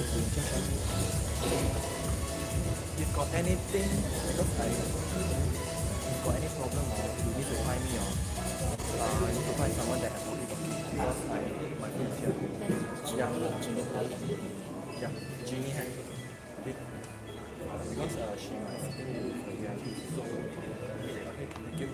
If got anything, because if got any problem you need to find me I need to find someone that has already got key because my phone is here. Yeah, yeah, Jeannie has it because she might stay with the VIP. So okay, thank you.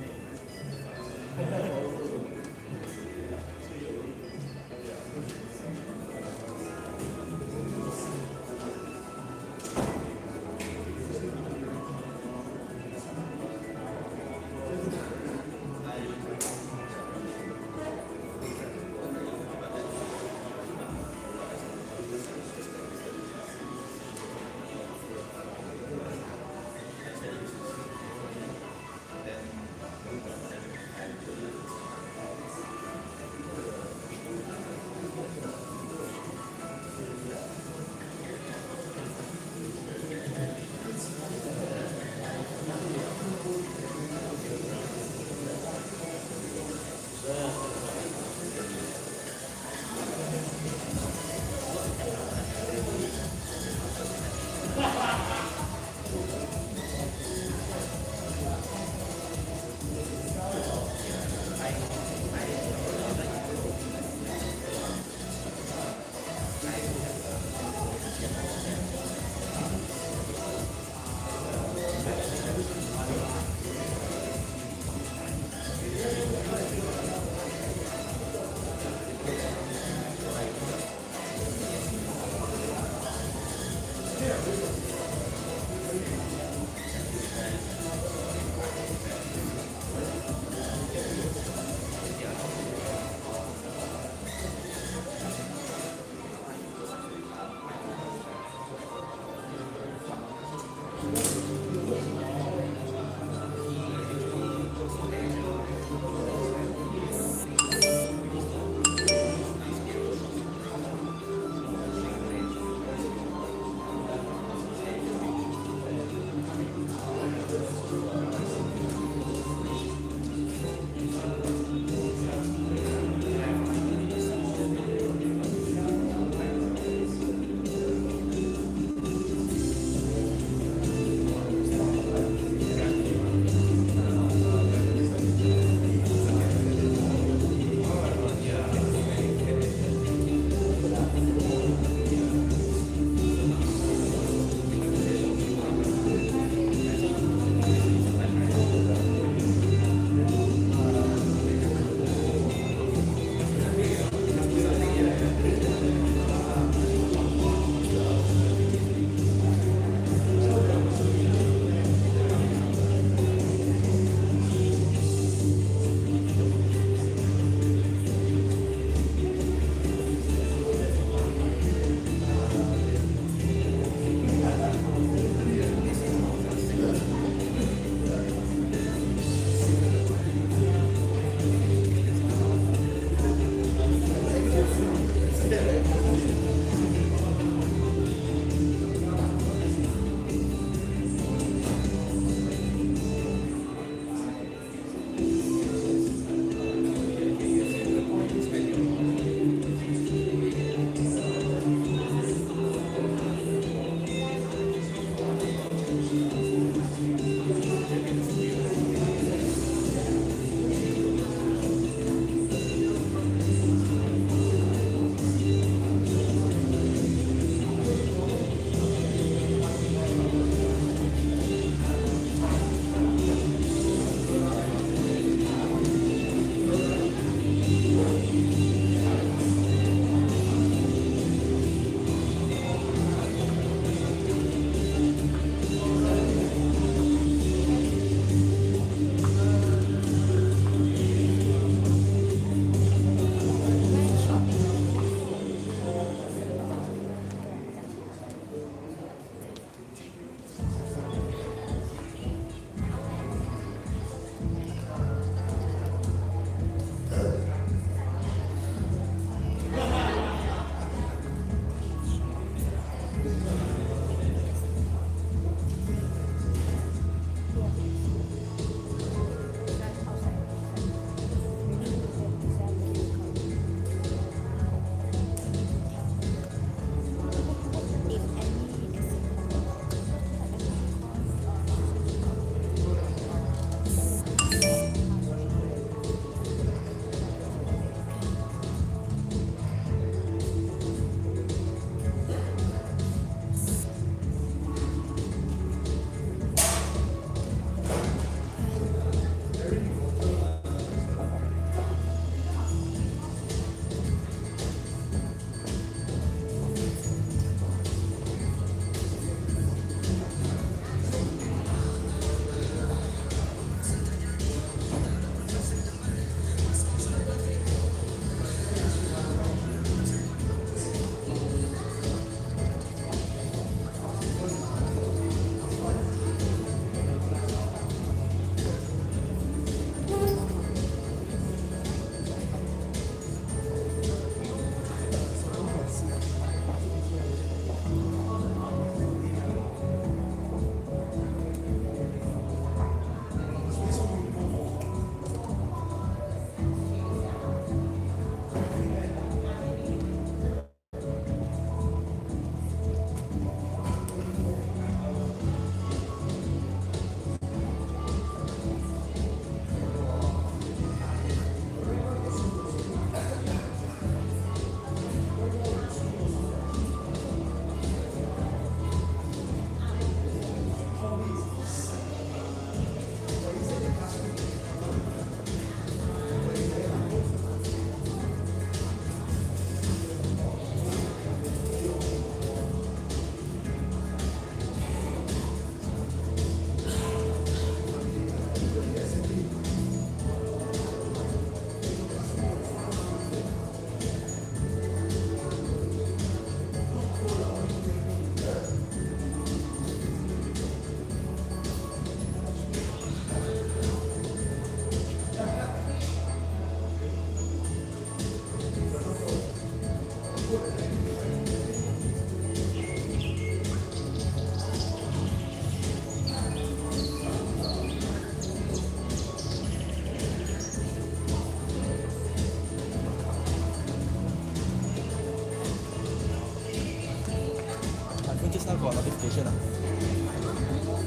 phone just now got notification.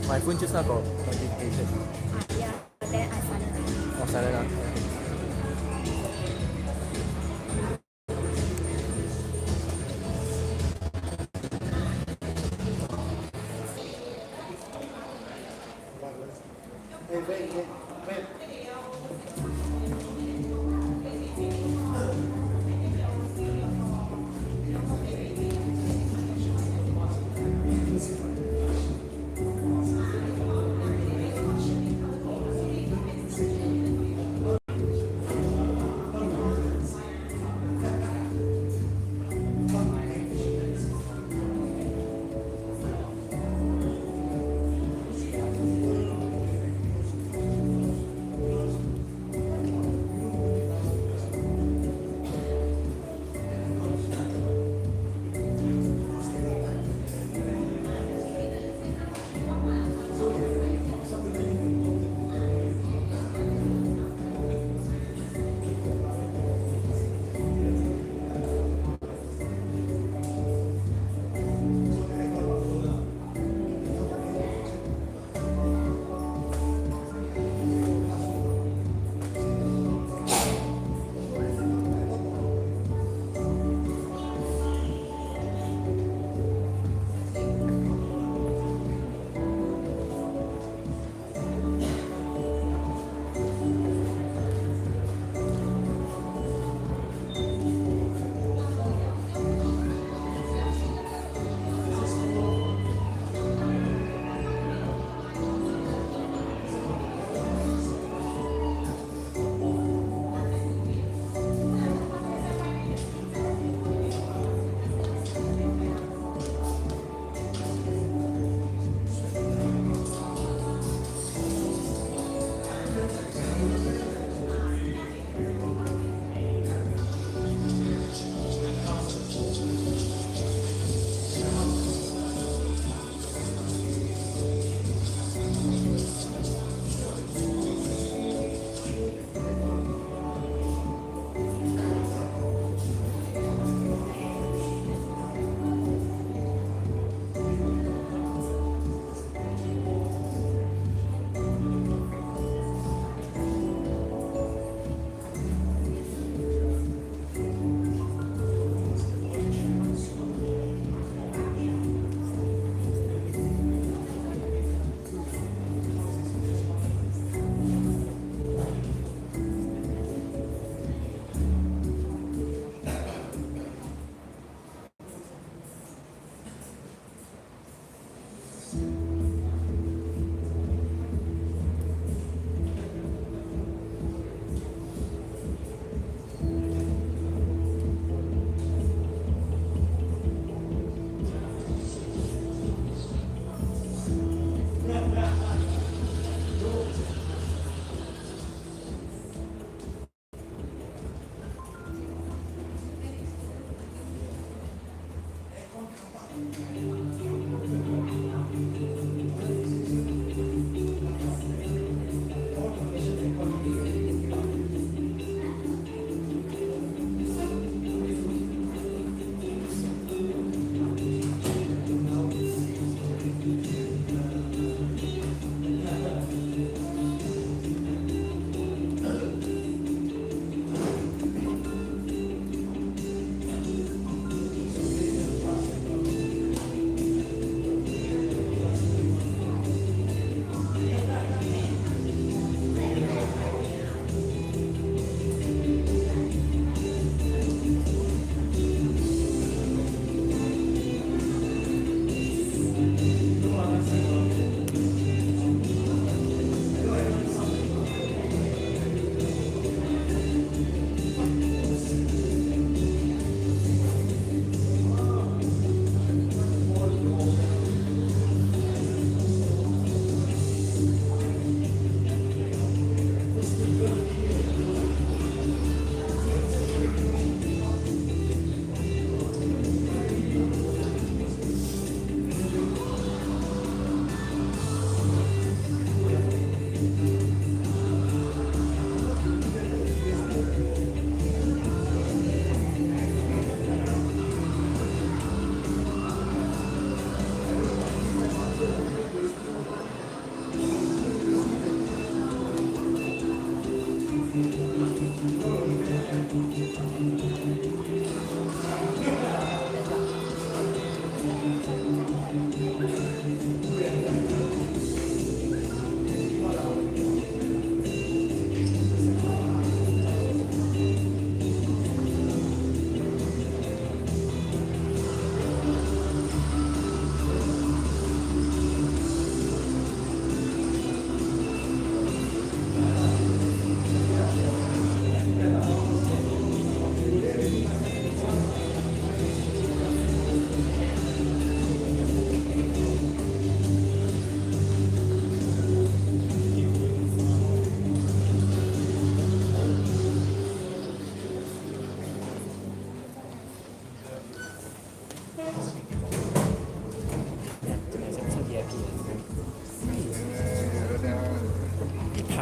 My phone just now got notification. Yeah, then I silent. Oh, silent.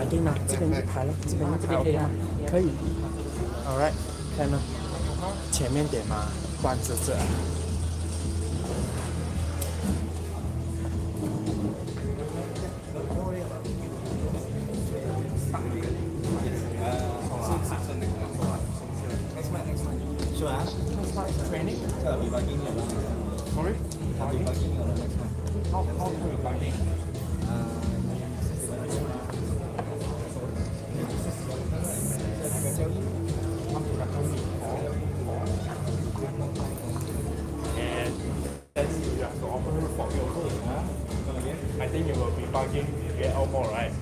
定吗？这边排了，这边排 OK 吗？可以。Alright，看呢，前面点嘛，关着这。Sure. Training? I'll be bugging you. Sorry? I'll be bugging you on the next one. How are you bugging? I can tell you. And then you have to offer her for me also. I think you will be bugging to get out more, right?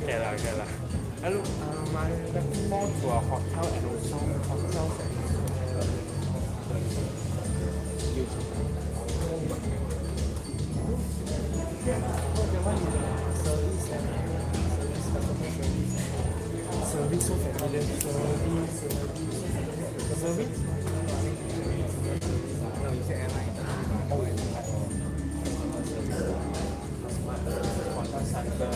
Okay lah, okay lah. I look, my looking more to a hotel and also hotels and Service so familiar. Service. No, you say airline. Contact center.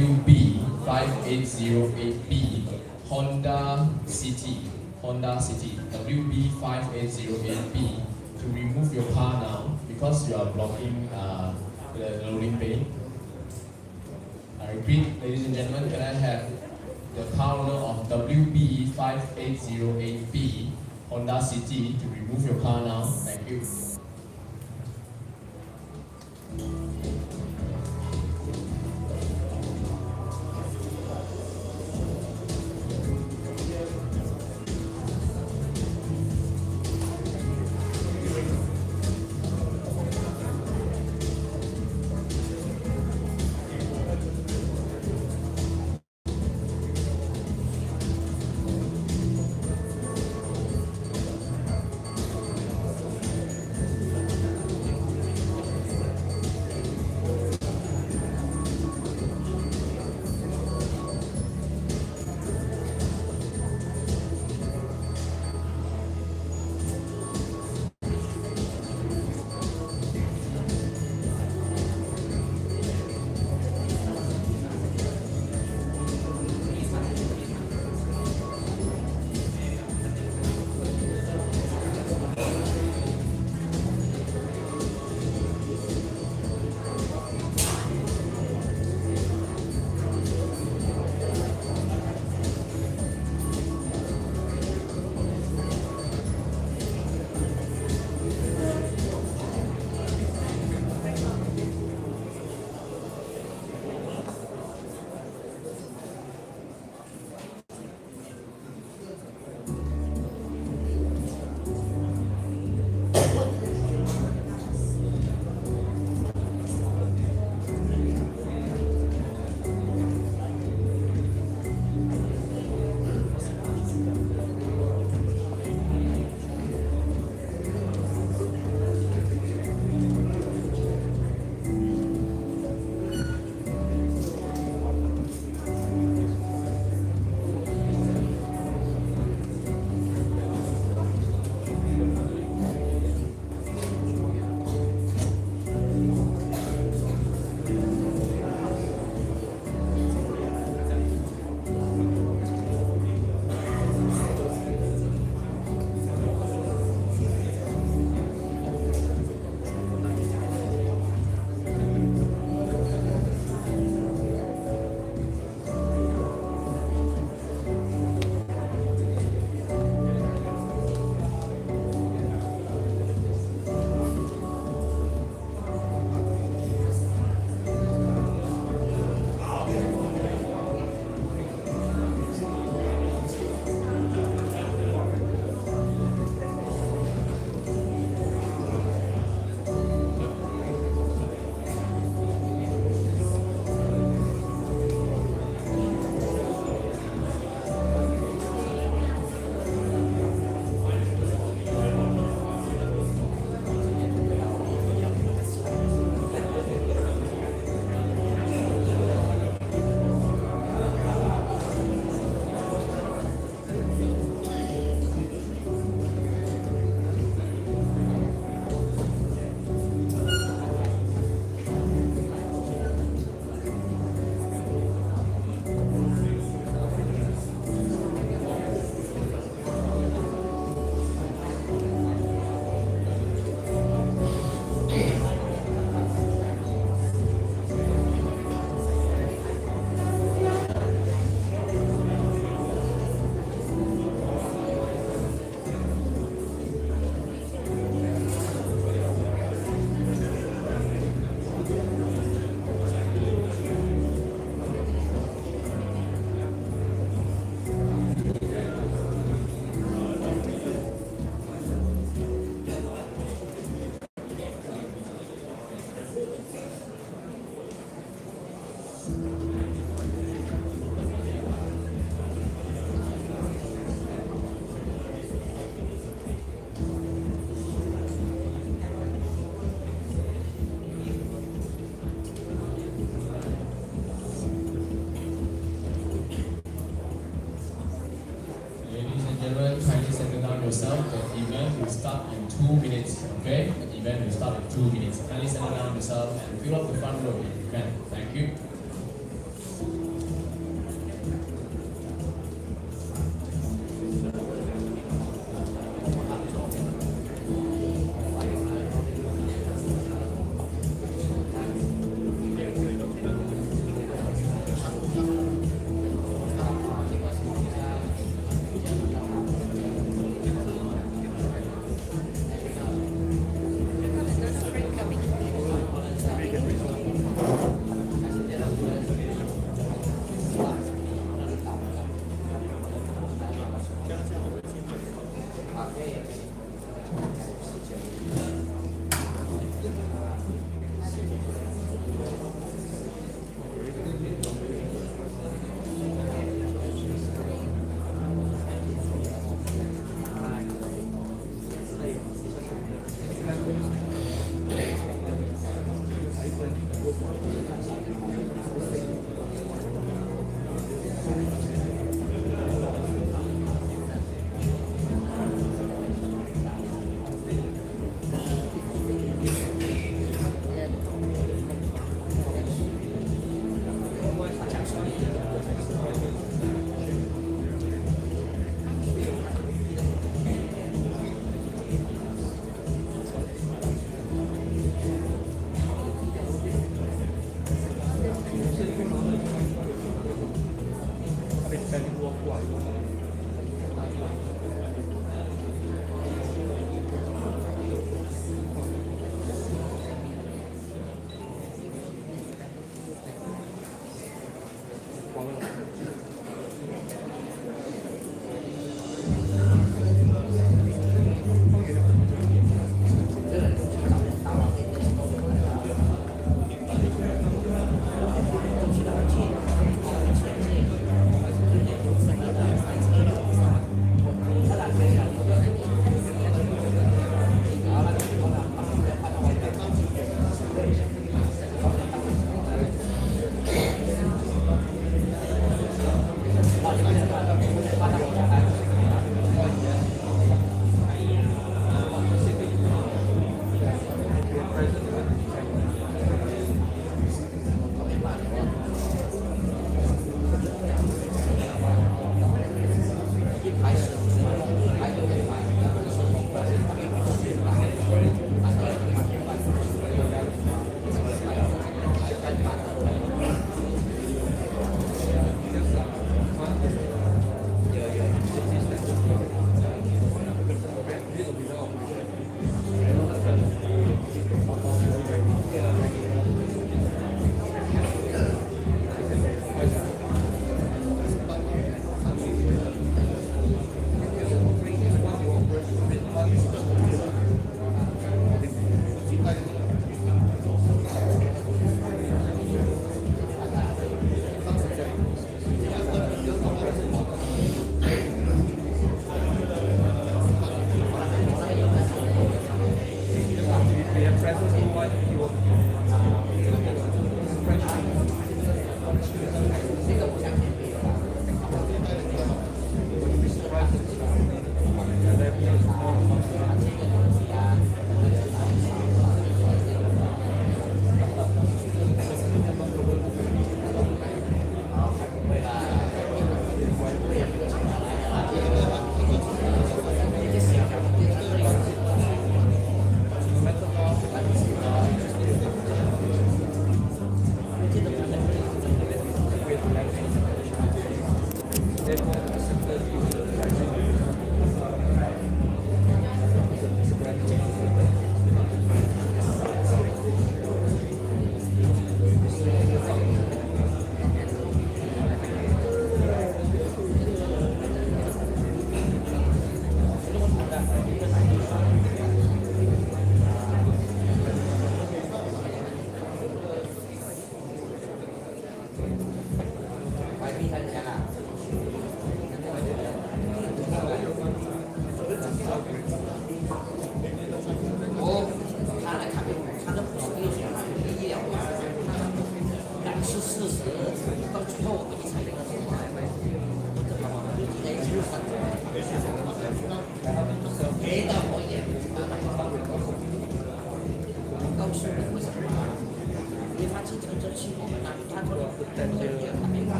WB5808B Honda City. WB5808B to remove your car now because you are blocking the loading bay. I repeat, ladies and gentlemen, can I have the car owner of WB5808B Honda City to remove your car now? Thank you. yourself. The event will start in 2 minutes, okay? The event will start in 2 minutes. Kindly settle down yourself and fill up the front row if you can. Thank you.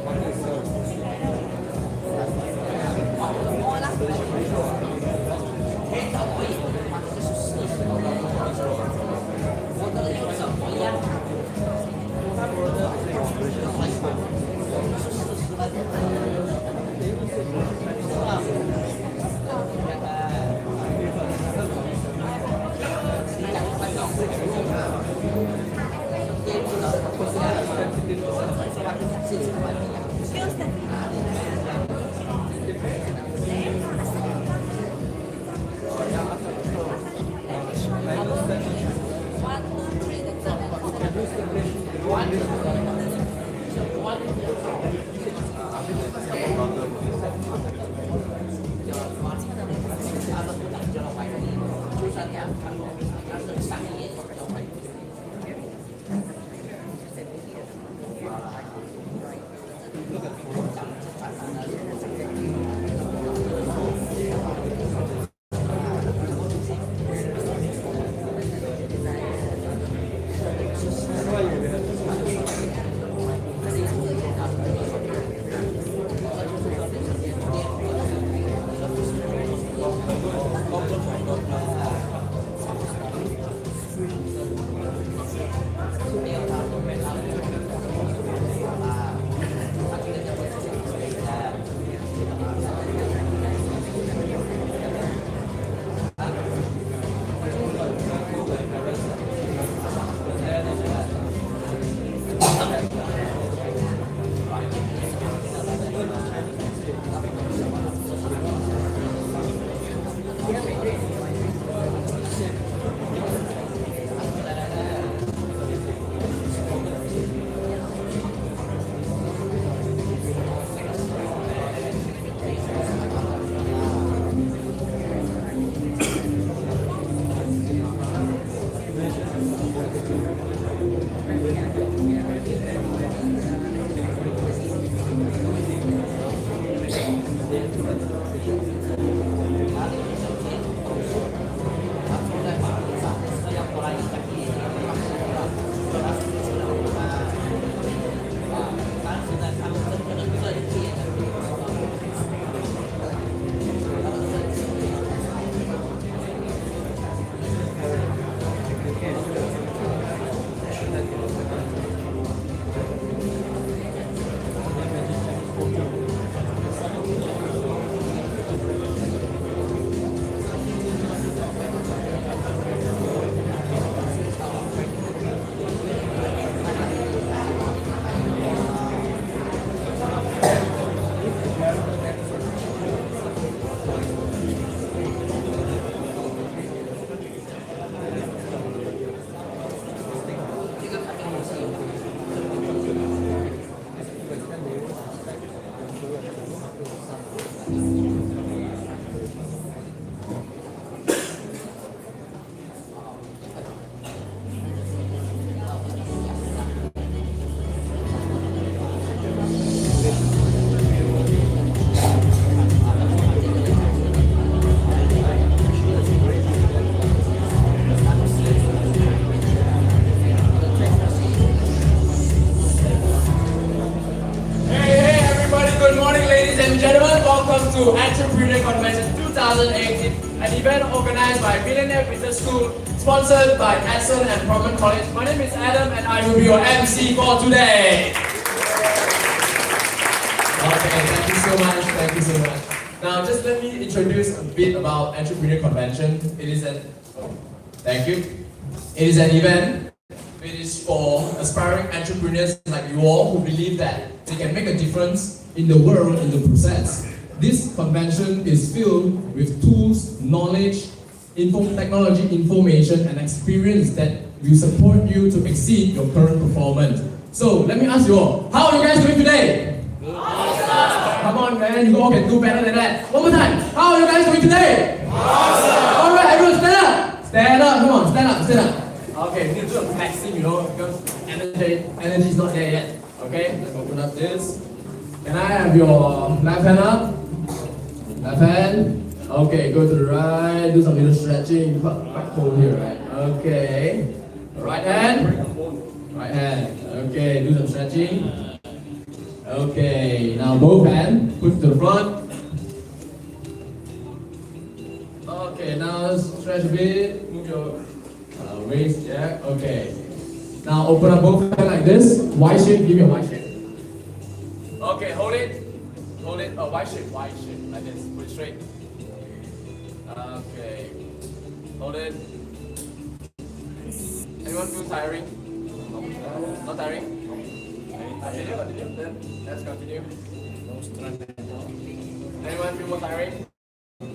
Thank Welcome to Entrepreneur Convention 2018, an event organized by Millionaire Business School, sponsored by Edson and Promen College. My name is Adam and I will be your MC for today. Okay, thank you so much, thank you so much. Now just let me introduce a bit about Entrepreneur Convention. It is an, thank you. It is an event which is for aspiring entrepreneurs like you all who believe that they can make a difference in the world in the process. This convention is filled with tools, knowledge, technology, information, and experience that will support you to exceed your current performance. So let me ask you all, how are you guys doing today? Awesome. Come on, man, you all can do better than that. One more time, how are you guys doing today? Awesome. All right, everyone, stand up. Stand up. Come on, stand up, stand up. Okay, we need to do a flexing, you know, because energy is not there yet. Okay, let's open up this. Can I have your left hand up? Left hand. Okay, go to the right. Do some little stretching. Quite cold here, right? Okay. Right hand. Right hand. Okay, do some stretching. Okay, now both hands. Push to the front. Okay, now stretch a bit. Move your waist. Yeah. Okay. Now open up both hands like this. Y shape. Give me a Y shape. Okay, hold it. Hold it. Oh, Y shape, like this. Put it straight. Okay. Hold it. Anyone feel tiring? Not tiring? Continue. Then let's continue. Anyone feel more tiring?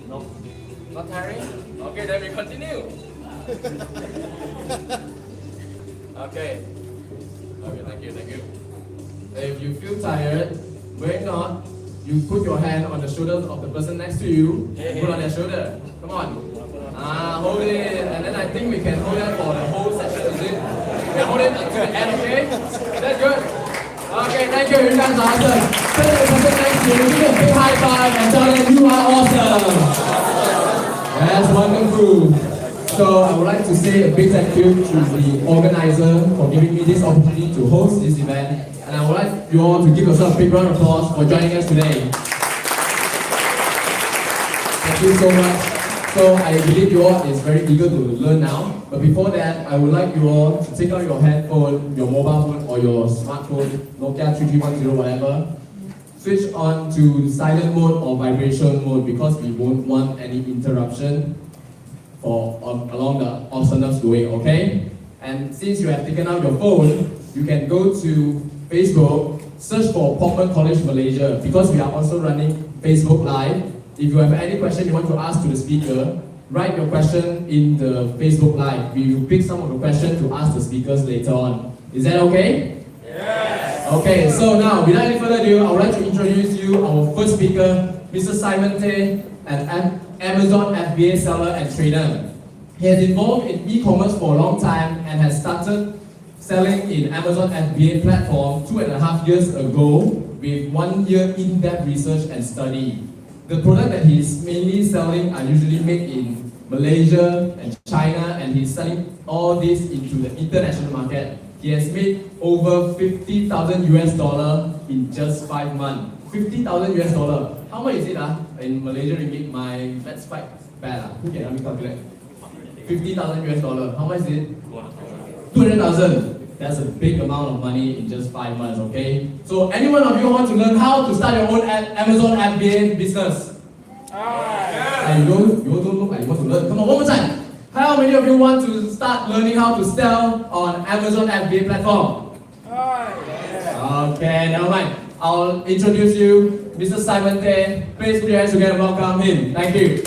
No. Not tiring? Okay, then we continue. Okay. Okay, thank you. If you feel tired, why not? You put your hand on the shoulder of the person next to you. Put on their shoulder. Come on. Hold it. And then I think we can hold that for the whole session, is it? We can hold it until the end, okay? That's good. Okay, thank you. You guys are awesome. Turn to the person next to you. Give them a big high five and tell them you are awesome. That's wonderful. So I would like to say a big thank you to the organizer for giving me this opportunity to host this event. And I would like you all to give yourself a big round of applause for joining us today. Thank you so much. So I believe you all is very eager to learn now. But before that, I would like you all to take out your headphone, your mobile phone or your smartphone, Nokia 3310, whatever. Switch on to silent mode or vibration mode because we won't want any interruption along the awesomeness going, okay? And since you have taken out your phone, you can go to Facebook, search for Portman College Malaysia because we are also running Facebook Live. If you have any question you want to ask to the speaker, write your question in the Facebook Live. We will pick some of the questions to ask the speakers later on. Is that okay? Yes! Okay, so now, without any further ado, I would like to introduce you our first speaker, Mr. Simon Tay, an Amazon FBA seller and trader. He has involved in e-commerce for a long time and has started selling in Amazon FBA platform 2.5 years ago with 1 year in-depth research and study. The product that he's mainly selling are usually made in Malaysia and China, and he's selling all this into the international market. He has made over $50,000 in just 5 months. $50,000. How much is it in Malaysia ringgit? That's quite bad. Who can help me calculate? $50,000. How much is it? 200,000. That's a big amount of money in just 5 months, okay? So any one of you want to learn how to start your own Amazon FBA business? You don't look like you want to learn. Come on, one more time. How many of you want to start learning how to sell on Amazon FBA platform? Okay, never mind. I'll introduce you, Mr. Simon Tay. Please put your hands together and welcome him. Thank you.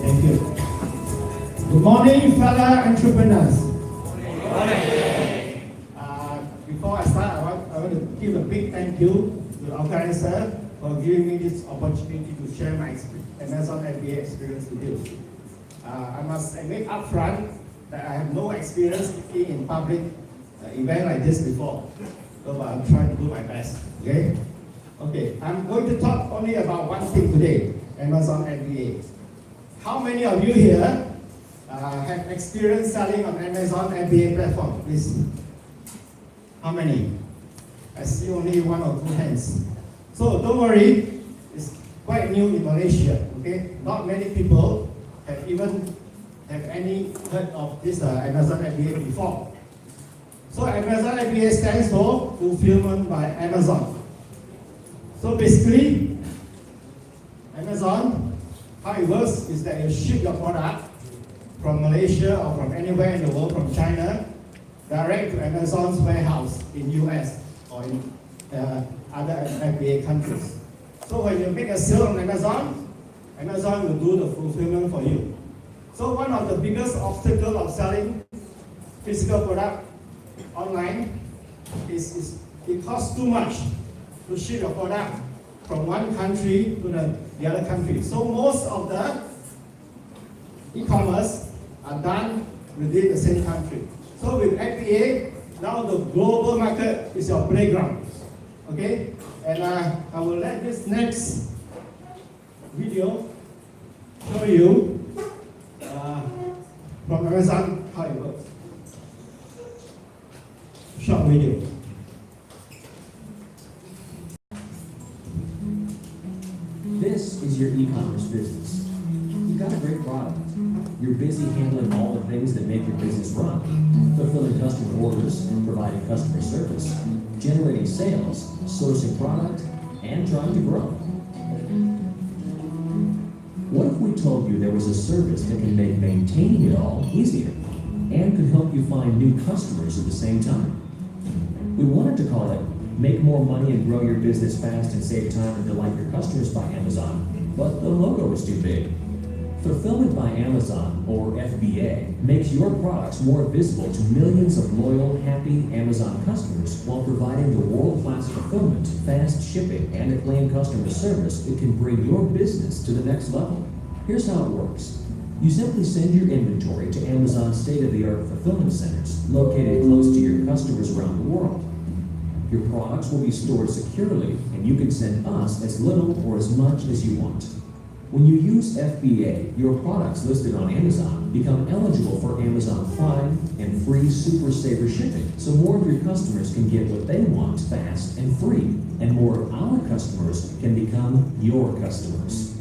Thank you. Good morning, fellow entrepreneurs. Good morning. Before I start, I want to give a big thank you to the organizer for giving me this opportunity to share my Amazon FBA experience with you. I must admit upfront that I have no experience speaking in public event like this before, so I'm trying to do my best. Okay. I'm going to talk only about one thing today: Amazon FBA. How many of you here have experience selling on Amazon FBA platform? Please. How many? I see only 1 or 2 hands. So don't worry, it's quite new in Malaysia. Okay, not many people have any heard of this Amazon FBA before. So Amazon FBA stands for Fulfillment by Amazon. So basically, Amazon, how it works is that you ship your product from Malaysia or from anywhere in the world, from China, direct to Amazon's warehouse in US or in other FBA countries. So when you make a sale on Amazon, Amazon will do the fulfillment for you. So one of the biggest obstacles of selling physical product online is it costs too much to ship your product from one country to the other country. So most of the e-commerce are done within the same country. So with FBA, now the global market is your playground. Okay? And I will let this next video show you from Amazon how it works. Short video. This is your e-commerce business. You've got a great product. You're busy handling all the things that make your business run. Fulfilling customer orders, providing customer service, generating sales, sourcing product, and trying to grow. What if if we told you there was a service that can make maintaining it all easier and could help you find new customers at the same time? We wanted to call it Make More Money and Grow Your Business Fast and Save Time and Delight Your Customers by Amazon, but the logo was too big. Fulfillment by Amazon, or FBA, makes your products more visible to millions of loyal, happy Amazon customers while providing the world-class fulfillment, fast shipping, and acclaimed customer service that can bring your business to the next level. Here's how it works. You simply send your inventory to Amazon's state-of-the-art fulfillment centers located close to your customers around the world. Your products will be stored securely, and you can send us as little or as much as you want. When you use FBA, your products listed on Amazon become eligible for Amazon Prime and free Super Saver shipping, so more of your customers can get what they want fast and free, and more of our customers can become your customers.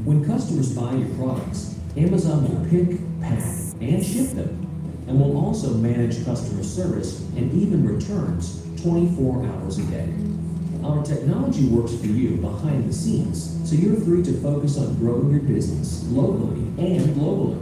When customers buy your products, Amazon will pick, pack, and ship them, and will also manage customer service and even returns 24 hours a day. Our technology works for you behind the scenes, so you're free to focus on growing your business locally and globally.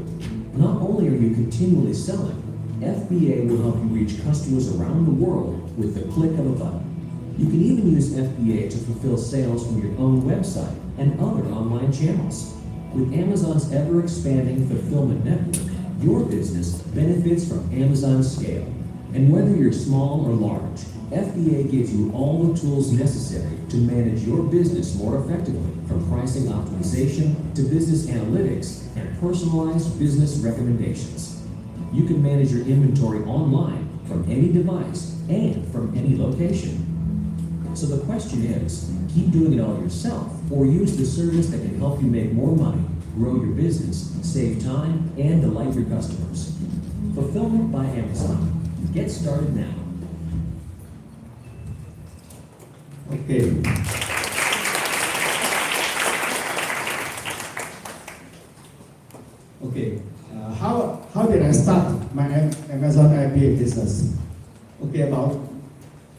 Not only are you continually selling, FBA will help you reach customers around the world with the click of a button. You can even use FBA to fulfill sales from your own website and other online channels. With Amazon's ever-expanding fulfillment network, your business benefits from Amazon's scale. And whether you're small or large, FBA gives you all the tools necessary to manage your business more effectively, from pricing optimization to business analytics and personalized business recommendations. You can manage your inventory online from any device and from any location. So the question is, keep doing it all yourself or use the service that can help you make more money, grow your business, save time, and delight your customers. Fulfillment by Amazon. Get started now. Okay. Okay. How did I start my Amazon FBA business? Okay, about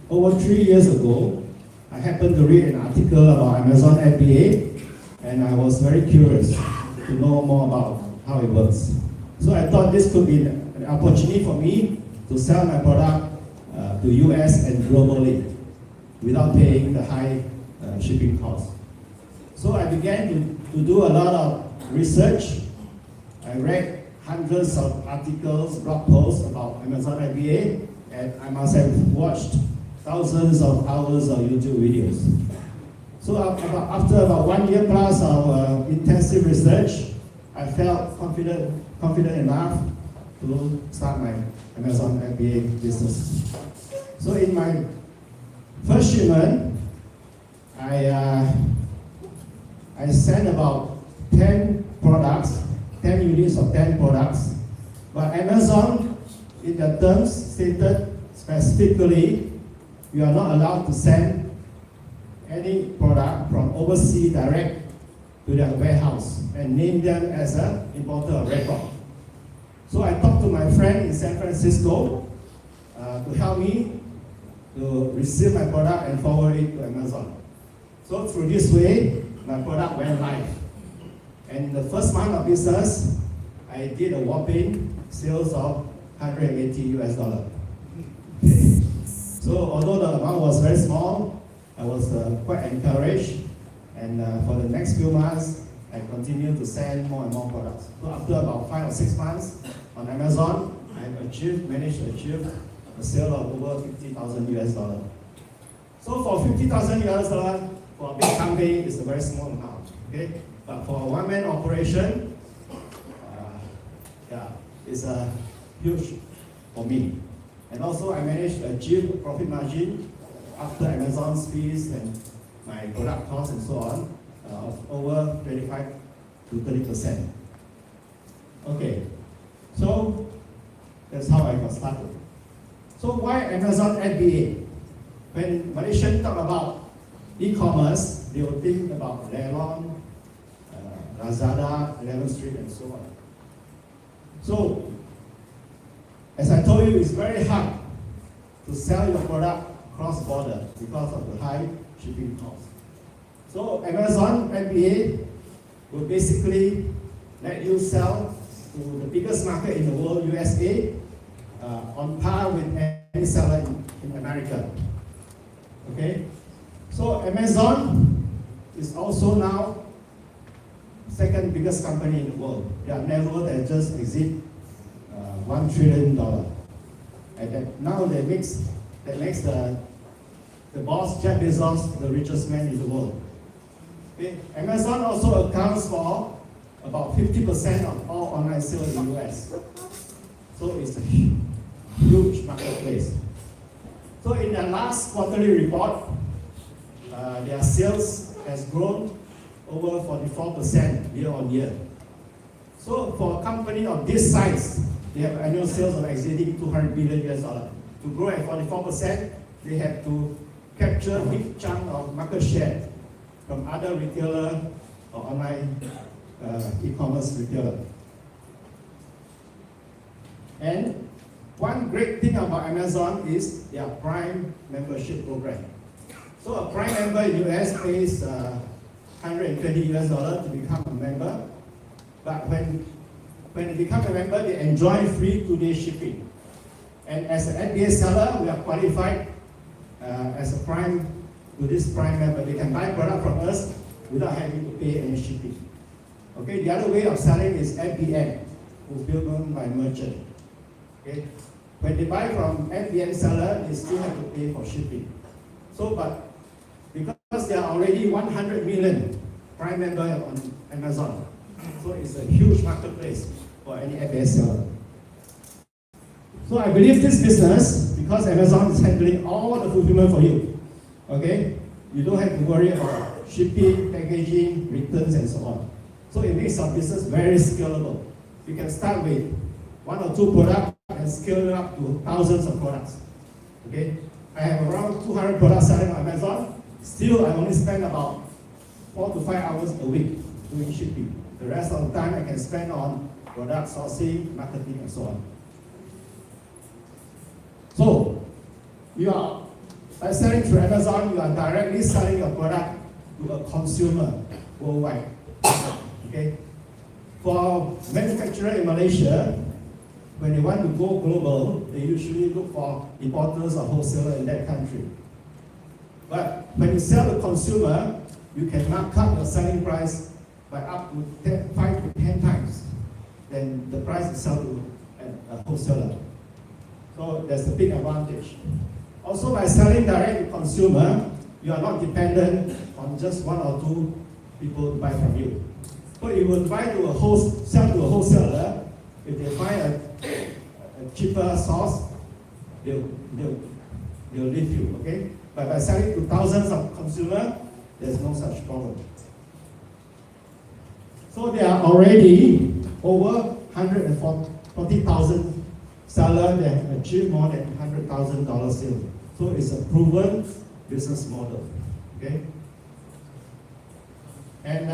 over 3 years ago, I happened to read an article about Amazon FBA, and I was very curious to know more about how it works. So I thought this could be an opportunity for me to sell my product to US and globally without paying the high shipping costs. So I began to do a lot of research. I read hundreds of articles, blog posts about Amazon FBA, and I must have watched thousands of hours of YouTube videos. So after about 1 year plus of intensive research, I felt confident enough to start my Amazon FBA business. So in my first shipment, I sent about 10 products, 10 units of 10 products, but Amazon, in the terms stated specifically, you are not allowed to send any product from overseas direct to their warehouse and name them as an importer of record. So I talked to my friend in San Francisco to help me to receive my product and forward it to Amazon. So through this way, my product went live. And in the first month of business, I did a whopping sales of $180 US. Okay. So although the amount was very small, I was quite encouraged. And for the next few months, I continued to send more and more products. So after about 5 or 6 months on Amazon, I managed to achieve a sale of over $50,000 US. So for $50,000 US, for a big company, it's a very small amount. Okay, but for a one-man operation, it's huge for me. And also, I managed to achieve a profit margin after Amazon's fees and my product costs and so on of over 25 to 30%. Okay, so that's how I got started. So why Amazon FBA? When Malaysians talk about e-commerce, they will think about Lelong, Lazada, 11th Street, and so on. So, as I told you, it's very hard to sell your product cross-border because of the high shipping costs. So Amazon FBA will basically let you sell to the biggest market in the world, USA, on par with any seller in America. Okay? So Amazon is also now second biggest company in the world. They are never that just exceed $1 trillion. And that now that makes the boss Jeff Bezos the richest man in the world. Okay? Amazon also accounts for about 50% of all online sales in the US. So it's a huge marketplace. So in their last quarterly report, their sales has grown over 44% year on year. So for a company of this size, they have annual sales of exceeding $200 billion US. To grow at 44%, they have to capture a big chunk of market share from other retailer or online e-commerce retailer. And one great thing about Amazon is their Prime membership program. So a Prime member in the US pays $120 US to become a member. But when they become a member, they enjoy free 2-day shipping. And as an FBA seller, we are qualified as a Prime to this Prime member. They can buy product from us without having to pay any shipping. Okay, the other way of selling is FBM, fulfillment by merchant. Okay, when they buy from FBM seller, they still have to pay for shipping. So, but because there are already 100 million Prime members on Amazon, so it's a huge marketplace for any FBA seller. So I believe this business, because Amazon is handling all the fulfillment for you, okay, you don't have to worry about shipping, packaging, returns, and so on. So it makes our business very scalable. You can start with 1 or 2 products and scale it up to thousands of products. Okay, I have around 200 products selling on Amazon. Still, I only spend about 4 to 5 hours a week doing shipping. The rest of the time I can spend on product sourcing, marketing, and so on. So, you are, by selling through Amazon, you are directly selling your product to a consumer worldwide. Okay? For manufacturer in Malaysia, when they want to go global, they usually look for importers or wholesaler in that country. But when you sell to consumer, you can mark up your selling price by up to 5 to 10 times than the price you sell to a wholesaler. So that's a big advantage. Also, by selling direct to consumer, you are not dependent on just 1 or 2 people to buy from you. So you will buy to sell to a wholesaler. If they find a cheaper source, they'll leave you. Okay. But by selling to thousands of consumers, there's no such problem. So there are already over 140,000 sellers that have achieved more than $100,000 sales. So it's a proven business model. Okay. And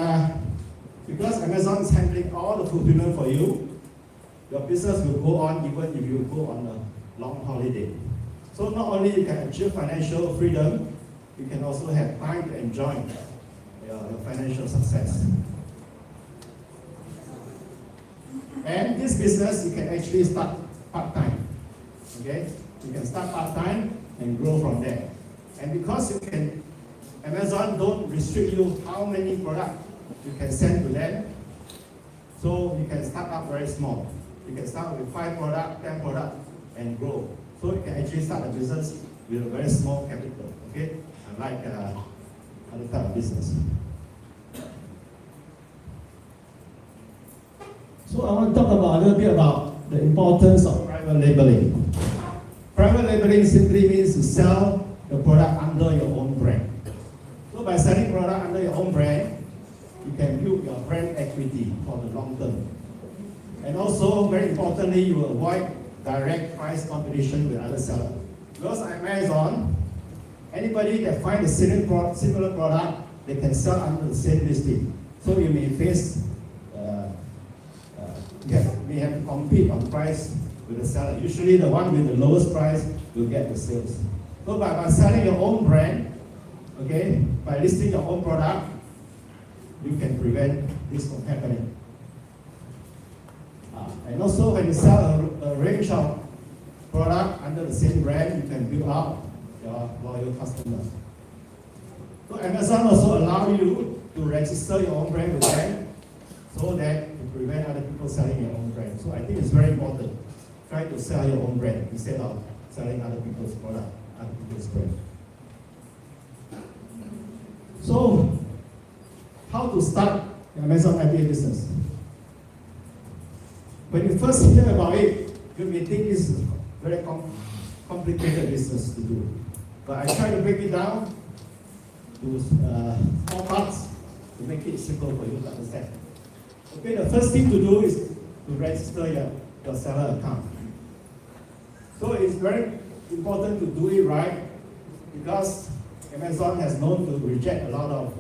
because Amazon is handling all the fulfillment for you, your business will go on even if you go on a long holiday. So not only you can achieve financial freedom, you can also have time to enjoy your financial success. And this business, you can actually start part-time. Okay? You can start part-time and grow from there. And because Amazon don't restrict you how many products you can send to them, so you can start up very small. You can start with 5 products, 10 products, and grow. So you can actually start a business with a very small capital, okay? Unlike other type of business. So I want to talk about a little bit about the importance of private labeling. Private labeling simply means to sell the product under your own brand. So by selling product under your own brand, you can build your brand equity for the long term. And also, very importantly, you will avoid direct price competition with other sellers. Because on Amazon, anybody that finds a similar product, they can sell under the same listing. So you may face, may have to compete on price with the seller. Usually the one with the lowest price will get the sales. So by selling your own brand, okay, by listing your own product, you can prevent this from happening. And also when you sell a range of product under the same brand, you can build up your loyal customers. So Amazon also allow you to register your own brand with them so that to prevent other people selling your own brand. So I think it's very important. Try to sell your own brand instead of selling other people's product, other people's brand. So, how to start Amazon FBA business? When you first hear about it, you may think this is a very complicated business to do. But I try to break it down to small parts to make it simple for you to understand. Okay, the first thing to do is to register your seller account. So it's very important to do it right because Amazon has known to reject a lot of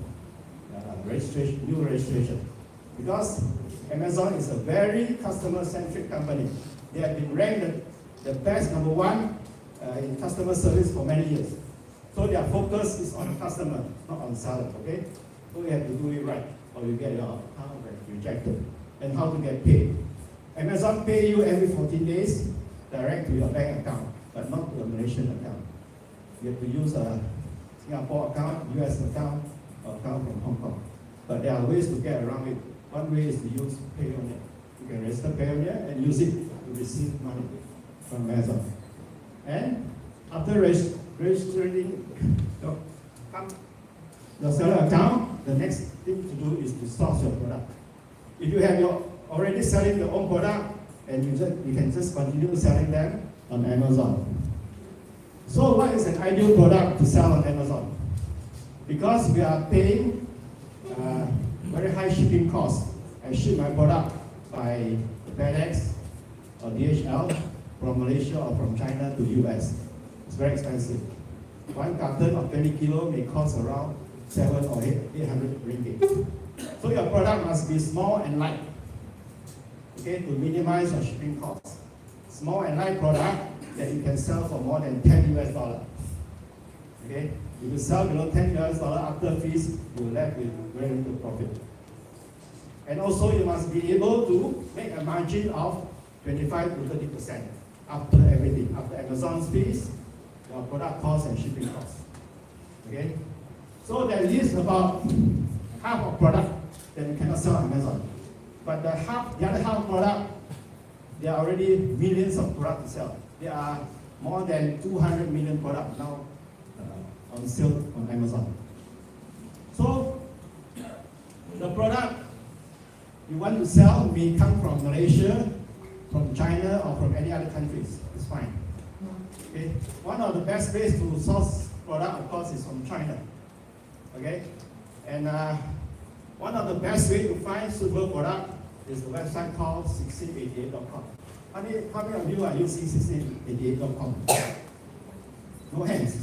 new registration. Because Amazon is a very customer-centric company. They have been ranked the best #1 in customer service for many years. So their focus is on the customer, not on seller, okay? So you have to do it right or you get your account rejected. And how to get paid. Amazon pay you every 14 days direct to your bank account, but not to a Malaysian account. You have to use a Singapore account, US account, or account from Hong Kong. But there are ways to get around it. One way is to use Payoneer. You can register Payoneer and use it to receive money from Amazon. And after registering your seller account, the next thing to do is to source your product. If you have already selling your own product, and you can just continue selling them on Amazon. So what is an ideal product to sell on Amazon? Because we are paying very high shipping costs. I ship my product by FedEx or DHL from Malaysia or from China to US. It's very expensive. One carton of 20 kilo may cost around 700 or 800 ringgit. So your product must be small and light, okay, to minimize your shipping costs. Small and light product that you can sell for more than $10 US. Okay, if you sell below $10 US after fees, you're left with very little profit. And also you must be able to make a margin of 25 to 30% after everything, after Amazon's fees, your product costs and shipping costs. Okay, so there is about half of product that you cannot sell on Amazon. But the other half product, there are already millions of products to sell. There are more than 200 million products now on sale on Amazon. So the product you want to sell may come from Malaysia, from China, or from any other countries. It's fine. Okay. One of the best ways to source product, of course, is from China. Okay, and one of the best ways to find suitable product is a website called 1688.com. How many of you are using 1688.com? No hands.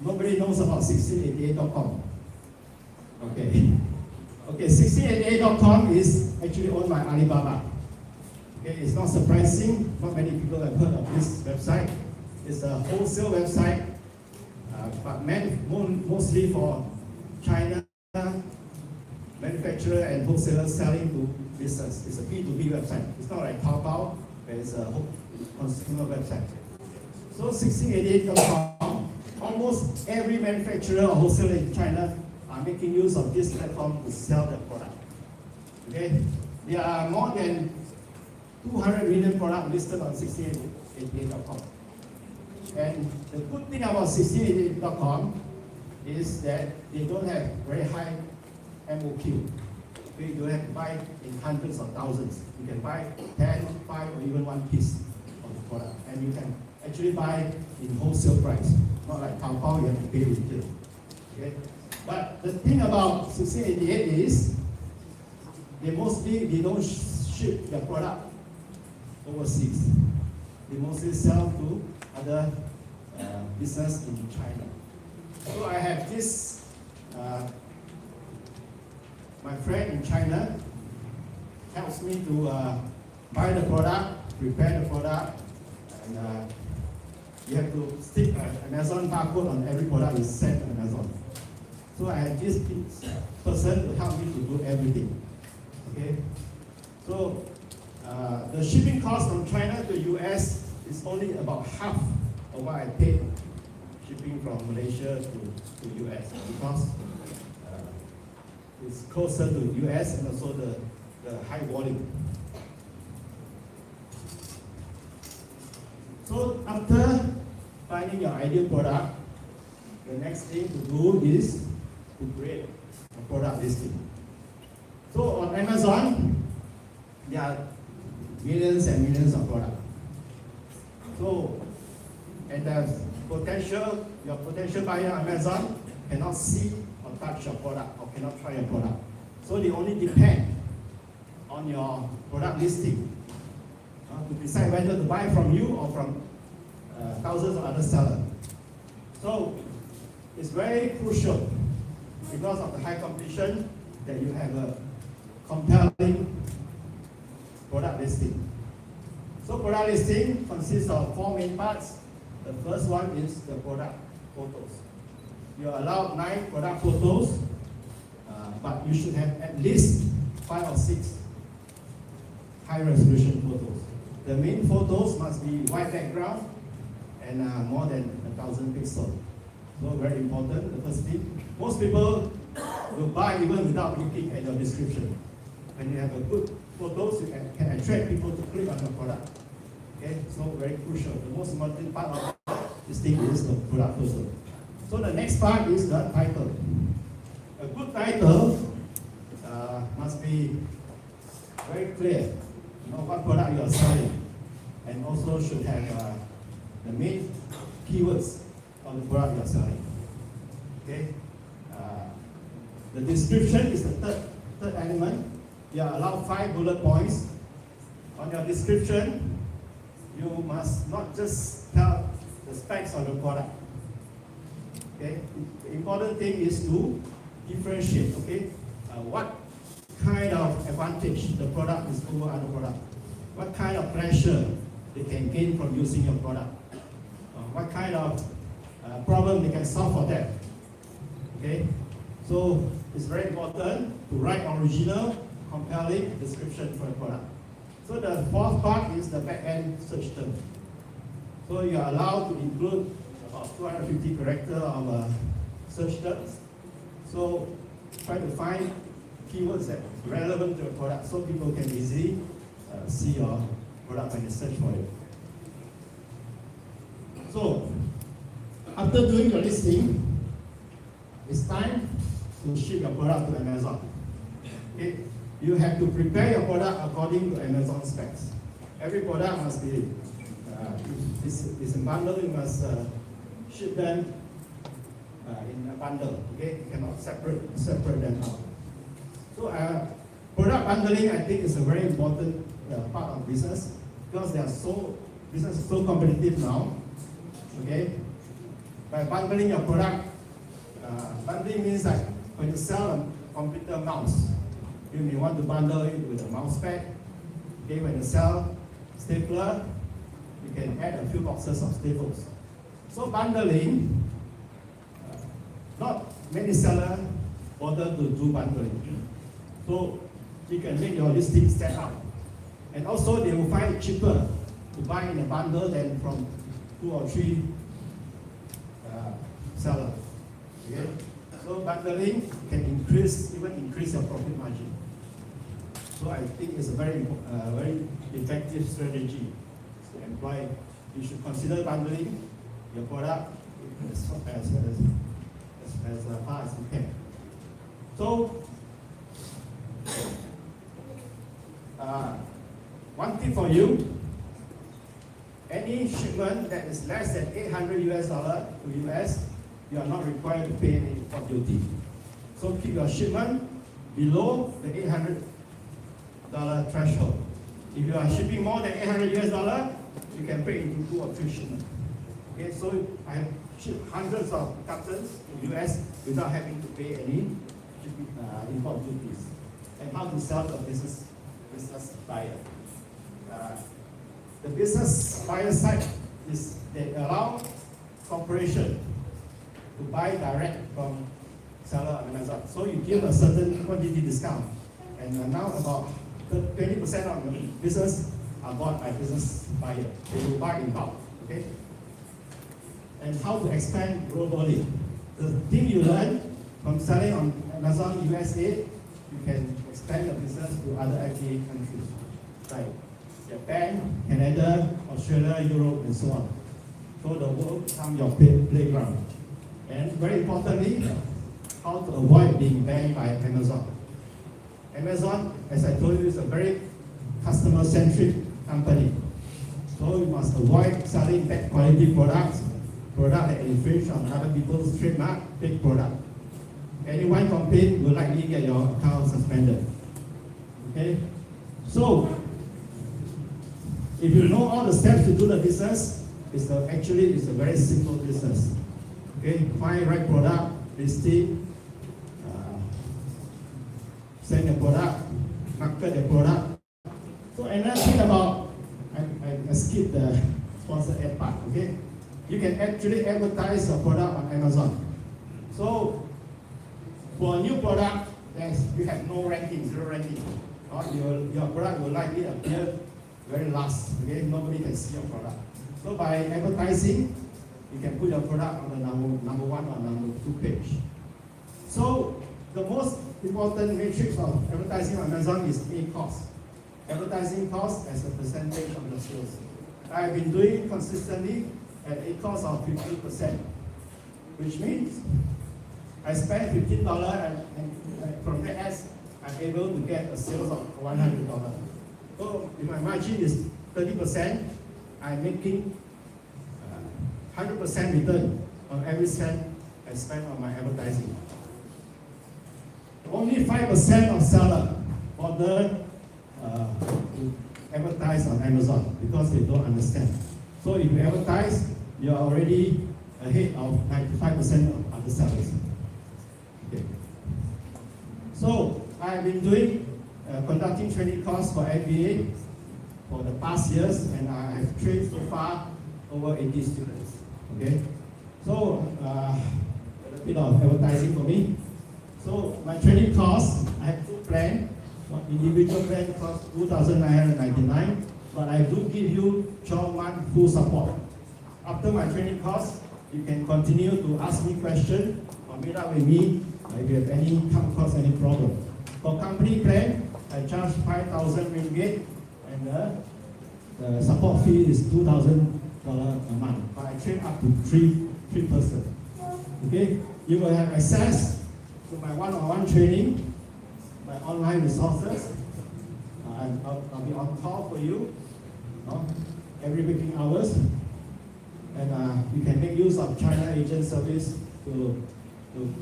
Nobody knows about 1688.com. Okay. Okay, 1688.com is actually owned by Alibaba. Okay, it's not surprising. Not many people have heard of this website. It's a wholesale website, but meant mostly for China manufacturer and wholesalers selling to business. It's a B2B website. It's not like Taobao, where it's a consumer website. So 1688.com, almost every manufacturer or wholesaler in China are making use of this platform to sell their product. Okay, there are more than 200 million products listed on 1688.com. And the good thing about 1688.com is that they don't have very high MOQ. Okay, you don't have to buy in hundreds of thousands. You can buy 10, 5, or even one piece of the product. And you can actually buy in wholesale price. Not like Taobao, you have to pay retail. Okay? But the thing about 1688 is they don't ship their product overseas. They mostly sell to other business in China. So I have this, my friend in China helps me to buy the product, prepare the product, and you have to stick an Amazon barcode on every product you send to Amazon. So I have this person to help me to do everything. Okay. So the shipping cost from China to US is only about half of what I paid shipping from Malaysia to US because it's closer to US and also the high volume. So after finding your ideal product, the next thing to do is to create a product listing. So on Amazon, there are millions and millions of products. So, and your potential buyer on Amazon cannot see or touch your product or cannot try your product. So they only depend on your product listing to decide whether to buy from you or from thousands of other sellers. So it's very crucial because of the high competition that you have a compelling product listing. So product listing consists of 4 main parts. The first one is the product photos. You're allowed 9 product photos, but you should have at least 5 or 6 high resolution photos. The main photos must be white background and more than 1,000 pixels. So very important, the first thing. Most people will buy even without looking at your description. When you have a good photos, you can attract people to click on your product. Okay, so very crucial. The most important part of this thing is the product photo. So the next part is the title. A good title must be very clear. You know what product you are selling, and also should have the main keywords of the product you are selling. Okay. The description is the third element. You are allowed 5 bullet points. On your description, you must not just tell the specs of the product. Okay? The important thing is to differentiate, okay? What kind of advantage the product is over other product? What kind of pleasure they can gain from using your product? What kind of problem they can solve for them? Okay? So it's very important to write original, compelling description for a product. So the fourth part is the back-end search term. So you are allowed to include about 250 characters of search terms. So try to find keywords that are relevant to your product so people can easily see your product when they search for it. So after doing your listing, it's time to ship your product to Amazon. Okay? You have to prepare your product according to Amazon specs. Every product must be, is in bundle, you must ship them in a bundle, okay? You cannot separate them out. So product bundling, I think, is a very important part of business because business is so competitive now, okay? By bundling your product, bundling means that when you sell a computer mouse, you may want to bundle it with a mouse pad. Okay, when you sell stapler, you can add a few boxes of staples. So bundling, not many sellers bother to do bundling. So you can make your listing stand out. And also they will find it cheaper to buy in a bundle than from 2 or 3 sellers. Okay? So bundling can increase your profit margin. So I think it's a very effective strategy to employ. You should consider bundling your product as far as you can. So one tip for you: any shipment that is less than $800 to US, you are not required to pay any import duty. So keep your shipment below the $800 threshold. If you are shipping more than $800 you can break into 2 or 3 shipments. Okay, so I have shipped hundreds of cartons to US without having to pay any import duties. And how to sell to a business buyer. The business buyer side is they allow corporation to buy direct from seller on Amazon. So you give a certain quantity discount. And now about 20% of the business are bought by business buyer. They will buy in bulk. Okay? And how to expand globally. The thing you learn from selling on Amazon USA, you can expand your business to other FTA countries, like Japan, Canada, Australia, Europe, and so on. So the world becomes your playground. And very importantly, how to avoid being banned by Amazon. Amazon, as I told you, is a very customer-centric company. So you must avoid selling bad quality products that infringe on other people's trademark, fake product. Anyone complain will likely get your account suspended. Okay? So, if you know all the steps to do the business, it's a very simple business. Okay? Find right product, list it, send the product, market the product. So another thing about, I skipped the sponsor ad part, okay? You can actually advertise your product on Amazon. So for a new product, you have no ranking, zero ranking. Your product will likely appear very last, okay? Nobody can see your product. So by advertising, you can put your product on the number 1 or number 2 page. So the most important matrix of advertising on Amazon is cost. Advertising cost as a percentage of the sales. I've been doing consistently at a cost of 50%, which means I spend $15 and from the ads, I'm able to get a sales of $100. So if my margin is 30%, I'm making 100% return on every cent I spend on my advertising. Only 5% of sellers order to advertise on Amazon because they don't understand. So if you advertise, you're already ahead of 95% of other sellers. Okay. So I've been conducting training courses for FBA for the past years, and I have trained so far over 80 students. Okay. So a bit of advertising for me. So my training course, I have 2 plans. One individual plan costs $2,999, but I do give you 12-month full support. After my training course, you can continue to ask me questions or meet up with me if you have come across any problem. For company plan, I charge 5,000 ringgit, and the support fee is $2,000 a month. But I train up to three persons. Okay, you will have access to my one-on-one training, my online resources. I'll be on call for you, every working hours, and you can make use of China agent service to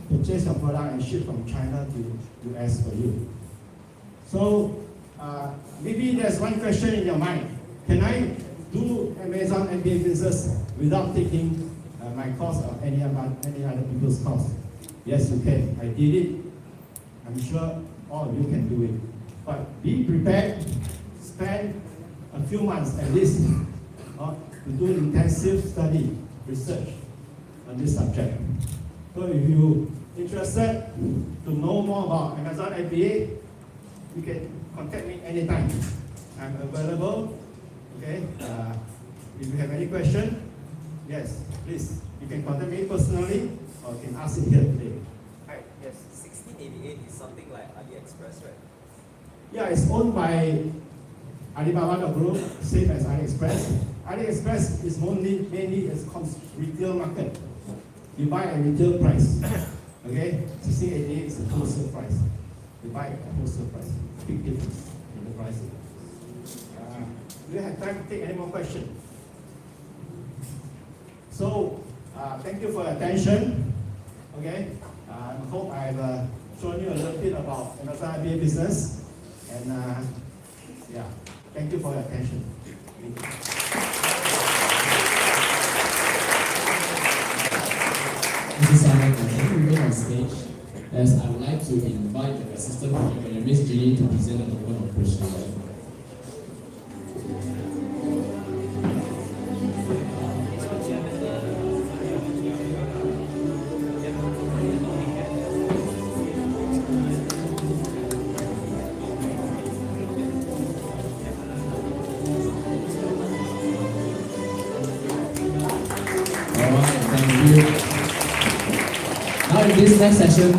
purchase your product and ship from China to US for you. So maybe there's one question in your mind: can I do Amazon FBA business without taking my course or any other people's course? Yes, you can. I did it. I'm sure all of you can do it. But be prepared, spend a few months at least to do intensive study, research on this subject. So if you're interested to know more about Amazon FBA, you can contact me anytime. I'm available. Okay. If you have any question, yes, please. You can contact me personally or you can ask it here today. Hi, yes, 1688 is something like AliExpress, right? Yeah, it's owned by Alibaba Group, same as AliExpress. AliExpress is mainly a retail market. You buy at retail price. Okay? 1688 is a wholesale price. You buy at wholesale price. Big difference in the pricing. Do you have time to take any more questions? So, thank you for your attention. Okay? I hope I've shown you a little bit about Amazon FBA business. And yeah, thank you for your attention. Thank you. Mrs. Simon, can you remain on stage? As I would like to invite the Assistant Professor, Ms. Jeannie, to present a moment of appreciation. this next session,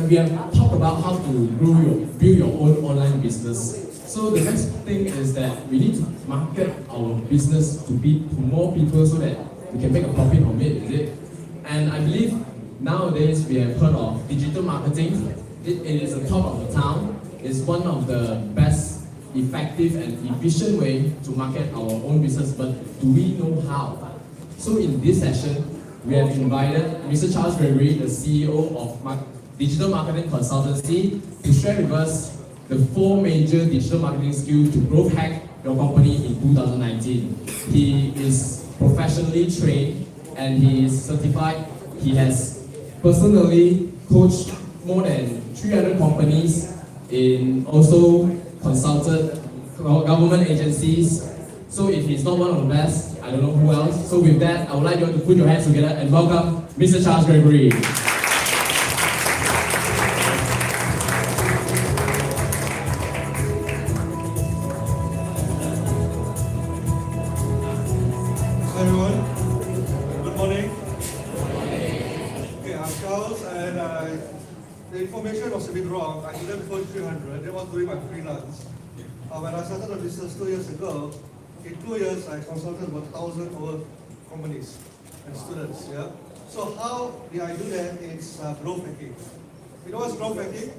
we have talked about how to build your own online business. So the next thing is that we need to market our business to more people so that we can make a profit from it, is it? And I believe nowadays we have heard of digital marketing. It is the top of the town. It's one of the best, effective and efficient way to market our own business, but do we know how? So in this session, we have invited Mr. Charles Gregory, the CEO of Digital Marketing Consultancy, to share with us the 4 major digital marketing skills to growth hack your company in 2019. He is professionally trained and he is certified. He has personally coached more than 300 companies in also consulted government agencies. So if he's not one of the best, I don't know who else. So with that, I would like you all to put your hands together and welcome Mr. Charles Gregory. Hi everyone. Good morning. Okay, I'm Charles, and the information was a bit wrong. I did that before 300. That was during my freelance. When I started the business 2 years ago, in 2 years I consulted about 1,000 over companies and students. Yeah. So how did I do that? It's growth hacking. You know what's growth hacking?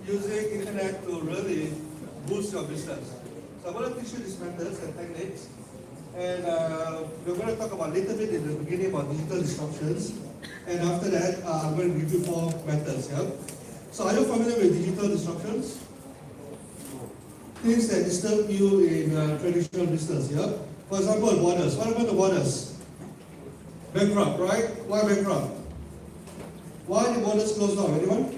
Using internet to really boost your business. So I'm going to teach you these methods and techniques. And we're going to talk about a little bit in the beginning about digital disruptions. And after that, I'm going to give you 4 methods. Yeah? So are you familiar with digital disruptions? Things that disturb you in traditional business. Yeah? For example, Borders. What about the Borders? Bankrupt, right? Why bankrupt? Why did Borders close down? Anyone?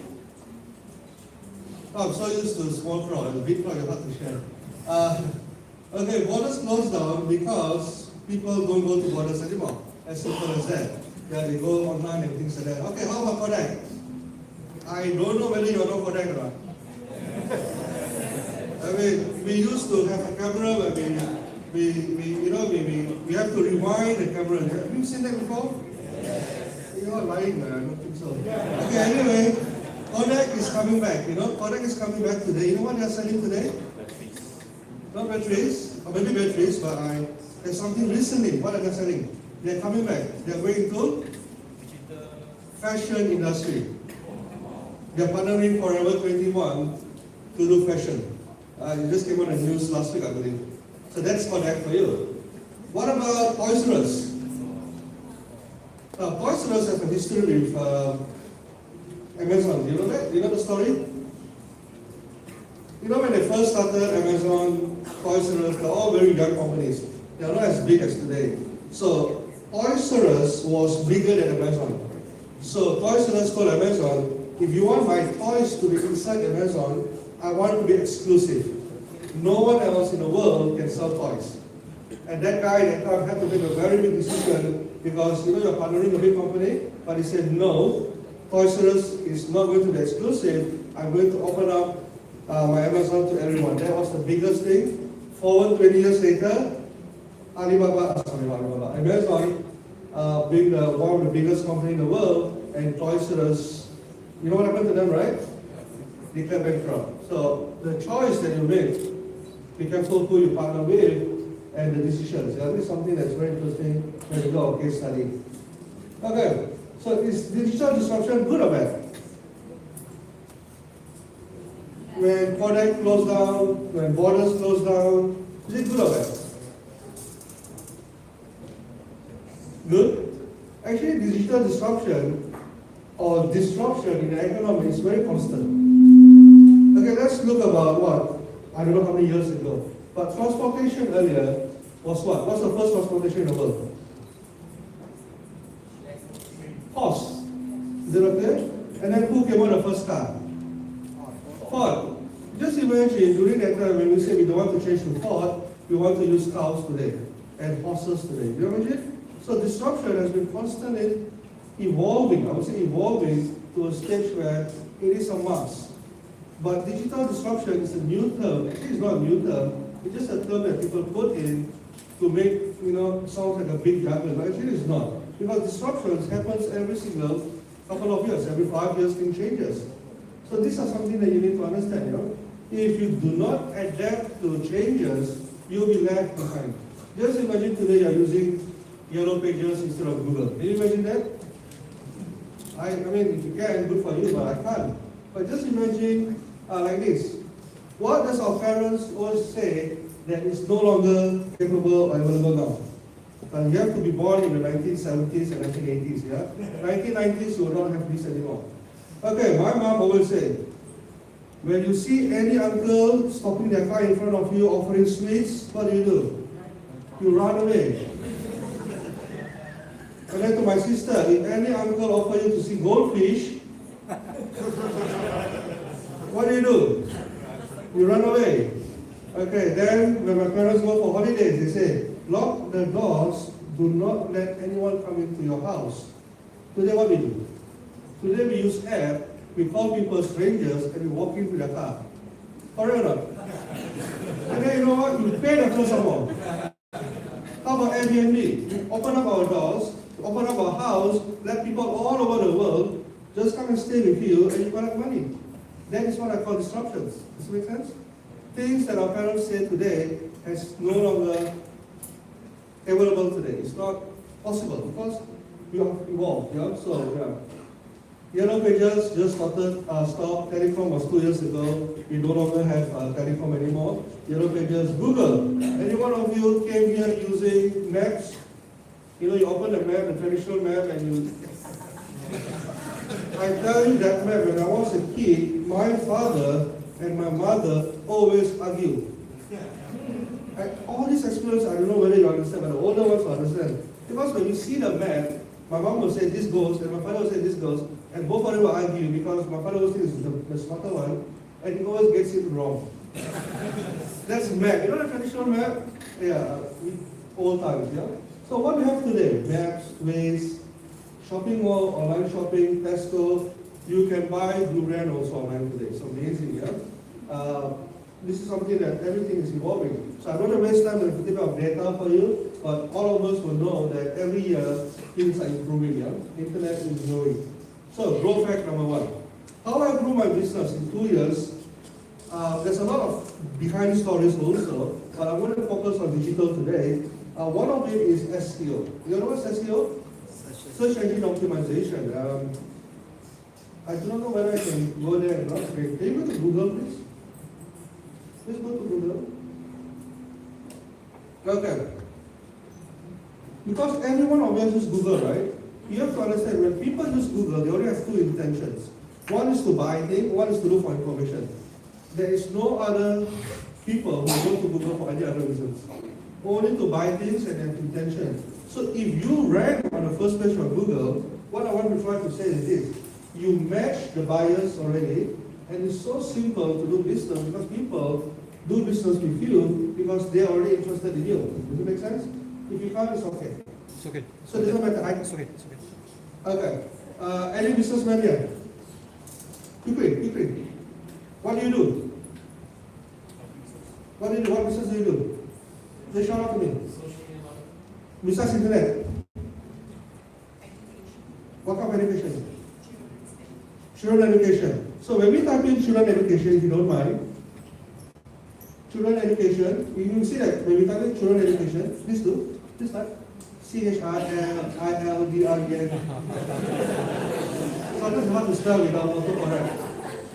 Oh, I'm so used to a small crowd. A big crowd, you're hard to share. Okay, Borders closed down because people don't go to Borders anymore. As simple as that. Yeah, they go online and things like that. Okay, how about Kodak? I don't know whether you know Kodak or not. I mean, we used to have a camera where we have to rewind the camera. Have you seen that before? You are lying, man. I don't think so. Okay, anyway, Kodak is coming back. Kodak is coming back today. You know what they are selling today? Not batteries, or maybe batteries, but there's something recently. What are they selling? They're coming back. They're going to fashion industry. They're partnering Forever 21 to do fashion. It just came on the news last week, I believe. So that's Kodak for you. What about Toys R Us? Toys R Us has a history with Amazon. Do you know that? Do you know the story? You know when they first started Amazon, Toys R Us, they're all very young companies. They are not as big as today. So Toys R Us was bigger than Amazon. So Toys R Us told Amazon, if you want my toys to be inside Amazon, I want to be exclusive. No one else in the world can sell toys. And that guy at that time had to make a very big decision because you're partnering a big company, but he said no, Toys R Us is not going to be exclusive. I'm going to open up my Amazon to everyone. That was the biggest thing. Forward 20 years later, Amazon being one of the biggest companies in the world, and Toys R Us, you know what happened to them, right? Declared bankrupt. So the choice that you make, be careful who you partner with, and the decisions. That is something that's very interesting when you go case study. Okay, so is digital disruption good or bad? When Kodak closed down, when Borders closed down, is it good or bad? Good? Actually, digital disruption or disruption in the economy is very constant. Okay, let's look about what? I don't know how many years ago. But transportation earlier was what? What's the first transportation in the world? Horse. Is it okay? And then who came on the first car? Ford. Just imagine during that time when we say we don't want to change to Ford, we want to use cows today and horses today. Do you imagine? So disruption has been constantly evolving. I would say evolving to a stage where it is a must. But digital disruption is a new term. Actually, it's not a new term. It's just a term that people put in to make, sound like a big jargon. But actually, it's not. Because disruptions happens every single couple of years, every 5 years thing changes. So these are something that you need to understand, you know. If you do not adapt to changes, you'll be left behind. Just imagine today you're using Yellow Pages instead of Google. Can you imagine that? I mean, if you can, good for you, but I can't. But just imagine like this. What does our parents always say that is no longer capable or available now? You have to be born in the 1970s and 1980s, yeah? 1990s, you will not have this anymore. Okay, my mom always say, when you see any uncle stopping their car in front of you offering sweets, what do? You run away. And then to my sister, if any uncle offer you to see goldfish, what do? You run away. Okay, then when my parents go for holidays, they say, lock the doors, do not let anyone come into your house. Today what we do? Today we use app, we call people strangers and we walk into their car. Correct or not? And then you know what? You pay the first of all. How about Airbnb? We open up our doors, open up our house, let people all over the world just come and stay with you and you collect money. That is what I call disruptions. Does it make sense? Things that our parents say today is no longer available today. It's not possible because we have evolved. Yeah? So, yeah. Yellow Pages just stopped. Telecom was 2 years ago. We no longer have Telecom anymore. Yellow Pages, Google. Any one of you came here using maps? You know, you open the map, the traditional map, and you... I tell you that map, when I was a kid, my father and my mother always argue. All this experience, I don't know whether you understand, but the older ones will understand. Because when you see the map, my mom will say this goes, and my father will say this goes, and both of them will argue because my father always thinks it's the smarter one, and he always gets it wrong. That's map. You know the traditional map? Yeah, old times, yeah? So what we have today, maps, Waze, shopping mall, online shopping, Tesco, you can buy durian also online today. It's amazing, yeah? This is something that everything is evolving. So I don't want to waste time with a bit of data for you, but all of us will know that every year things are improving, yeah? Internet is growing. So growth fact number one. How I grew my business in 2 years, there's a lot of behind stories also, but I'm going to focus on digital today. One of it is SEO. You know what's SEO? Search engine optimization. I do not know whether I can go there or not. Can you go to Google, please? Please go to Google. Okay. Because every one of us uses Google, right? You have to understand, when people use Google, they only have two intentions. One is to buy things, one is to look for information. There is no other people who go to Google for any other reasons. Only to buy things and have intention. So if you rank on the first page of Google, what I want to try to say is this. You match the buyers already, and it's so simple to do business because people do business with you because they are already interested in you. Does it make sense? If you can't, it's okay. It's okay. So it doesn't matter. It's okay. It's okay. Okay. Any businessman here? Quickly. What do you do? What do you do? What business do you do? They shout out to me. Besides internet. What kind of education? Children education. So when we type in children education, if you don't mind, children education, you see that when we type in children education, please do. Please type. CHILDREN. Sometimes hard to spell without autocorrect.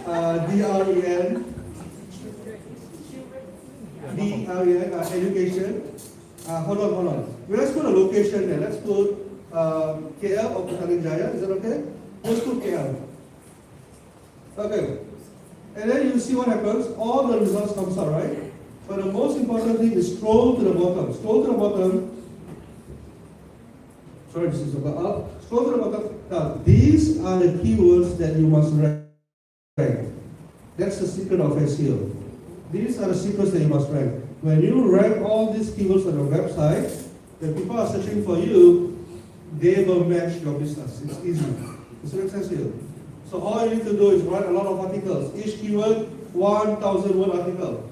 DREN, education. Hold on. Well, let's put a location there. Let's put KL or Petaling Jaya. Is that okay? Let's put KL. Okay. And then you see what happens. All the results comes out, right? But the most important thing is scroll to the bottom. Scroll to the bottom. Sorry, this is about up. Scroll to the bottom. Now, these are the keywords that you must rank. That's the secret of SEO. These are the secrets that you must rank. When you rank all these keywords on your website, when people are searching for you, they will match your business. It's easy. Does it make sense to you? So all you need to do is write a lot of articles. Each keyword, 1,000 word article.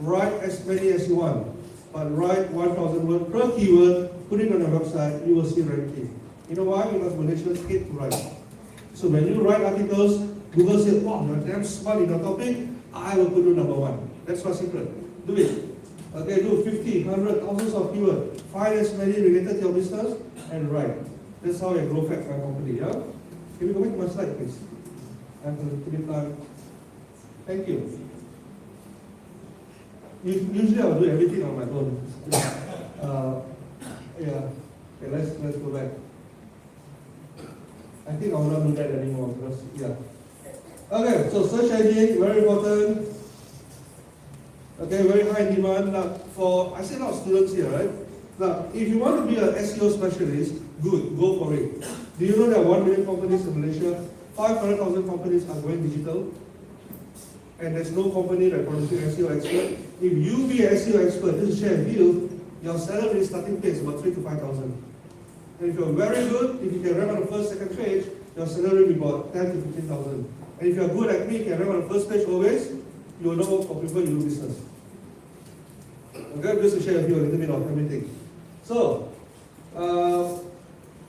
Write as many as you want. But write 1,000 word per keyword, put it on your website, you will see ranking. You know why? Because Malaysians hate to write. So when you write articles, Google says, wow, you're damn smart in your topic, I will put you number one. That's my secret. Do it. Okay, do 50, 100, thousands of keywords. Find as many related to your business and write. That's how I grow fat my company, yeah? Can we go back to my slide, please? I'm going to be done. Thank you. Usually I'll do everything on my own. Yeah. Okay, let's go back. I think I will not do that anymore because, yeah. Okay, so search engine, very important. Okay, very high demand. Now, I see a lot of students here, right? Now, if you want to be an SEO specialist, good, go for it. Do you know there are 1 million companies in Malaysia? 500,000 companies are going digital. And there's no company that produces SEO expert. If you be an SEO expert, this is share with you, your salary starting pay is about 3,000 to 5,000. And if you're very good, if you can rank on the first, second page, your salary will be about 10,000 to 15,000. And if you're good like me, you can rank on the first page always, you will not work for people, you do business. Okay, just to share with you a little bit of everything. So,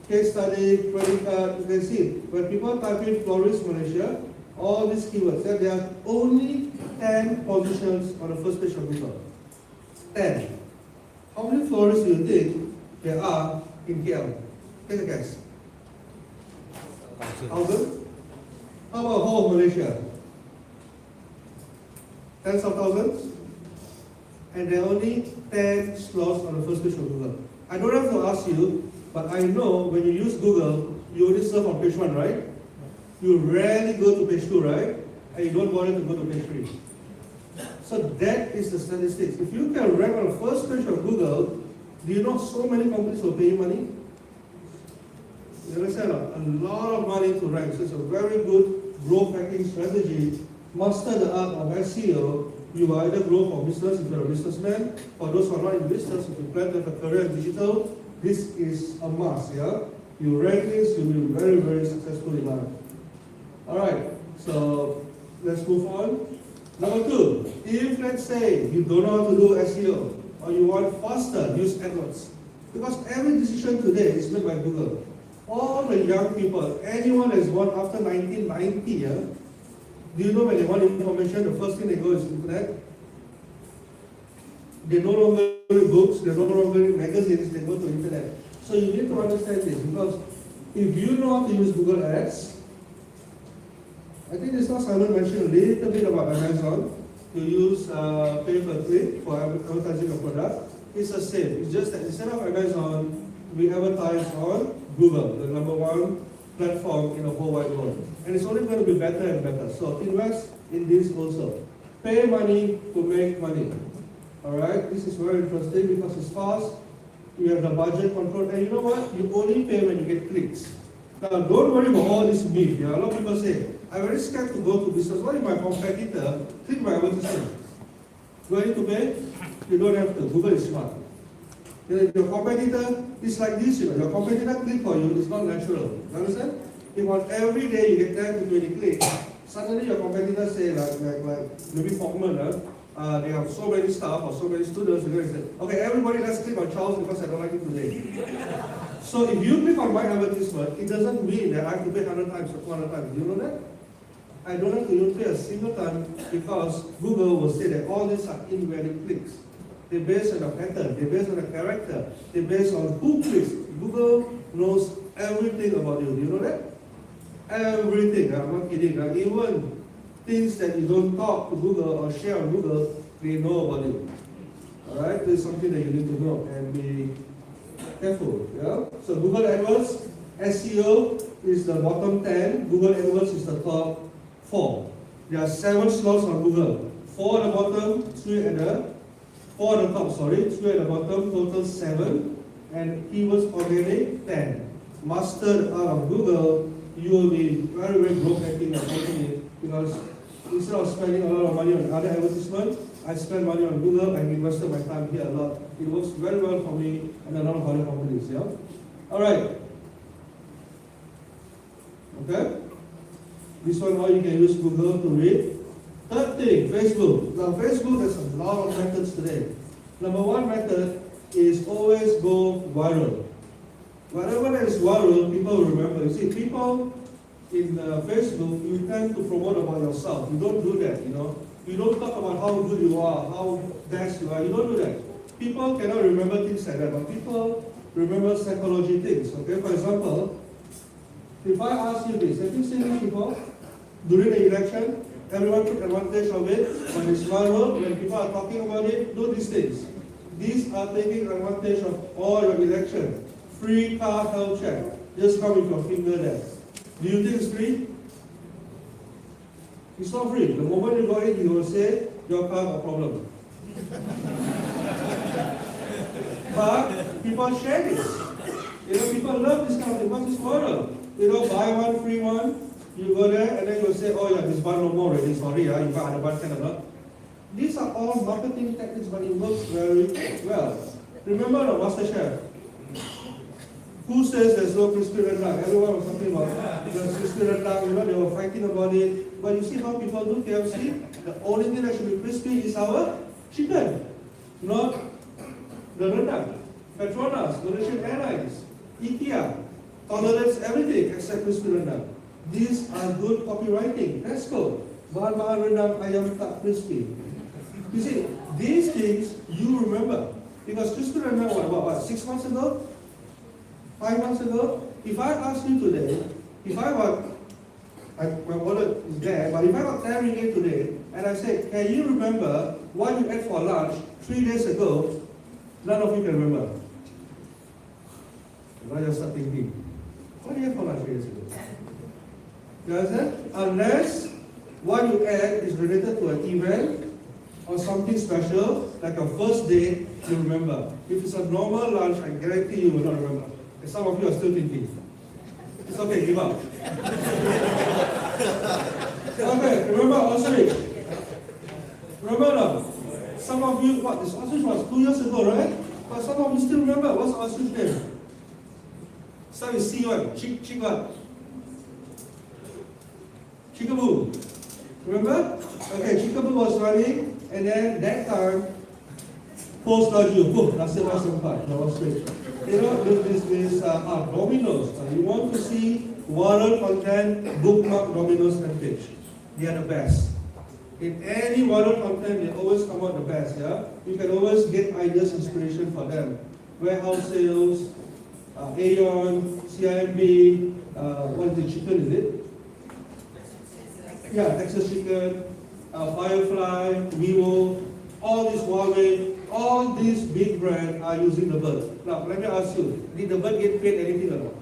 case study, credit card, you can see, when people type in florist Malaysia, all these keywords, there are only 10 positions on the first page of Google. 10. How many florists do you think there are in KL? Take a guess. 1,000? How about whole of Malaysia? Tens of thousands? And there are only 10 slots on the first page of Google. I don't have to ask you, but I know when you use Google, you only surf on page 1, right? You rarely go to page 2, right? And you don't bother to go to page 3. So that is the statistics. If you can rank on the first page of Google, do you know so many companies will pay you money? You understand? A lot of money to rank. So it's a very good growth hacking strategy. Master the art of SEO. You will either grow for business if you're a businessman. For those who are not in business, if you plan to have a career in digital, this is a must, yeah? You rank this, you'll be very, very successful in life. Alright, so let's move on. Number 2, if let's say you don't know how to do SEO or you want faster, use AdWords. Because every decision today is made by Google. All the young people, anyone that's born after 1990, yeah, do you know when they want information, the first thing they go is internet? They no longer read books, they no longer read magazines, they go to internet. So you need to understand this because if you know how to use Google Ads, I think this was Simon mentioned a little bit about Amazon to use pay per click for advertising a product. It's the same. It's just that instead of Amazon, we advertise on Google, the #1 platform in the whole wide world. And it's only going to be better and better. So invest in this also. Pay money to make money. Alright, this is very interesting because it's fast. You have the budget control. And you know what? You only pay when you get clicks. Now don't worry about all this myth. Yeah? A lot of people say, I'm very scared to go to business. What if my competitor click my advertisement? Do I need to pay? You don't have to. Google is smart. Your competitor is like this, you know. Your competitor click for you is not natural. You understand? If on every day you get 10 to 20 clicks, suddenly your competitor say like maybe Fogman, they have so many staff or so many students, you say, okay, everybody let's click on Charles because I don't like it today. So if you click on my advertisement, it doesn't mean that I have to pay 100 times or 200 times. Do you know that? I don't have to even pay a single time because Google will say that all these are invalid clicks. They're based on a pattern, they're based on a character, they're based on who clicks. Google knows everything about you. Do you know that? Everything. I'm not kidding. Even things that you don't talk to Google or share on Google, they know about you. Alright? This is something that you need to know and be careful. Yeah? So Google AdWords, SEO is the bottom 10. Google AdWords is the top 4. There are 7 slots on Google. 4 at the bottom, 3 at the 4 at the top, 3 at the bottom, total 7. And keywords organic, 10. Mastered out of Google, you will be very, very growth hacking your company because instead of spending a lot of money on other advertisements, I spend money on Google and invested my time here a lot. It works very well for me and a lot of other companies, yeah? Alright. Okay? This one, how you can use Google to read. Third thing, Facebook. Now Facebook has a lot of methods today. Number 1 method is always go viral. Whatever that is viral, people remember. You see, people in Facebook, you tend to promote about yourself. You don't do that, you know. You don't talk about how good you are, how best you are. You don't do that. People cannot remember things like that, but people remember psychology things. Okay, for example, if I ask you this, have you seen this before? During the election, everyone took advantage of it. When it's viral, when people are talking about it, do these things. These are taking advantage of all your election. Free car health check. Just come with your finger there. Do you think it's free? It's not free. The moment you got it, you will say, your car got a problem. But people share this. You know, people love this kind of thing because it's viral. You know, buy one, free one. You go there and then you say, oh yeah, this bun no more already, sorry, you got other bun, can or not. These are all marketing techniques, but it works very well. Remember the MasterChef? Who says there's no crispy rendang? Everyone was talking about the crispy rendang, you know, they were fighting about it. But you see how people do KFC? The only thing that should be crispy is our chicken, not the rendang. Petronas, Malaysian Airlines, IKEA, tolerates everything except crispy rendang. These are good copywriting. Tesco, bahan-bahan rendang ayam tak crispy. You see, these things you remember. Because crispy rendang, what, 6 months ago? 5 months ago? If I ask you today, if I got, my wallet is there, but if I got 10 ringgit today, and I say, can you remember what you ate for lunch 3 days ago? None of you can remember. Now you start thinking, what did you eat for lunch 3 days ago? You understand? Unless what you ate is related to an event or something special, like a first date, you remember. If it's a normal lunch, I guarantee you will not remember. And some of you are still thinking. It's okay, give up. Okay, remember ostrich? Remember now? Some of you, what, this ostrich was 2 years ago, right? But some of you still remember. What's the ostrich name? Start with C1. Chick what? Chickaboo. Remember? Okay, Chickaboo was running, and then that time, post-audio, boom, nasib sempat, the ostrich. You know, this Domino's. You want to see viral content, bookmark Domino's page. They are the best. In any viral content, they always come out the best, yeah? You can always get ideas, inspiration for them. Warehouse sales, Aeon, CIMB, what is it, chicken, is it? Yeah, Texas Chicken, Firefly, Vivo, all these Huawei, all these big brands are using the bird. Now, let me ask you, did the bird get paid anything or not?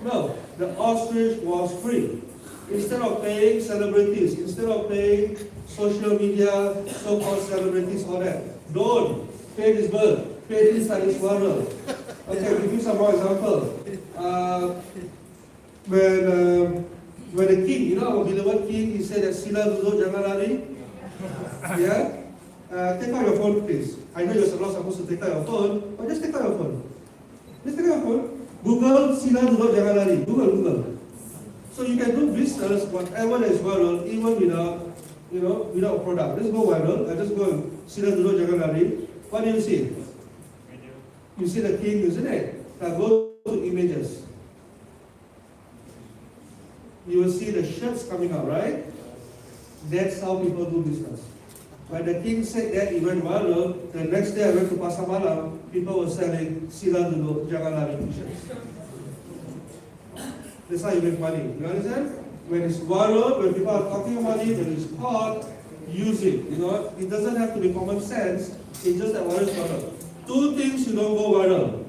No, the ostrich was free. Instead of paying celebrities, instead of paying social media, so-called celebrities, all that, don't pay this bird, pay this Chinese model. Okay, I'll give you some more example. When the king, you know our beloved king, he said that sila duduk jangan lari. Yeah? Take out your phone, please. I know you're not supposed to take out your phone, but just take out your phone. Just take out your phone. Google sila duduk jangan lari. Google. So you can do business, whatever that is viral, even without, without product. Just go viral and just go and sila duduk jangan lari. What do you see? You see the king, isn't it? Now go to images. You will see the shirts coming out, right? That's how people do business. When the king said that it went viral, the next day I went to Pasar Malam, people were selling sila duduk jangan lari t-shirts. That's how you make money. You understand? When it's viral, when people are talking about it, when it's hot, use it. You know, it doesn't have to be common sense. It's just that what is viral. Two things you don't go viral.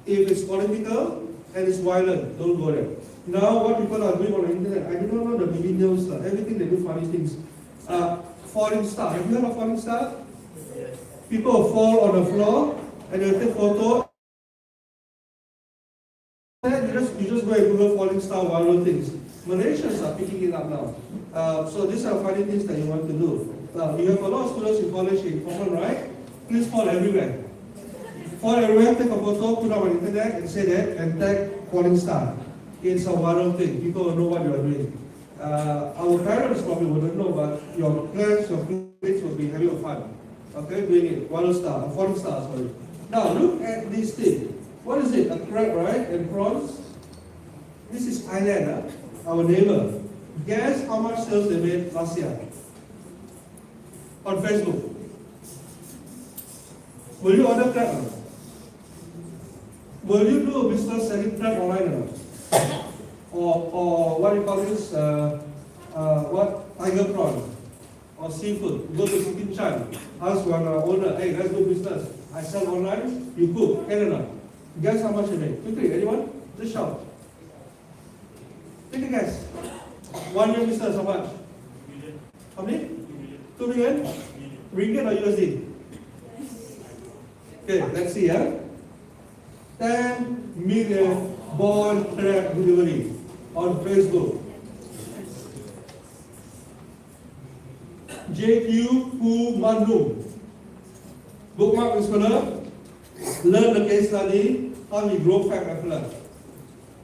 If it's political and it's violent, don't go there. Now what people are doing on the internet, I do not know the millennials, everything they do funny things. Falling star. Have you heard of falling star? Yes. People fall on the floor and they take photo. You just go and Google falling star viral things. Malaysians are picking it up now. So these are funny things that you want to do. You have a lot of students in college in common, right? Please fall everywhere. Fall everywhere, take a photo, put it on the internet and say that and tag falling star. It's a viral thing. People will know what you are doing. Our parents probably wouldn't know, but your friends, your kids will be having fun. Okay, doing it. Falling star, sorry. Now look at this thing. What is it? A crab, right? And prawns? This is Thailand, our neighbor. Guess how much sales they made last year on Facebook? Will you order crab or not? Will you do a business selling crab online or not? Or what do you call this? What tiger prawn or seafood? You go to Sitting Chan, ask one owner, hey, let's do business. I sell online, you cook, can or not? Guess how much you make? Quickly, anyone? Just shout. Take a guess. 1 year business, how much? How many? 2 million? Ringgit or USD? Okay, let's see, 10 million boiled crab delivery on Facebook. JQ Pu Manum. Bookmark this fella. Learn the case study, how we grow crab affluent.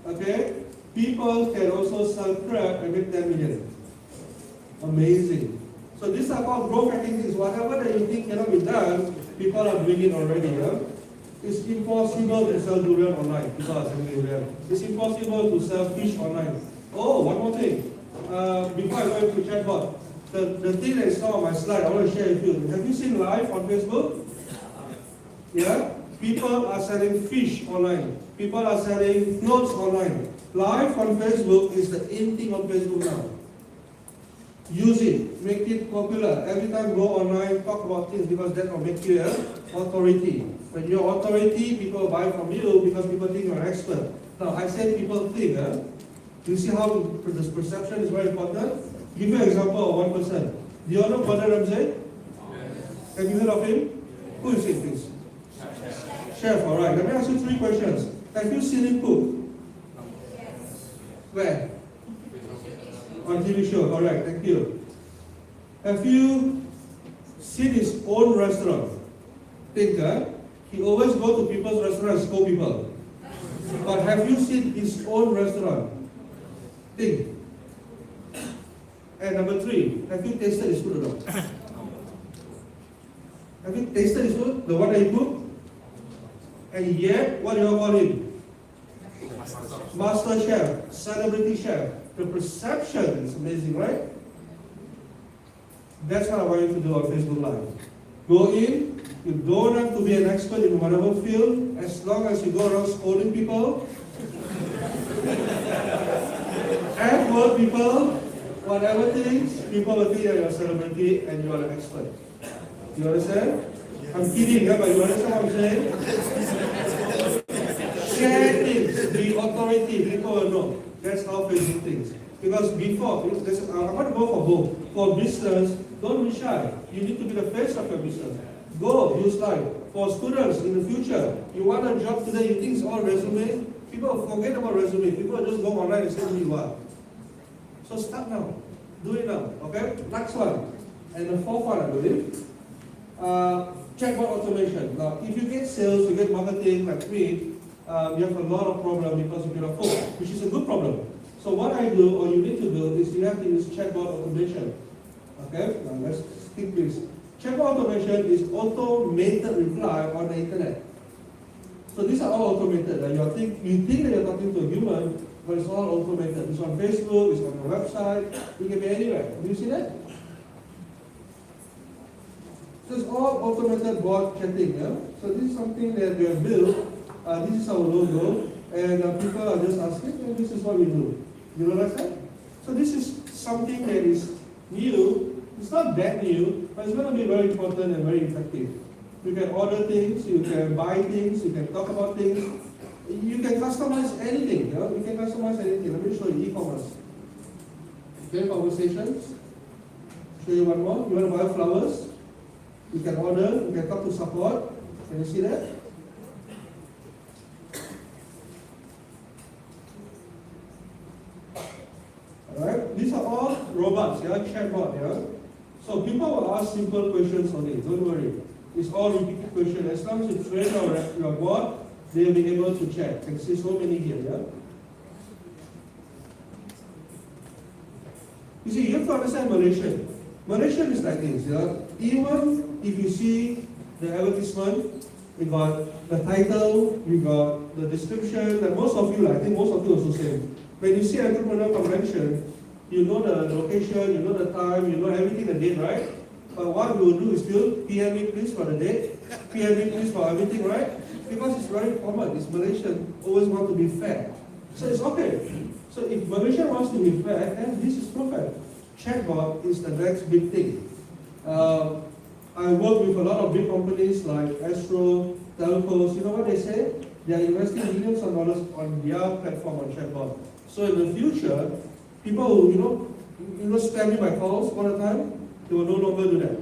Okay? People can also sell crab and make 10 million. Amazing. So these are called growth hacking things. Whatever that you think cannot be done, people are doing it already. It's impossible to sell durian online. People are selling durian. It's impossible to sell fish online. Oh, one more thing. Before I go into chatbot, the thing that I saw on my slide, I want to share with you. Have you seen live on Facebook? Yeah? People are selling fish online. People are selling clothes online. Live on Facebook is the in thing on Facebook now. Use it, make it popular. Every time go online, talk about things because that will make you an authority. When you're authority, people buy from you because people think you're an expert. Now, I say people think. You see how this perception is very important? Give you an example of one person. Do you know Gordon Ramsay? Have you heard of him? Who is it, please? Chef, all right. Let me ask you 3 questions. Have you seen him cook? Where? On TV show. All right, thank you. Have you seen his own restaurant? Think, he always go to people's restaurants, scold people. But have you seen his own restaurant? Think. And number 3, have you tasted his food or not? Have you tasted his food? The one that he cooked? And yet, what do you call him? Master chef, celebrity chef. The perception is amazing, right? That's what I want you to do on Facebook Live. Go in, you don't have to be an expert in whatever field, as long as you go around scolding people, and word people, whatever things, people will think that you're a celebrity and you are an expert. You understand? I'm kidding, but you understand what I'm saying? Share things, be authority, people will know. That's how Facebook thinks. Because before, I'm going to go for both. For business, don't be shy. You need to be the face of your business. Go, use live. For students in the future, you want a job today, you think it's all resume. People forget about resume. People just go online and say who you are. So start now. Do it now. Okay? Next one. And the 4th one, I believe. Chatbot automation. Now, if you get sales, you get marketing like me, you have a lot of problems because of your phone, which is a good problem. So what I do, or you need to do, is you have to use chatbot automation. Okay? Now let's skip this. Chatbot automation is automated reply on the internet. So these are all automated. You think that you're talking to a human, but it's all automated. It's on Facebook, it's on your website, it can be anywhere. Do you see that? So it's all automated bot chatting. Yeah? So this is something that we have built. This is our logo, and people are just asking, and this is what we do. You realize that? So this is something that is new. It's not that new, but it's going to be very important and very effective. You can order things, you can buy things, you can talk about things. You can customize anything. Yeah? You can customize anything. Let me show you e-commerce. Okay, conversations. Show you one more. You want to buy flowers? You can order, you can talk to support. Can you see that? Alright, these are all robots, chatbot, So people will ask simple questions only, don't worry. It's all repeated questions. As long as you train your bot, they'll be able to chat. You can see so many here, You see, you have to understand Malaysian. Malaysian is like this, Even if you see the advertisement, we got the title, we got the description, and most of you, I think most of you also say, When you see entrepreneur convention, you know the location, you know the time, you know everything, the date, right? But what we will do is still PM me please for the date, PM me please for everything, right? Because it's very common. It's Malaysian always want to be fair. So it's okay. So if Malaysia wants to be fair, then this is perfect. Chatbot is the next big thing. I work with a lot of big companies like Astro, Telcos. You know what they say? They are investing millions of dollars on their platform on chatbot. So in the future, people who spam me by calls all the time, they will no longer do that.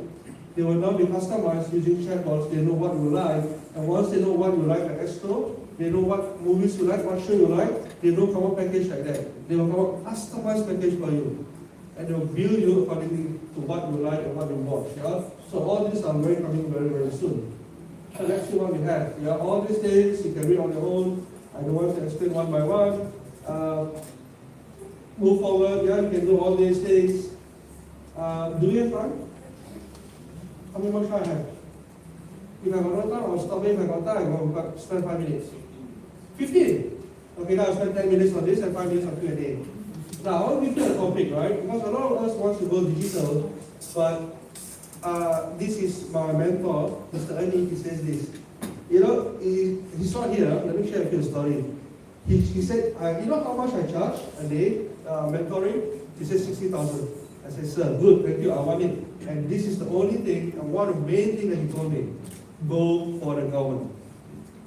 They will now be customized using chatbots. They know what you like, and once they know what you like at Astro, they know what movies you like, what show you like, they don't come up package like that. They will come up customized package for you. And they will bill you according to what you like and what you watch. Yeah? So all these are coming very, very soon. So let's see what we have. Yeah, all these things you can read on your own. I don't want to explain one by one. Move forward, yeah, you can do all these things. Do you have time? How many more time I have? If I got no time, I'll stop it. If I got time, I'll spend 5 minutes. 15. Okay, now I'll spend 10 minutes on this and 5 minutes on Q&A. Now, I want to give you a topic, right? Because a lot of us want to go digital, but this is my mentor, Mr. Ernie, he says this. You know, he's not here. Let me share with you a story. He said, you know how much I charge a day mentoring? He said 60,000. I said, sir, good, thank you, I want it. And this is the only thing, and one of the main things that he told me, go for the government.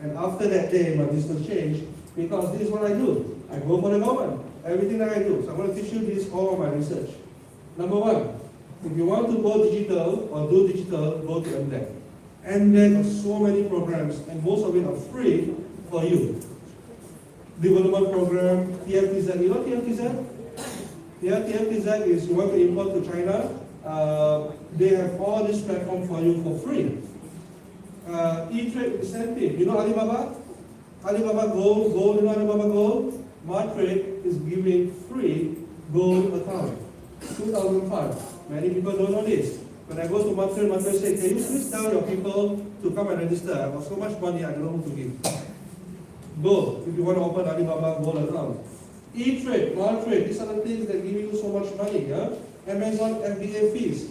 And after that day, my business changed, because this is what I do. I go for the government, everything that I do. So I'm going to teach you this, all of my research. Number one, if you want to go digital or do digital, go to MDEC. MDEC has so many programs, and most of it are free for you. Development program, TFTZ. You know TFTZ? Yeah, TFTZ is you want to import to China. They have all this platform for you for free. E-Trade incentive. You know Alibaba? Alibaba Gold, you know Alibaba Gold? Martrade is giving free gold account. 2005. Many people don't know this. When I go to Martrade, Martrade say, can you please tell your people to come and register? I have so much money, I don't know who to give. Go, if you want to open Alibaba Gold account. E-Trade, Martrade, these are the things that give you so much money. Yeah? Amazon FBA fees.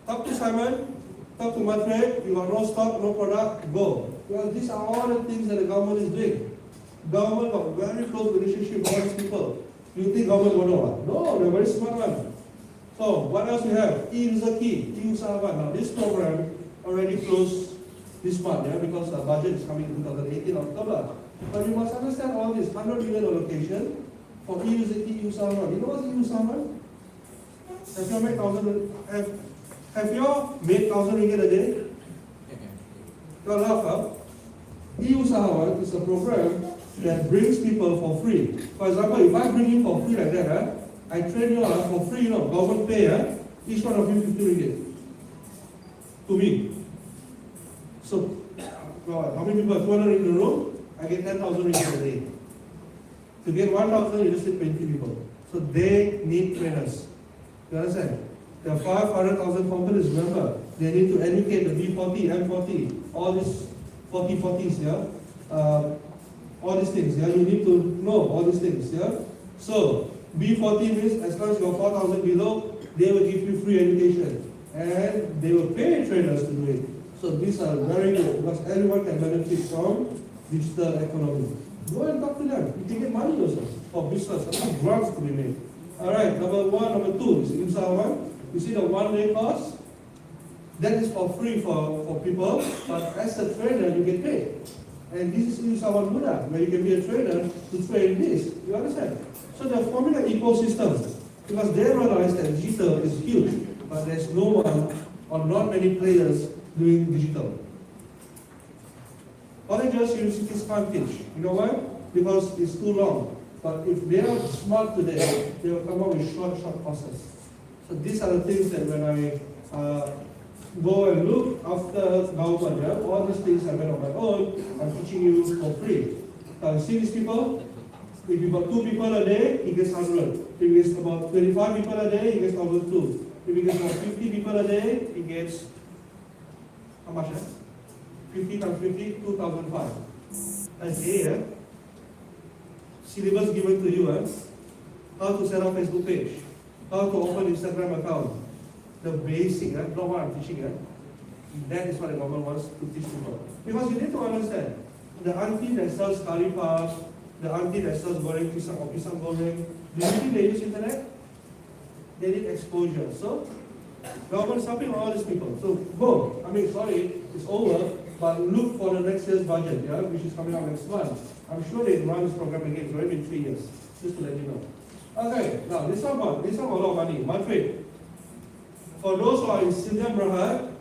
Talk to Simon, talk to Martrade, you got no stock, no product, go. Because these are all the things that the government is doing. Government got very close relationship with all these people. You think government will know what? No, they're very smart one. So, what else we have? E-user key, e-usahawan. Now, this program already closed this month, yeah, because the budget is coming in 2018 October. But you must understand all this 100 million allocation for e-user key, e-usahawan. You know what's e-usahawan? Have you made 1,000 ringgit a day? You laugh, huh? E-usahawan is a program that brings people for free. For example, if I bring you for free like that, I train you for free, government pay, each one of you 50 ringgit. To me. So, how many people? 200 in the room? I get 10,000 ringgit a day. To get 1,000, you just need 20 people. So they need trainers. You understand? There are 500,000 companies, remember. They need to educate the B40, M40, all these 40s, yeah? All these things, yeah? You need to know all these things, yeah? So, B40 means as long as you're 4,000 below, they will give you free education. And they will pay trainers to do it. So these are very good because everyone can benefit from digital economy. Go and talk to them. You can get money also for business. There's no grants to be made. Alright, number one, number two is e-usahawan. You see the one-day course? That is for free for people, but as a trainer you get paid. And this is e-usahawan Muda, where you can be a trainer to train this. You understand? So they're forming an ecosystem because they realize that digital is huge, but there's no one or not many players doing digital. Colleges, universities can't teach. You know why? Because it's too long. But if they are smart today, they will come up with short courses. So these are the things that when I go and look after government, yeah, all these things I went on my own, I'm teaching you for free. Now you see these people? If you've got 2 people a day, he gets 100. If he gets about 25 people a day, he gets 1,002. If he gets about 50 people a day, he gets, how much? 50 times 50, 2,00005. And here, syllabus given to you, how to set up Facebook page, how to open Instagram account, the basic, not what I'm teaching. That is what the government wants to teach people. Because you need to understand, the auntie that sells curry puff, the auntie that sells goreng pisang or pisang goreng, do you think they use internet? They need exposure. So, government is helping all these people. So, go. I mean, sorry, it's over, but look for the next year's budget, which is coming out next month. I'm sure they run this program again. It's already been 3 years, just to let you know. Okay, now this one got a lot of money. Madrid. For those who are in Sdn Bhd,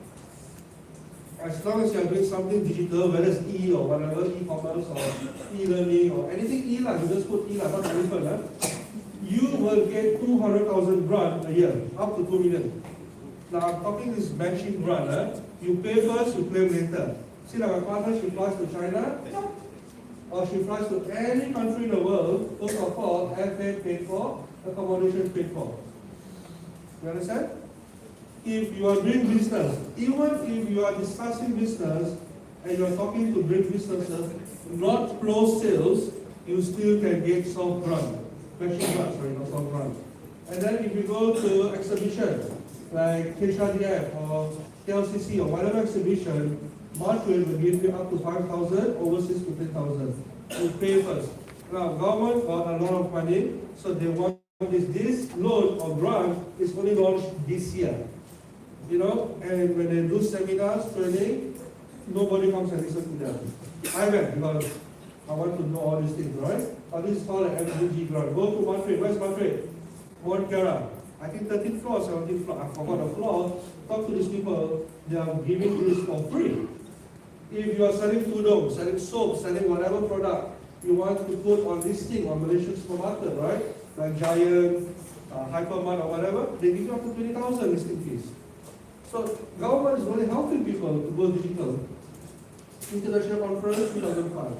as long as you are doing something digital, whether it's or whatever, e-commerce or e-learning or anything you just put not elephant, you will get 200,000 grant a year, up to 2 million. Now I'm talking this matching grant. You pay first, you claim later. See, like my partner, she flies to China, or she flies to any country in the world. First of all, airfare paid for, accommodation paid for. You understand? If you are doing business, even if you are discussing business and you are talking to big businesses, not close sales, you still can get soft grant. Matching grant, sorry, not soft grant. And then if you go to exhibition, like KSHDF or KLCC or whatever exhibition, Madrid will give you up to 5,000, overseas 15,000. You pay first. Now, government got a lot of money, so they want this loan or grant is only launched this year. And when they do seminars, training, nobody comes and listens to them. I went because I want to know all these things, right? This is called an MDG grant. Go to Madrid. Where's Madrid? Mont Cara. I think 13th floor, 17th floor. I forgot the floor. Talk to these people. They are giving this for free. If you are selling tudung, selling soap, selling whatever product, you want to put on listing on Malaysian supermarket, right? Like Giant, Hypermart or whatever, they give you up to 20,000 listing fees. So government is really helping people to go digital. International Conference 2005.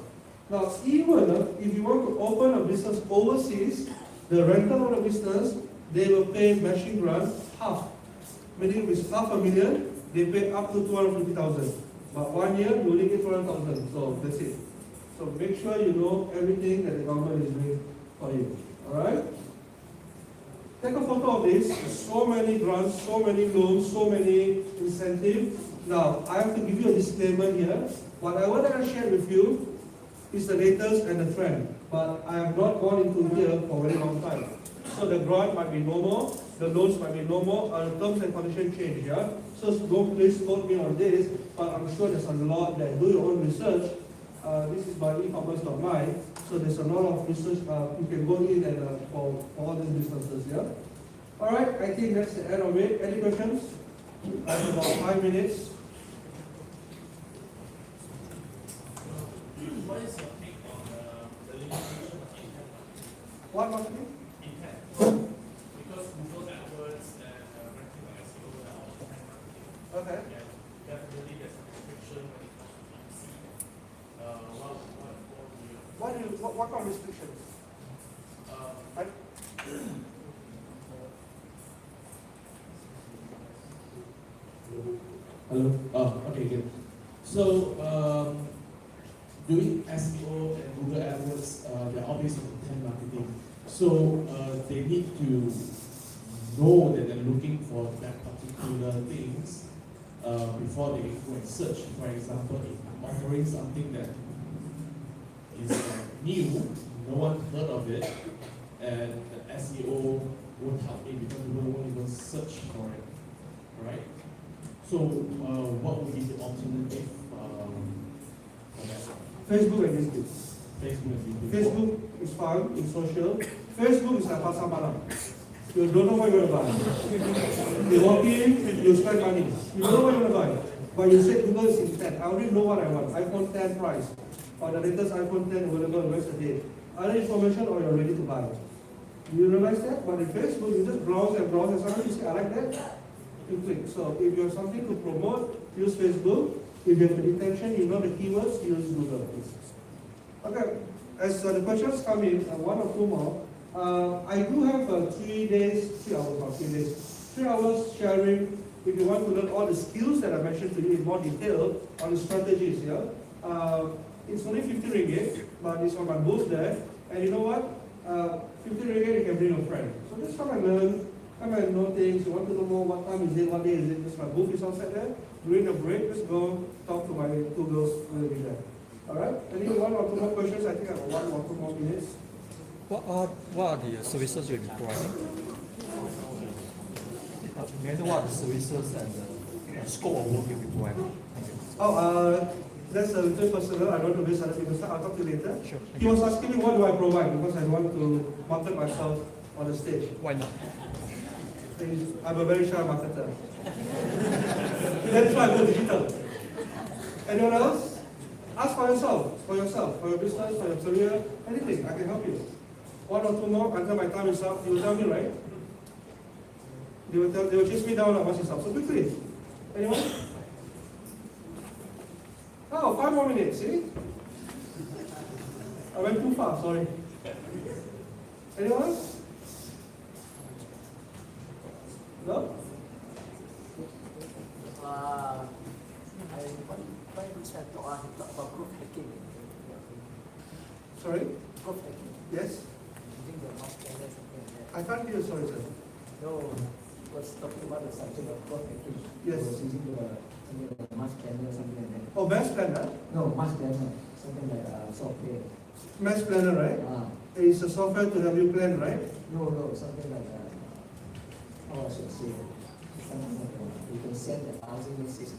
Now, even if you want to open a business overseas, the rental of the business, they will pay matching grant half. Meaning with $500,000, they pay up to 250,000. But 1 year, you only get 200,000. So that's it. So make sure you know everything that the government is doing for you. Alright? Take a photo of this. So many grants, so many loans, so many incentives. Now, I have to give you a disclaimer here. Whatever that I share with you is the latest and the trend. But I have not gone into here for a very long time. So the grant might be no more, the loans might be no more, the terms and conditions change, So don't please quote me on this, but I'm sure there's a lot that do your own research. This is by e-commerce.my, so there's a lot of research you can go in and for all these businesses, Alright, I think that's the end of it. Any questions? I have about 5 minutes. What is your take on the limitation of intent? What marketing? Intent. Because Google AdWords and ranking on SEO are all intent marketing. Okay. Yeah, definitely there's a restriction when it comes to PPC. What kind of restrictions? Hello. Okay, good. So, doing SEO and Google AdWords, they're all based on intent marketing. So, they need to know that they're looking for that particular things before they go and search. For example, if offering something that is new, no one heard of it, and the SEO won't help it because people won't even search for it, right? So, what would be the alternative for that? Facebook and YouTube. Facebook and YouTube. Facebook is fun, it's social. Facebook is like pasar malam. You don't know what you're going to buy. You walk in, you spend money. You don't know what you're going to buy. But you say Google is intent. I already know what I want. iPhone 10 price. Or the latest iPhone 10 available the rest of the day. Other information or you're ready to buy. You realize that? But in Facebook, you just browse and suddenly you say, I like that. You click. So if you have something to promote, use Facebook. If you have the intention, you know the keywords, use Google. Okay, as the questions come in, one or two more, I do have 3 hours sharing. If you want to learn all the skills that I mentioned to you in more detail on the strategies, it's only 50 ringgit, but it's on my booth there. And you know what? 15 ringgit, you can bring a friend. So just come and learn, come and know things. You want to know more, what time is it, what day is it? Just my booth is all set there. During the break, just go talk to my two girls who will be there. Alright? Any one or two more questions? I think I have 1 or 2 more minutes. What are the services you'll be providing? May I know what are the services and the scope of work you'll be providing? Thank you. Oh, that's a little personal. I don't want to waste other people's time. I'll talk to you later. Sure. He was asking me what do I provide because I want to market myself on the stage. Why not? I'm a very shy marketer. That is why I go digital. Anyone else? Ask for yourself, for your business, for your career, anything. I can help you. 1 or 2 more until my time is up. You will tell me, right? They will chase me down once it's up. So quickly. Anyone? Oh, 5 more minutes, see? I went too far, sorry. Anyone? No? I want to chat talk about group hacking. Sorry? Group hacking. Yes? Using the mask scanner or something like that. I can't hear you, sorry, sir. No, was talking about the subject of group hacking. Yes. Was using the mask scanner or something like that. Oh, Mass Planner? No, mask scanner. Something like software. Mass Planner, right? It's a software to help you plan, right? No, something like how I should say. Something like you can send 1,000 messages.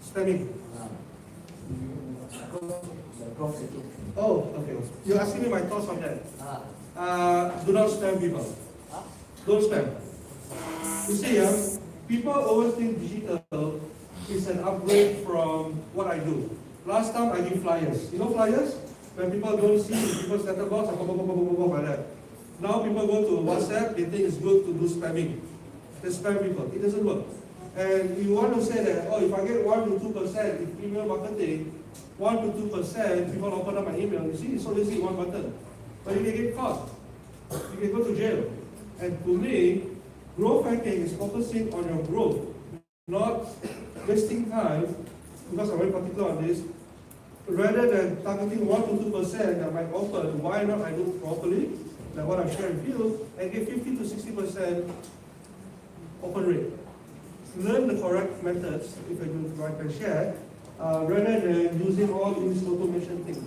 Spamming. The group hacking. Oh, okay. You're asking me my thoughts on that. Do not spam people. Don't spam. You see, people always think digital is an upgrade from what I do. Last time I give flyers. You know flyers? When people don't see people's letter box, like that. Now people go to WhatsApp, they think it's good to do spamming. They spam people. It doesn't work. And you want to say that, oh, if I get 1 to 2% in email marketing, 1 to 2%, people open up my email, you see, it's so easy, 1 button. But you can get caught. You can go to jail. And to me, growth hacking is focusing on your growth, not wasting time, because I'm very particular on this. Rather than targeting 1 to 2% that might offer, why not I do it properly, like what I'm sharing with you, and get 50 to 60% open rate. Learn the correct methods, if I can share, rather than using all these automation things.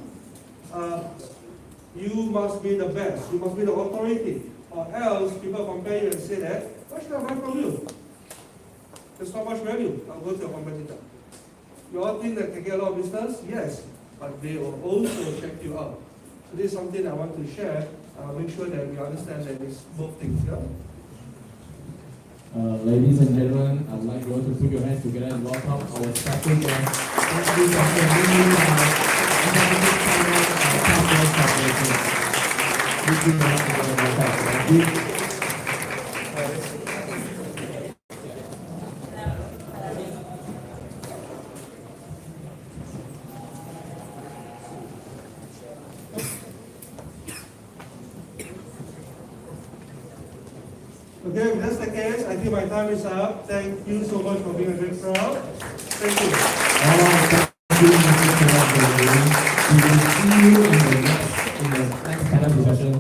You must be the best, you must be the authority, or else people compare you and say that, why should I buy from you? There's not much value, I'll go to a competitor. You all think that can get a lot of business? Yes, but they will also check you out. So this is something I want to share, make sure that we understand that it's both things, yeah? Ladies and gentlemen, I'd like you all to put your hands together and welcome our special guest. Thank you, Dr. Mimi, Thank you very much. Thank you. Okay, if that's the case, I think my time is up. Thank you so much for being a great crowd. Thank you. All right, thank you, Mr. We will see you in the next panel discussion.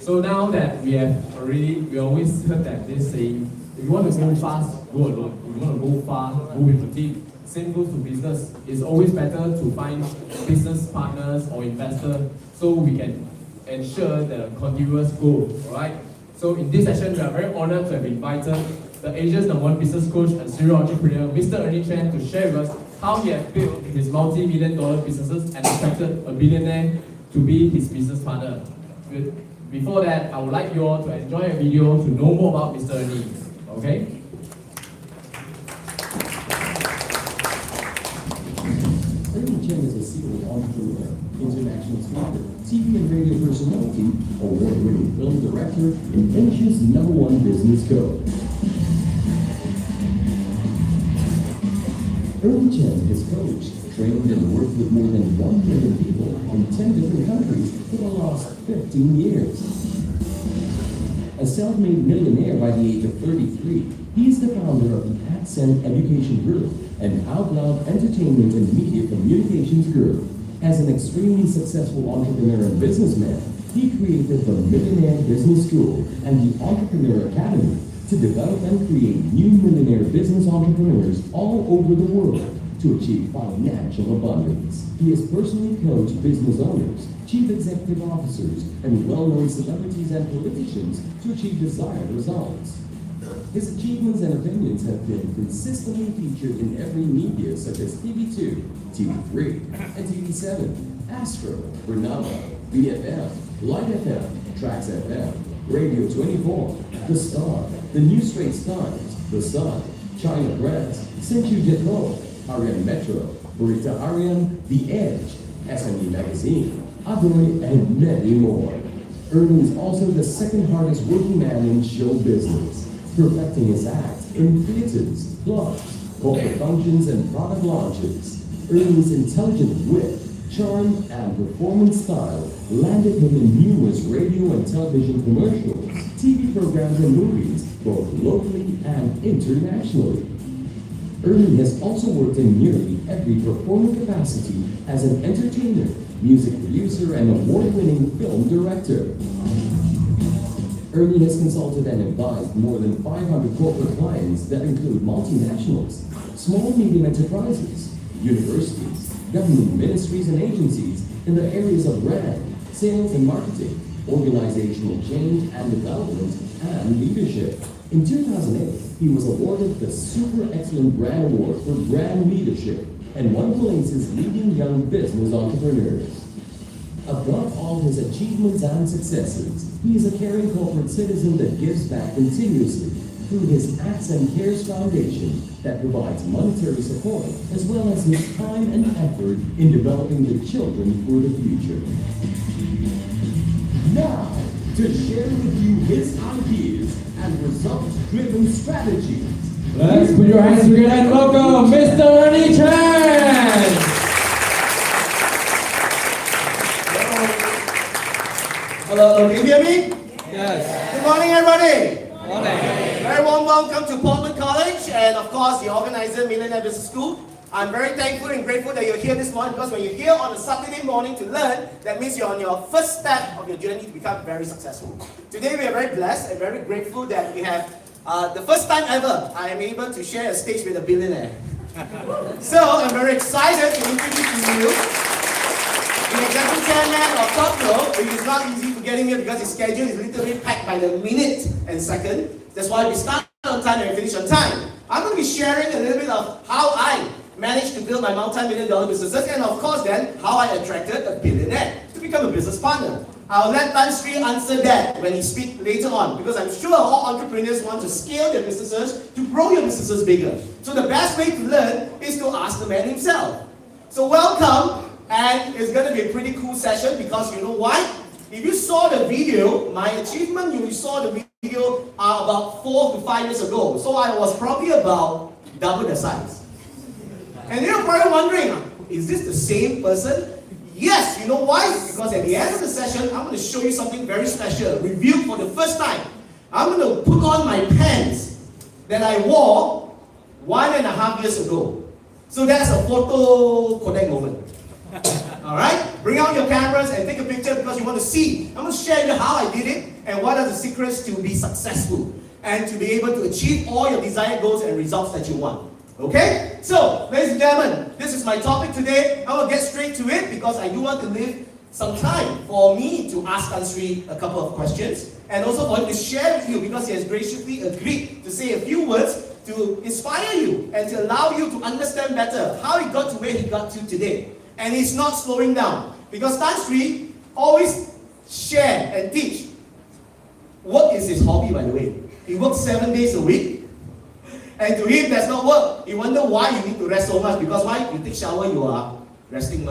So now that we always heard that this saying, if you want to go fast, go alone. If you want to go far, go with a team. Same goes to business. It's always better to find business partners or investors so we can ensure the continuous growth, all right? So in this session, we are very honored to have invited the Asia's #1 business coach and serial entrepreneur, Mr. Ernie Chan, to share with us how he has built his multi-million-dollar businesses and attracted a billionaire to be his business partner. Before that, I would like you all to enjoy a video to know more about Mr. Ernie. Okay? Ernie Chan is a serial entrepreneur, international speaker, TV and radio personality, award-winning film director, and Asia's #1 business coach. Ernie Chan has coached, trained, and worked with more than 1 million people in 10 different countries for the last 15 years. A self-made millionaire by the age of 33, he is the founder of the Accent Education Group and Out Loud Entertainment and Media Communications Group. As an extremely successful entrepreneur and businessman, he created the Millionaire Business School and the Entrepreneur Academy to develop and create new millionaire business entrepreneurs all over the world to achieve financial abundance. He has personally coached business owners, chief executive officers, and well-known celebrities and politicians to achieve desired results. His achievements and opinions have been consistently featured in every media such as TV2, TV3, and TV7, Astro, Renata, BFM, Light FM, Trax FM, Radio 24, The Star, The New Straits Times, The Sun, China Press, Senju Jitro, Arian Metro, Burita Arian, The Edge, SME Magazine, Adoy, and many more. Ernie is also the second hardest working man in show business, perfecting his act in theaters, clubs, corporate functions, and product launches. Ernie's intelligent wit, charm, and performance style landed him in numerous radio and television commercials, TV programs, and movies, both locally and internationally. Ernie has also worked in nearly every performing capacity as an entertainer, music producer, and award-winning film director. Ernie has consulted and advised more than 500 corporate clients that include multinationals, small and medium enterprises, universities, government ministries and agencies in the areas of brand, sales and marketing, organizational change and development, and leadership. In 2008, he was awarded the Super Excellent Brand Award for Brand Leadership and one of Malaysia's leading young business entrepreneurs. Above all his achievements and successes, he is a caring corporate citizen that gives back continuously through his Acts and Cares Foundation that provides monetary support as well as his time and effort in developing the children for the future. Now, to share with you his ideas and results-driven strategies. Let's put your hands together and welcome Mr. Ernie Chan! Hello, can you hear me? Yes. Good morning, everybody. Morning. Very warm welcome to Portland College and, of course, the organizer, Millionaire Business School. I'm very thankful and grateful that you're here this morning because when you're here on a Saturday morning to learn, that means you're on your first step of your journey to become very successful. Today, we are very blessed and very grateful that we have the first time ever I am able to share a stage with a billionaire. So, I'm very excited to introduce to you the executive chairman of Top Flow, which is not easy to get him here because his schedule is literally packed by the minute and second. That's why we start on time and we finish on time. I'm going to be sharing a little bit of how I managed to build my multi-million-dollar businesses and of course then how I attracted a billionaire to become a business partner. I'll let Tan Sri answer that when he speaks later on because I'm sure all entrepreneurs want to scale their businesses to grow your businesses bigger. So the best way to learn is to ask the man himself. So welcome. And it's going to be a pretty cool session because you know why? If you saw the video, my achievement, you saw the video about 4 to 5 years ago. So I was probably about double the size. And you're probably wondering, is this the same person? Yes, you know why? Because at the end of the session, I'm going to show you something very special, reviewed for the first time. I'm going to put on my pants that I wore 1.5 years ago. So that's a photo Kodak moment. Alright? Bring out your cameras and take a picture because you want to see. I'm going to share with you how I did it and what are the secrets to be successful and to be able to achieve all your desired goals and results that you want. Okay? So, ladies and gentlemen, this is my topic today. I will get straight to it because I do want to leave some time for me to ask Tan Sri a couple of questions and also for him to share with you because he has graciously agreed to say a few words to inspire you and to allow you to understand better how he got to where he got to today. And he's not slowing down because Tan Sri always share and teach. Work is his hobby, by the way. He works 7 days a week. And to him, that's not work. You wonder why you need to rest so much. Because why? You take shower, you are resting.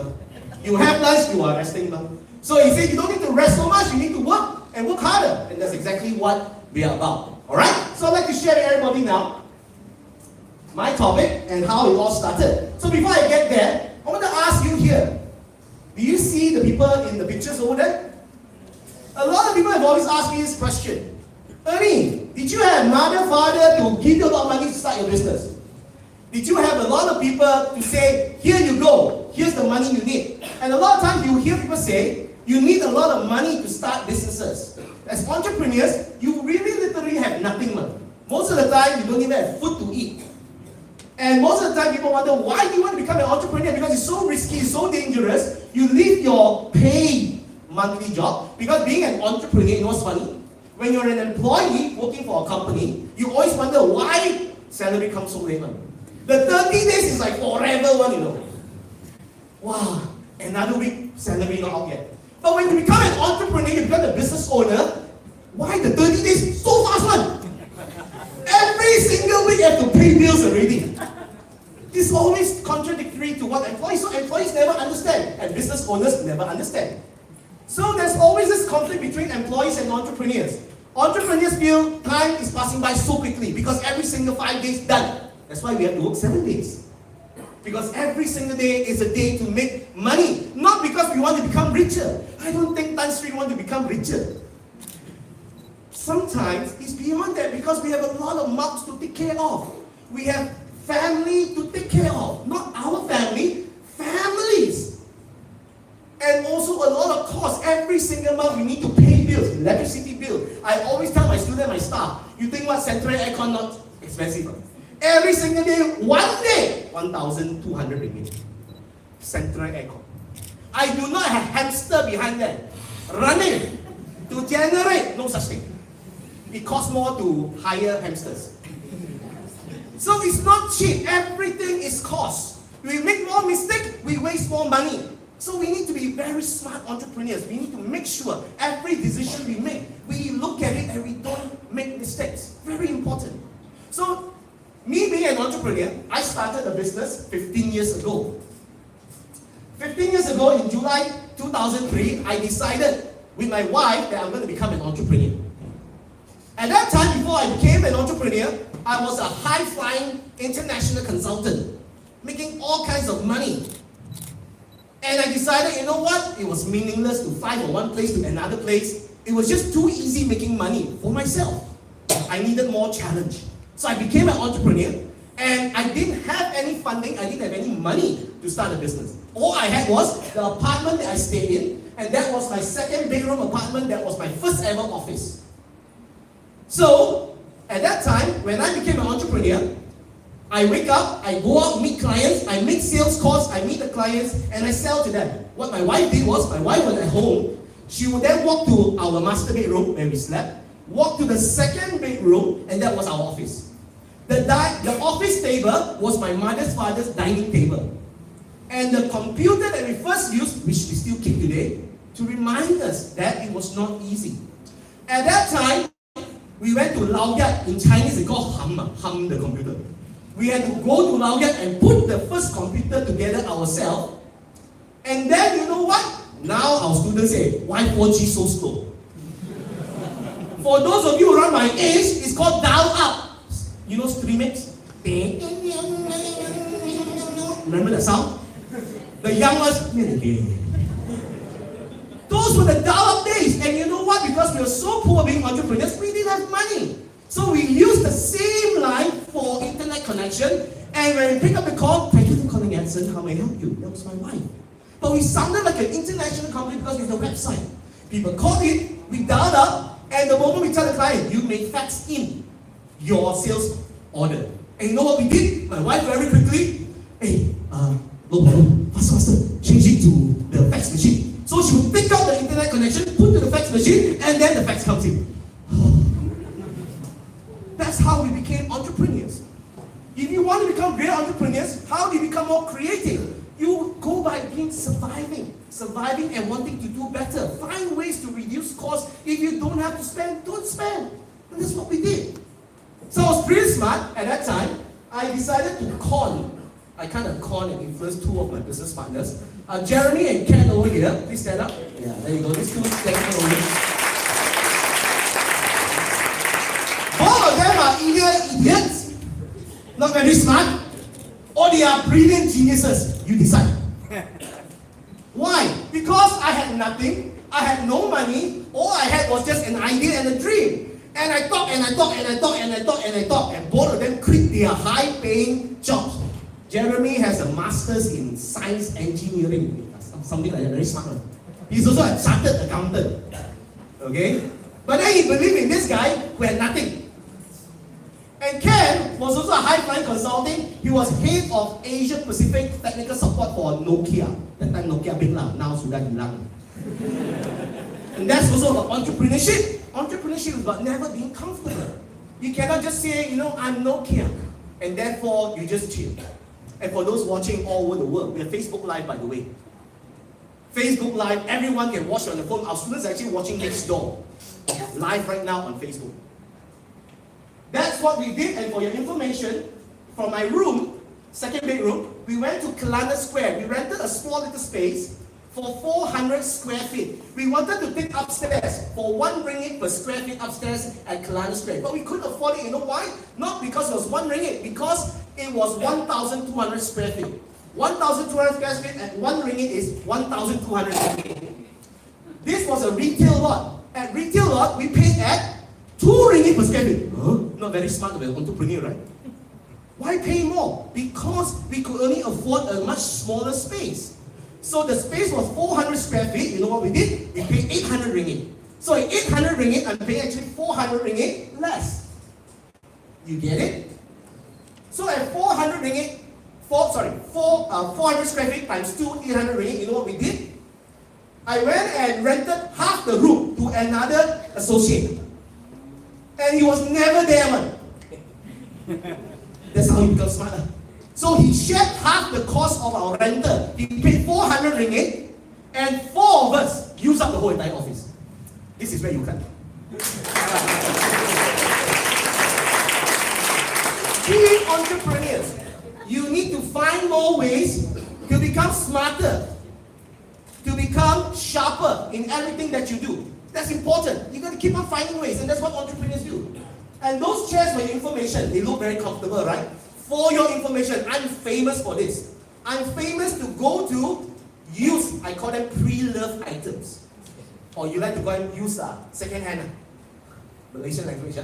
You have lunch, you are resting. So he said you don't need to rest so much. You need to work and work harder. And that's exactly what we are about. Alright? So I'd like to share with everybody now my topic and how it all started. So before I get there, I want to ask you here, do you see the people in the pictures over there? A lot of people have always asked me this question. Ernie, did you have mother, father to give you a lot of money to start your business? Did you have a lot of people to say, here you go, here's the money you need. And a lot of times you hear people say, you need a lot of money to start businesses. As entrepreneurs, you really literally have nothing money. Most of the time, you don't even have food to eat. And most of the time, people wonder, why do you want to become an entrepreneur? Because it's so risky, it's so dangerous. You leave your paid monthly job. Because being an entrepreneur, you know what's funny? When you're an employee working for a company, you always wonder why salary comes so late. The 30 days is like forever one, you know. Wow, another week, salary not out yet. But when you become an entrepreneur, you become a business owner, why the 30 days so fast one? Every single week you have to pay bills already. It's always contradictory to what employees, so employees never understand, and business owners never understand. So there's always this conflict between employees and entrepreneurs. Entrepreneurs feel time is passing by so quickly because every single 5 days done. That's why we have to work 7 days. Because every single day is a day to make money. Not because we want to become richer. I don't think Tan Sri want to become richer. Sometimes it's beyond that because we have a lot of mouths to take care of. We have family to take care of. Not our family, families. And also a lot of costs. Every single month we need to pay bills, electricity bill. I always tell my students, my staff, you think what, central aircon not expensive? Every single day, one day, 1,200 ringgit. Central aircon. I do not have hamster behind that. Running to generate, no such thing. It costs more to hire hamsters. So it's not cheap. Everything is cost. We make more mistakes, we waste more money. So we need to be very smart entrepreneurs. We need to make sure every decision we make, we look at it and we don't make mistakes. Very important. So, me being an entrepreneur, I started a business 15 years ago. 15 years ago, in July 2003, I decided with my wife that I'm going to become an entrepreneur. At that time, before I became an entrepreneur, I was a high-flying international consultant, making all kinds of money. And I decided, you know what? It was meaningless to fly from one place to another place. It was just too easy making money for myself. I needed more challenge. So I became an entrepreneur, and I didn't have any funding, I didn't have any money to start a business. All I had was the apartment that I stayed in, and that was my 2nd bedroom apartment, that was my first ever office. So, at that time, when I became an entrepreneur, I wake up, I go out, meet clients, I make sales calls, I meet the clients, and I sell to them. What my wife did was, my wife was at home, she would then walk to our master bedroom where we slept, walk to the 2nd bedroom, and that was our office. The office table was my father's dining table. And the computer that we first used, which we still keep today, to remind us that it was not easy. At that time, we went to Lao Yat. In Chinese, they call hum the computer. We had to go to Lao Yat and put the first computer together ourselves. And then, you know what? Now our students say, why 4G so slow? For those of you around my age, it's called dial-up. You know Streamix? Remember the sound? The young ones, those were the dial-up days. And you know what? Because we were so poor being entrepreneurs, we didn't have money. So we used the same line for internet connection. And when we pick up the call, thank you for calling Edson, how may I help you? That was my wife. But we sounded like an international company because we had a website. People called in, we dialed up, and the moment we tell the client, you may fax in your sales order. And you know what we did? My wife very quickly, hey, no problem, faster, change it to the fax machine. So she would pick out the internet connection, put to the fax machine, and then the fax comes in. That's how we became entrepreneurs. If you want to become great entrepreneurs, how do you become more creative? You go by being surviving and wanting to do better. Find ways to reduce costs. If you don't have to spend, don't spend. And that's what we did. So I was pretty smart at that time. I decided to con. I kind of con and influenced 2 of my business partners. Jeremy and Ken over here. Please stand up. Yeah, there you go. These 2 stand over here. Both of them are either idiots, not very smart, or they are brilliant geniuses. You decide. Why? Because I had nothing, I had no money, all I had was just an idea and a dream. And I thought, and both of them quit their high-paying jobs. Jeremy has a master's in science engineering, something like that, very smart one. He's also a chartered accountant. Okay? But then he believed in this guy who had nothing. And Ken was also a high-flying consulting. He was head of Asia Pacific technical support for Nokia. That time Nokia big lah, now sudah hilang. And that's also about entrepreneurship. Entrepreneurship is about never being comfortable. You cannot just say, you know, I'm Nokia, and therefore you just chill. And for those watching all over the world, we have Facebook Live, by the way. Facebook Live, everyone can watch on the phone. Our students are actually watching next door, live right now on Facebook. That's what we did, and for your information, from my room, second bedroom, we went to Kelana Square. We rented a small little space for 400 square feet. We wanted to take upstairs for 1 ringgit per square feet upstairs at Kelana Square. But we couldn't afford it. You know why? Not because it was 1 ringgit, because it was 1,200 square feet. 1,200 square feet at 1 ringgit is 1,200 ringgit. This was a retail lot. At retail lot, we paid at 2 ringgit per square feet. Huh? Not very smart of an entrepreneur, right? Why pay more? Because we could only afford a much smaller space. So the space was 400 square feet. You know what we did? We paid 800 ringgit. So at 800 ringgit, I'm paying actually 400 ringgit less. You get it? So at 400 ringgit, 400 square feet times 2, 800 ringgit, you know what we did? I went and rented half the room to another associate. And he was never there, man. That's how he becomes smarter. So he shared half the cost of our rental. He paid 400 ringgit, and 4 of us used up the whole entire office. This is where you can. Being entrepreneurs, you need to find more ways to become smarter, to become sharper in everything that you do. That's important. You got to keep on finding ways, and that's what entrepreneurs do. And those chairs for your information, they look very comfortable, right? For your information, I'm famous for this. I'm famous to go to use, I call them pre-loved items. Or you like to go and use second-hand. Malaysian language,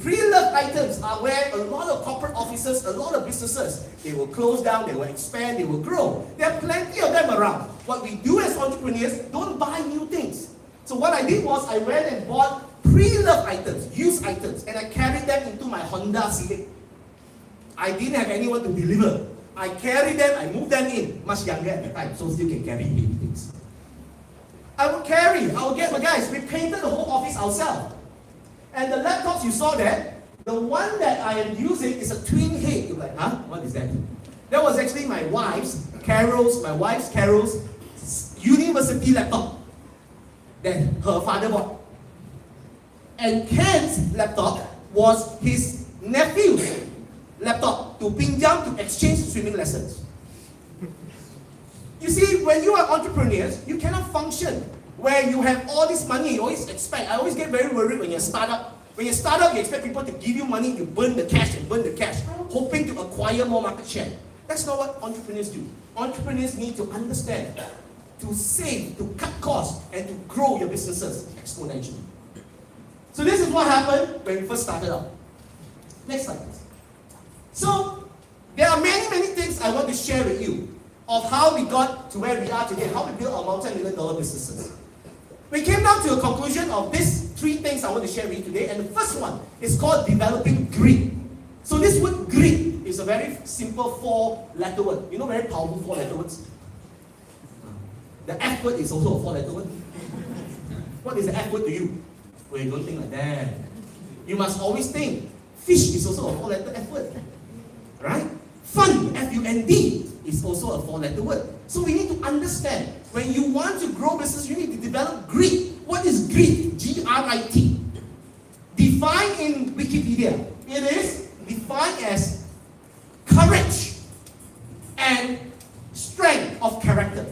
Pre-loved items are where a lot of corporate offices, a lot of businesses, they will close down, they will expand, they will grow. There are plenty of them around. What we do as entrepreneurs, don't buy new things. So what I did was, I went and bought pre-loved items, used items, and I carried them into my Honda Civic. I didn't have anyone to deliver. I carried them, I moved them in, much younger at the time, so still can carry heavy things. I would get my guys, we painted the whole office ourselves. And the laptops you saw there, the one that I am using is a twin head. You're like, huh? What is that? That was actually my wife's, Carol's university laptop that her father bought. And Ken's laptop was his nephew's laptop to pinjam to exchange swimming lessons. You see, when you are entrepreneurs, you cannot function where you have all this money. You always expect. I always get very worried when you're a startup. When you start up, you expect people to give you money, you burn the cash, hoping to acquire more market share. That's not what entrepreneurs do. Entrepreneurs need to understand, to save, to cut costs, and to grow your businesses exponentially. So this is what happened when we first started out. Next slide, please. So there are many, many things I want to share with you of how we got to where we are today, how we built our multi-million-dollar businesses. We came down to a conclusion of these 3 things I want to share with you today, and the first one is called developing grit. So this word grit is a very simple 4-letter word. You know, very powerful 4-letter words? The F word is also a 4-letter word. What is the F word to you? Well, you don't think like that. You must always think. Fish is also a 4-letter F word. Right? Fund, F-U-N-D, is also a 4-letter word. So we need to understand, when you want to grow business, you need to develop grit. What is grit? G-R-I-T. Defined in Wikipedia, it is defined as courage and strength of character.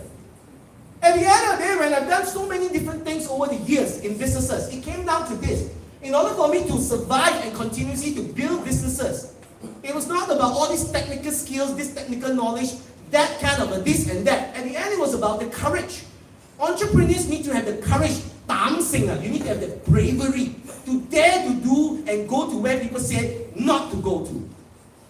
At the end of the day, when I've done so many different things over the years in businesses, it came down to this. In order for me to survive and continuously to build businesses, it was not about all these technical skills, this technical knowledge, that kind of a this and that. At the end, it was about the courage. Entrepreneurs need to have the courage. You need to have the bravery to dare to do and go to where people say not to go to.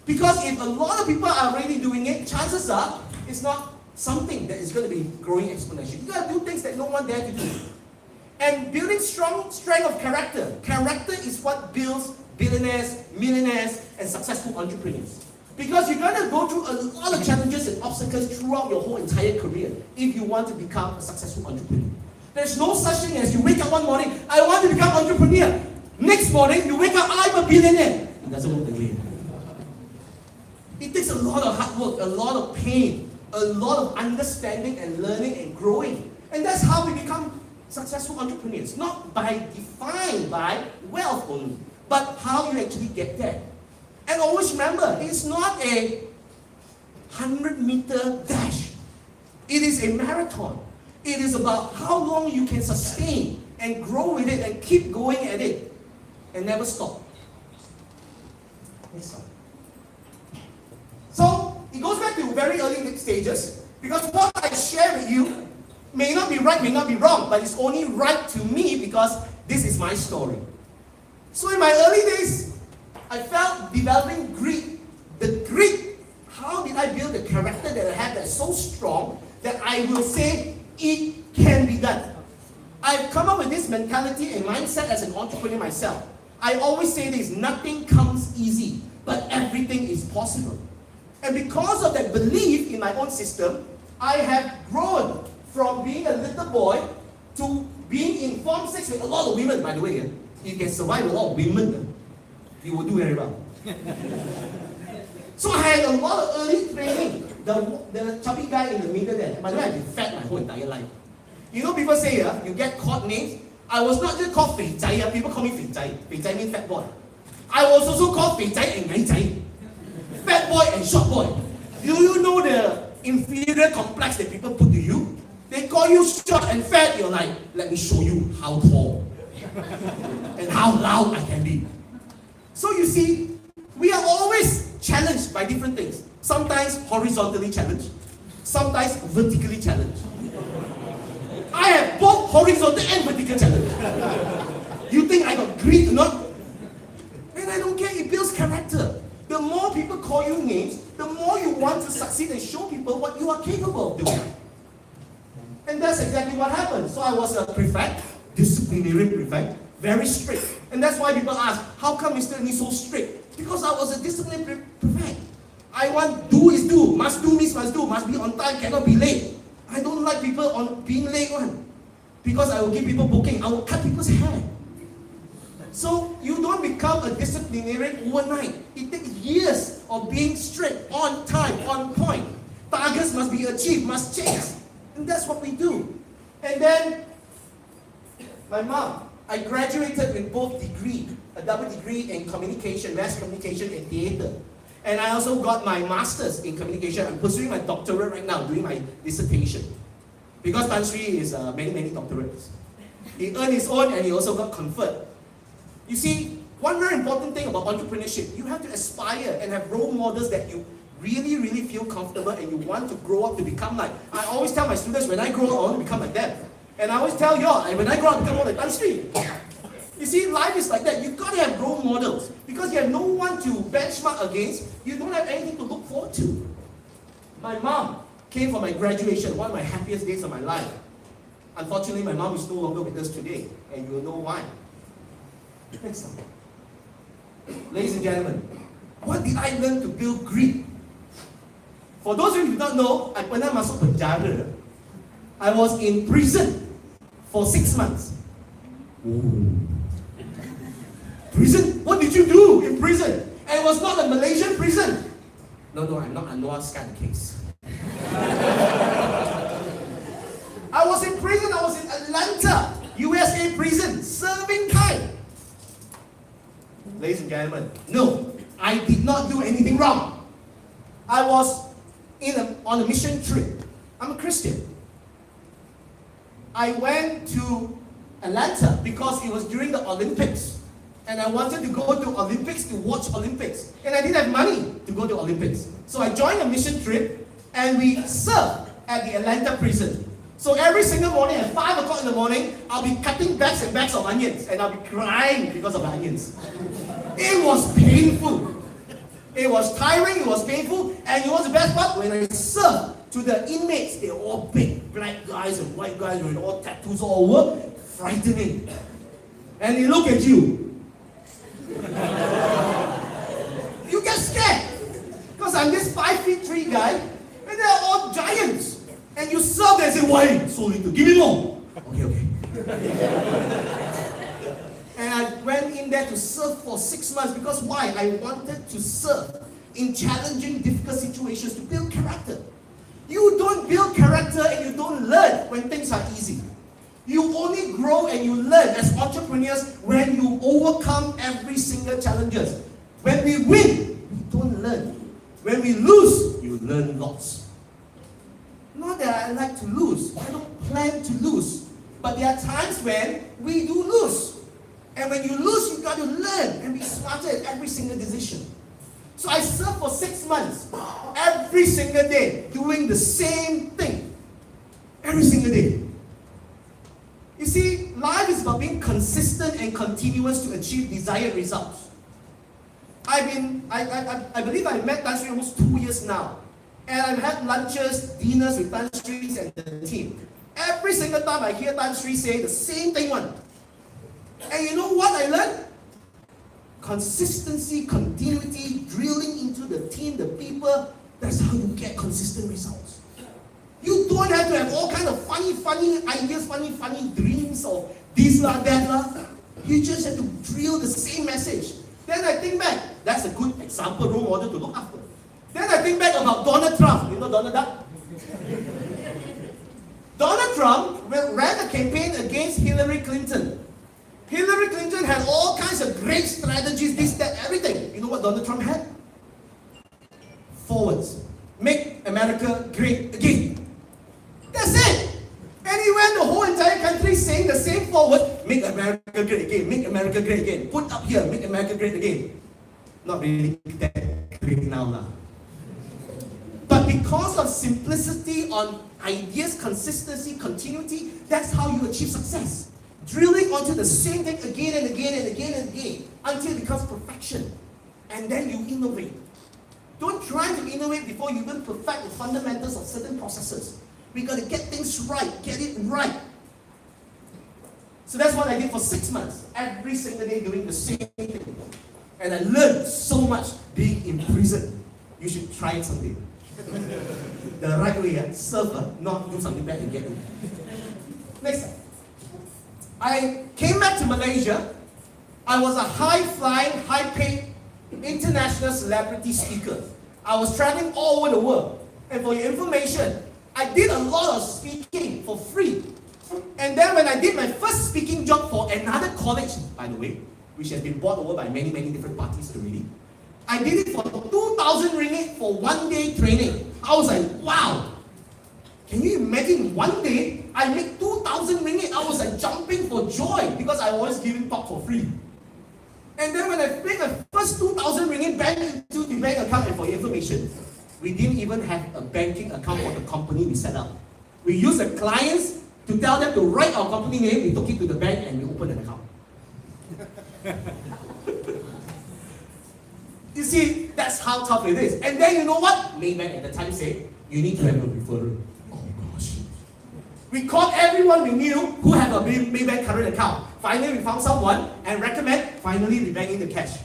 Because if a lot of people are already doing it, chances are it's not something that is going to be growing exponentially. You got to do things that no one dare to do. And building strength of character. Character is what builds billionaires, millionaires, and successful entrepreneurs. Because you're going to go through a lot of challenges and obstacles throughout your whole entire career if you want to become a successful entrepreneur. There's no such thing as you wake up one morning, I want to become an entrepreneur. Next morning, you wake up, I'm a billionaire. It doesn't work that way. It takes a lot of hard work, a lot of pain, a lot of understanding and learning and growing. And that's how we become successful entrepreneurs. Not defined by wealth only, but how you actually get there. And always remember, it's not a 100-meter dash. It is a marathon. It is about how long you can sustain and grow with it and keep going at it and never stop. Next slide. So, it goes back to very early stages, because what I share with you may not be right, may not be wrong, but it's only right to me because this is my story. So in my early days, I felt developing grit. The grit, how did I build the character that I have that's so strong that I will say it can be done? I've come up with this mentality and mindset as an entrepreneur myself. I always say this, nothing comes easy, but everything is possible. And because of that belief in my own system, I have grown from being a little boy to being in Form 6 with a lot of women, by the way. If you can survive a lot of women, you will do very well. So I had a lot of early training. The chubby guy in the middle there, by the way, I've been fat my whole entire life. You know, people say you get called names. I was not just called Fei Zai, people call me Fei Zai. Fei Zai means fat boy. I was also called Fei Zai and Ngai Zai. Fat boy and short boy. Do you know the inferior complex that people put to you? They call you short and fat, you're like, let me show you how tall and how loud I can be. So you see, we are always challenged by different things. Sometimes horizontally challenged, sometimes vertically challenged. I have both horizontal and vertical challenge. You think I got grit or not? And I don't care, it builds character. The more people call you names, the more you want to succeed and show people what you are capable of doing. And that's exactly what happened. So I was a prefect, disciplinary prefect, very strict. And that's why people ask, how come Mr. Ni so strict? Because I was a disciplinary prefect. I want do is do, must do means must do, must be on time, cannot be late. I don't like people on being late one. Because I will give people booking, I will cut people's hair. So you don't become a disciplinarian overnight. It takes years of being strict, on time, on point. Targets must be achieved, must chase. And that's what we do. And then, my mom, I graduated with both degrees, a double degree in communication, mass communication and theatre. And I also got my master's in communication. I'm pursuing my doctorate right now, doing my dissertation. Because Tan Sri is many doctorates. He earned his own and he also got conferred. You see, one very important thing about entrepreneurship, you have to aspire and have role models that you really feel comfortable and you want to grow up to become like. I always tell my students, when I grow up, I want to become like them. And I always tell y'all, when I grow up, I become more like Tan Sri. You see, life is like that. You've got to have role models. Because you have no one to benchmark against, you don't have anything to look forward to. My mom came for my graduation, one of my happiest days of my life. Unfortunately, my mom is no longer with us today, and you'll know why. Next slide. Ladies and gentlemen, what did I learn to build grit? For those of you who do not know, I pernah masuk penjara. I was in prison for 6 months. Ooh. Prison? What did you do in prison? And it was not a Malaysian prison. No, I'm not Anwar's kind of case. I was in prison, I was in Atlanta, USA prison, serving time. Ladies and gentlemen, no, I did not do anything wrong. I was on a mission trip. I'm a Christian. I went to Atlanta because it was during the Olympics. And I wanted to go to Olympics to watch Olympics. And I didn't have money to go to Olympics. So I joined a mission trip and we served at the Atlanta prison. So every single morning at 5 o'clock in the morning, I'll be cutting bags and bags of onions and I'll be crying because of the onions. It was painful. It was tiring, it was painful, and you know what's the best part? When I served to the inmates, they're all big, black guys and white guys with all tattoos all over, frightening. And they look at you. You get scared. Because I'm this 5'3" guy, and they're all giants. And you serve them and say, why? So little, give me more. Okay. And I went in there to serve for 6 months because why? I wanted to serve in challenging, difficult situations to build character. You don't build character and you don't learn when things are easy. You only grow and you learn as entrepreneurs when you overcome every single challenges. When we win, we don't learn. When we lose, you learn lots. Not that I like to lose. I don't plan to lose. But there are times when we do lose. And when you lose, you've got to learn and be smarter at every single decision. So I served for 6 months, every single day, doing the same thing. Every single day. You see, life is about being consistent and continuous to achieve desired results. I believe I met Tan Sri almost 2 years now. And I've had lunches, dinners with Tan Sri and the team. Every single time I hear Tan Sri say the same thing one. And you know what I learned? Consistency, continuity, drilling into the team, the people. That's how you get consistent results. You don't have to have all kind of funny ideas, funny dreams of this lah, that lah. You just have to drill the same message. Then I think back, that's a good example, role model to look after. Then I think back about Donald Trump. You know Donald Duck? Donald Trump ran a campaign against Hillary Clinton. Hillary Clinton had all kinds of great strategies, this, that, everything. You know what Donald Trump had? 4 words. Make America great again. That's it. And he went the whole entire country saying the same 4 words. Make America great again. Make America great again. Put up here. Make America great again. Not really that great now lah. But because of simplicity on ideas, consistency, continuity, that's how you achieve success. Drilling onto the same thing again and again and again and again until it becomes perfection. And then you innovate. Don't try to innovate before you even perfect the fundamentals of certain processes. We got to get things right, get it right. So that's what I did for 6 months. Every single day doing the same thing. And I learned so much being in prison. You should try it someday. The right way, serve, not do something bad and get it. Next time. I came back to Malaysia. I was a high-flying, high-paid international celebrity speaker. I was traveling all over the world. And for your information, I did a lot of speaking for free. And then when I did my first speaking job for another college, by the way, which has been bought over by many different parties already, I did it for 2,000 ringgit for 1 day training. I was like, wow. Can you imagine 1 day, I make 2,000 ringgit. I was like jumping for joy because I was giving talk for free. And then when I paid my first 2,000 ringgit back into the bank account, and for your information, we didn't even have a banking account for the company we set up. We used the clients to tell them to write our company name, we took it to the bank and we opened an account. You see, that's how tough it is. And then you know what? Maybank at the time said, you need to have a referral. Oh gosh. We called everyone we knew who had a Maybank current account. Finally, we found someone and recommend finally rebanking the cash.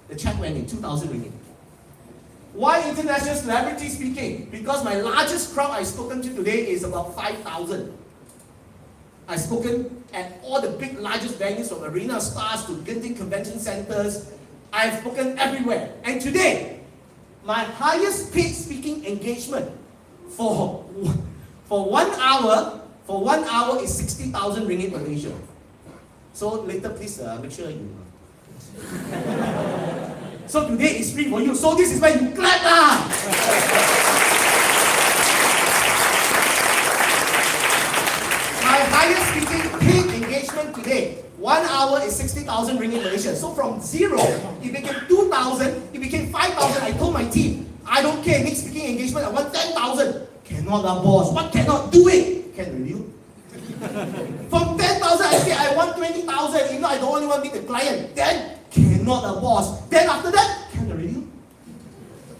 The check went in 2,000 ringgit. Why international celebrity speaking? Because my largest crowd I've spoken to today is about 5,000. I've spoken at all the big, largest venues from Arena Stars to Genting Convention Centers. I've spoken everywhere. And today, my highest paid speaking engagement for 1 hour is 60,000 ringgit Malaysia. So later, please make sure you. So today is free for you. So this is where you clap lah. My highest speaking paid engagement today, 1 hour is 60,000 ringgit Malaysia. So from 0, it became 2,000, it became 5,000. I told my team, I don't care, next speaking engagement, I want 10,000. Cannot lah, boss. What cannot? Do it. Can review. From 10,000, I say I want 20,000. You know, I don't only want to meet the client. Then cannot lah, boss. Then after that, can review.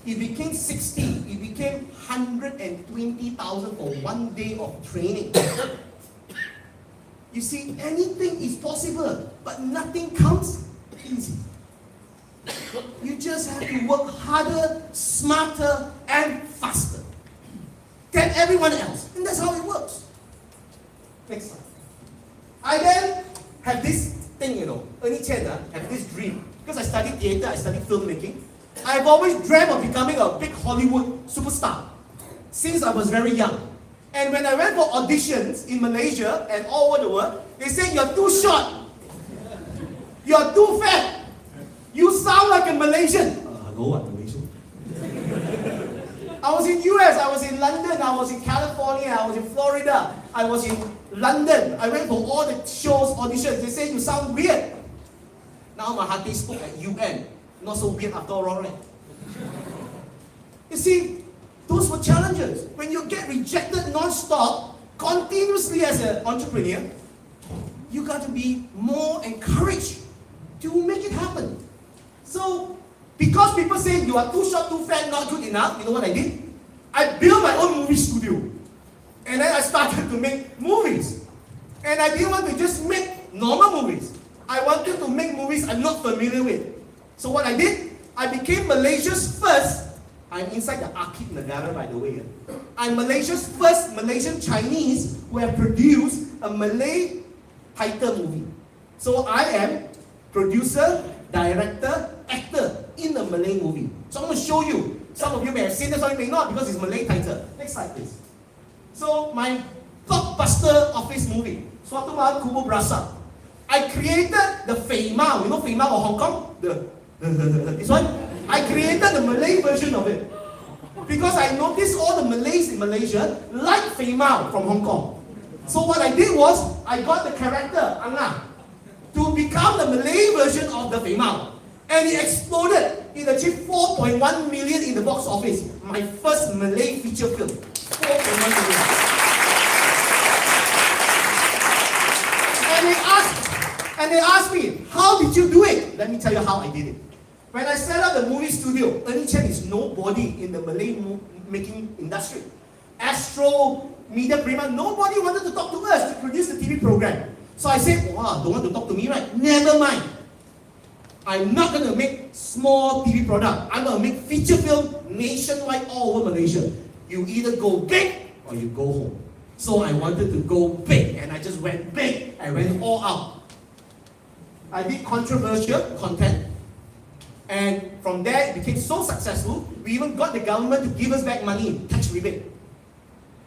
It became 60. It became 120,000 for 1 day of training. You see, anything is possible, but nothing comes easy. You just have to work harder, smarter, and faster than everyone else. And that's how it works. Next slide. I then have this thing, Ernie Chen have this dream. Because I studied theatre, I studied filmmaking. I've always dreamt of becoming a big Hollywood superstar since I was very young. And when I went for auditions in Malaysia and all over the world, they said, "You're too short. You're too fat. You sound like a Malaysian." Hello, I'm Malaysian. I was in US, I was in London, I was in California, I was in Florida, I was in London. I went for all the shows, auditions. They say, "You sound weird." Now Mahathir spoke at UN. Not so weird after all, right? You see, those were challenges. When you get rejected non-stop, continuously as an entrepreneur, you got to be more encouraged to make it happen. So, because people say you are too short, too fat, not good enough, you know what I did? I built my own movie studio. And then I started to make movies. And I didn't want to just make normal movies. I wanted to make movies I'm not familiar with. So what I did, I became Malaysia's first, I'm inside the Arkib Negara by the way. I'm Malaysia's first Malaysian Chinese who have produced a Malay title movie. So I am producer, director, actor in a Malay movie. So I'm going to show you. Some of you may have seen this, some of you may not because it's Malay title. Next slide please. So my blockbuster office movie, Suatu Malam Kubu Berasap. I created the Fei Mao. You know Fei Mao of Hong Kong? This one? I created the Malay version of it. Because I noticed all the Malays in Malaysia like Fei Mao from Hong Kong. So what I did was, I got the character, Angah, to become the Malay version of the Fei Mao. And it exploded. It achieved 4.1 million in the box office. My first Malay feature film. 4.1 million. And they asked me, "How did you do it?" Let me tell you how I did it. When I set up the movie studio, Ernie Chen is nobody in the Malay making industry. Astro, Media Prima, nobody wanted to talk to us to produce the TV program. So I said, "Wow, don't want to talk to me, right? Never mind. I'm not going to make small TV product. I'm going to make feature film nationwide all over Malaysia. You either go big or you go home." So I wanted to go big, and I just went big. I went all out. I did controversial content, and from there it became so successful, we even got the government to give us back money, tax rebate.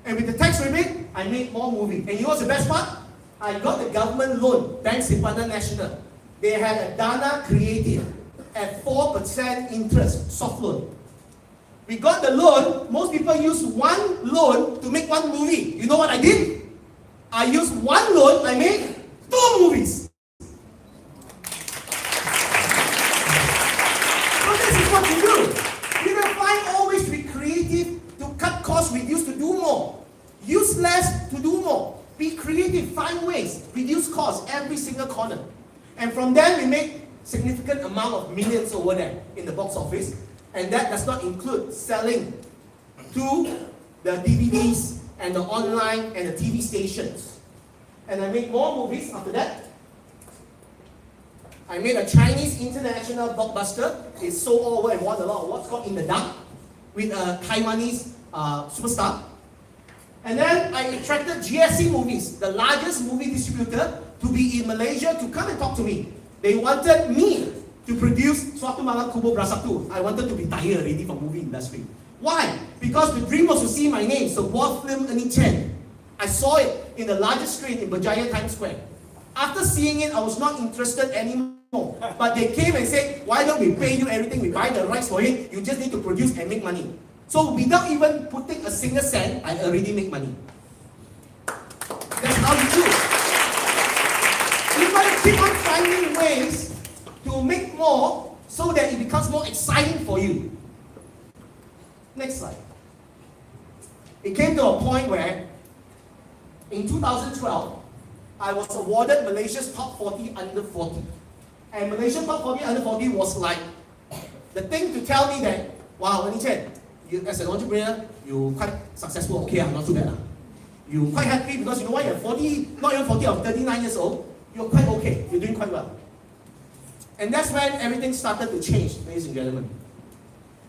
And with the tax rebate, I made more movies. And you know what's the best part? I got the government loan, Bank Simpanan Nasional. They had a Dana Creative at 4% interest, soft loan. We got the loan. Most people use one loan to make one movie. You know what I did? I used one loan, I made 2 movies. What to do? You will find always to be creative, to cut costs, reduce to do more. Use less to do more. Be creative, find ways, reduce costs every single corner. And from there we make significant amount of millions over there in the box office. And that does not include selling to the DVDs and the online and the TV stations. And I made more movies after that. I made a Chinese international blockbuster. It sold all over and won a lot of awards, called In the Dark, with a Taiwanese superstar. And then I attracted GSC Movies, the largest movie distributor, to be in Malaysia to come and talk to me. They wanted me to produce Suatu Malam Kubu Berasap 2. I wanted to retire already from movie industry. Why? Because the dream was to see my name, sebuah film Ernie Chen. I saw it in the largest screen in Berjaya Times Square. After seeing it, I was not interested anymore. But they came and said, "Why don't we pay you everything? We buy the rights for it. You just need to produce and make money." So without even putting a single cent, I already make money. That's how you do it. You gotta keep on finding ways to make more so that it becomes more exciting for you. Next slide. It came to a point where in 2012, I was awarded Malaysia's Top 40 Under 40. And Malaysia's Top 40 Under 40 was like the thing to tell me that Wow, Ernie Chen, you, as an entrepreneur, you quite successful. Okay, I'm not too bad. You quite happy because you know what? You're 40, not even 40, or 39 years old. You're quite okay. You're doing quite well. And that's when everything started to change, ladies and gentlemen.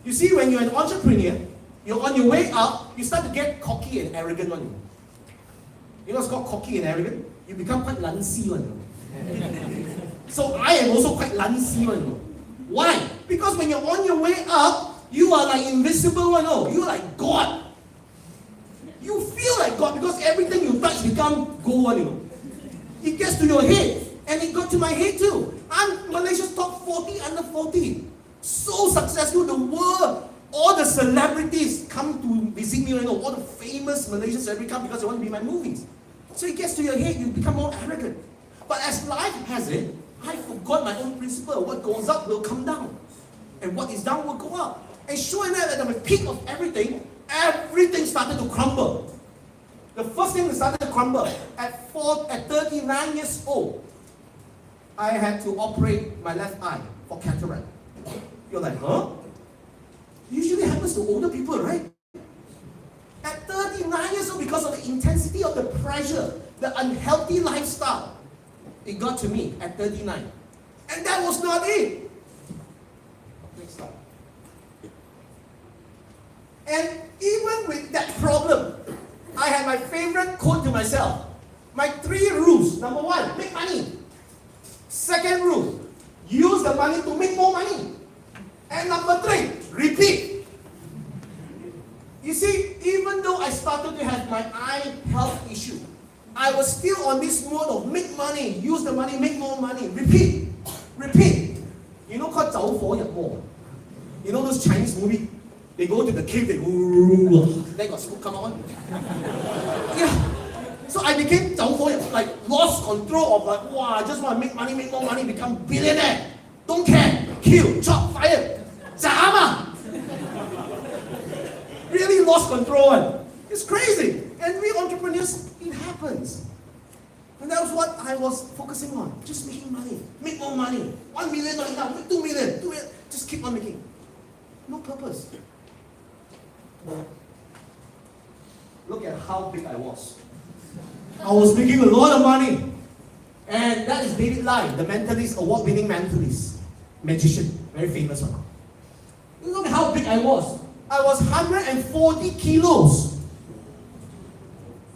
You see, when you're an entrepreneur, you're on your way up, you start to get cocky and arrogant one. You know what's called cocky and arrogant? You become quite lancy one. So I am also quite lancy one. Why? Because when you're on your way up, you are like invisible one. You're like God. You feel like God because everything you touch become gold one. It gets to your head. And it got to my head too. I'm Malaysia's top 40 under 40. So successful, the world, all the celebrities come to visit me, all the famous Malaysian celebrities come because they want to be in my movies. So it gets to your head, you become more arrogant. But as life has it, I forgot my own principle. What goes up will come down. And what is down will go up. And sure enough, at the peak of everything started to crumble. The first thing that started to crumble, at 39 years old, I had to operate my left eye for cataract. You're like, huh? Usually happens to older people, right? At 39 years old, because of the intensity of the pressure, the unhealthy lifestyle, it got to me at 39. And that was not it. Next slide. And even with that problem, I had my favorite quote to myself. My 3 rules. Number 1, make money. Second rule, use the money to make more money. And number 3, repeat. You see, even though I started to have my eye health issue, I was still on this mode of make money, use the money, make more money, repeat, repeat. You know called 走火入魔? You know those Chinese movies? They go to the cave, they go, then got smoke come out. Yeah. So I became 走火入魔, like lost control of like, wow, I just want to make money, make more money, become billionaire. Don't care, kill, chop, fire. Zama! Really lost control. It's crazy. And we entrepreneurs, it happens. And that was what I was focusing on. Just making money. Make more money. 1 million not enough. Make 2 million. 2 million. Just keep on making. No purpose. Look at how big I was. I was making a lot of money. And that is David Lai, the mentalist, award-winning mentalist. Magician. Very famous one. Look at how big I was. I was 140 kilos.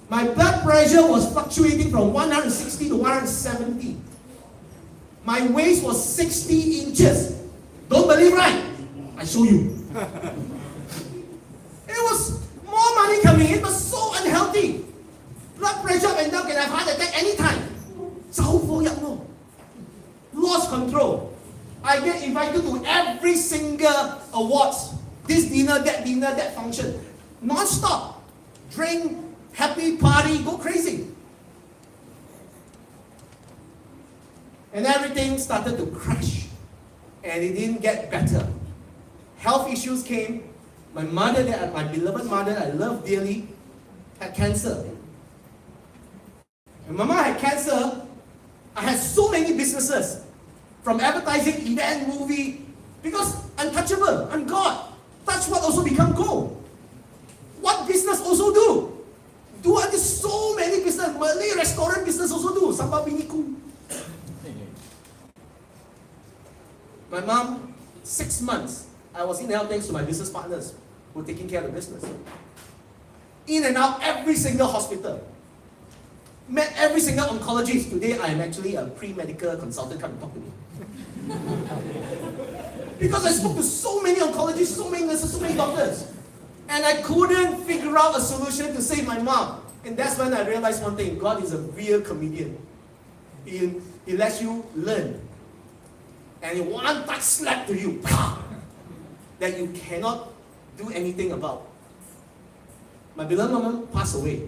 My blood pressure was fluctuating from 160 to 170. My waist was 60 inches. Don't believe, right? I show you. It was more money coming in, but so unhealthy. Blood pressure went down, can have heart attack anytime. Lost control. I get invited to every single awards. This dinner, that function. Non-stop. Drink, happy, party, go crazy. And everything started to crash. And it didn't get better. Health issues came. My mother, my beloved mother, I love dearly, had cancer. When Mama had cancer, I had so many businesses. From advertising, event, movie. Because untouchable, I'm God. Touch what also become gold. What business also do? Do until so many business. Malay restaurant business also do. Sambal biniku. My mom, 6 months, I was in and out thanks to my business partners who were taking care of the business. In and out every single hospital. Met every single oncologist. Today I am actually a pre-medical consultant. Come and talk to me. Because I spoke to so many oncologists, so many nurses, so many doctors. And I couldn't figure out a solution to save my mom. And that's when I realized one thing. God is a real comedian. He lets you learn. And in one touch slap to you, that you cannot do anything about. My beloved mom passed away.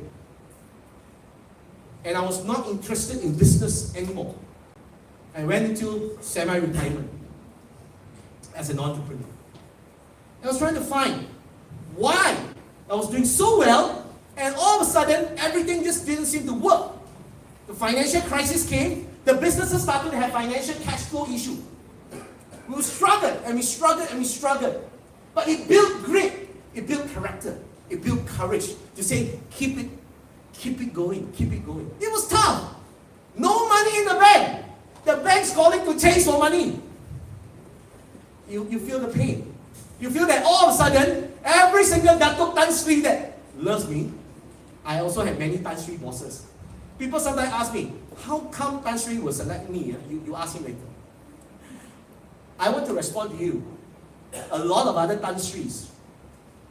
And I was not interested in business anymore. I went into semi-retirement as an entrepreneur. I was trying to find why I was doing so well, and all of a sudden, everything just didn't seem to work. The financial crisis came, the businesses started to have financial cash flow issue. We struggled, and we struggled, and we struggled. But it built grit, it built character, it built courage to say, keep it going, keep it going. It was tough. No money in the bank. The bank's calling to chase for money. You feel the pain. You feel that all of a sudden, every single Datuk Tan Sri that loves me, I also have many Tan Sri bosses. People sometimes ask me, how come Tan Sri will select me? You ask him later. I want to respond to you. A lot of other Tan Sris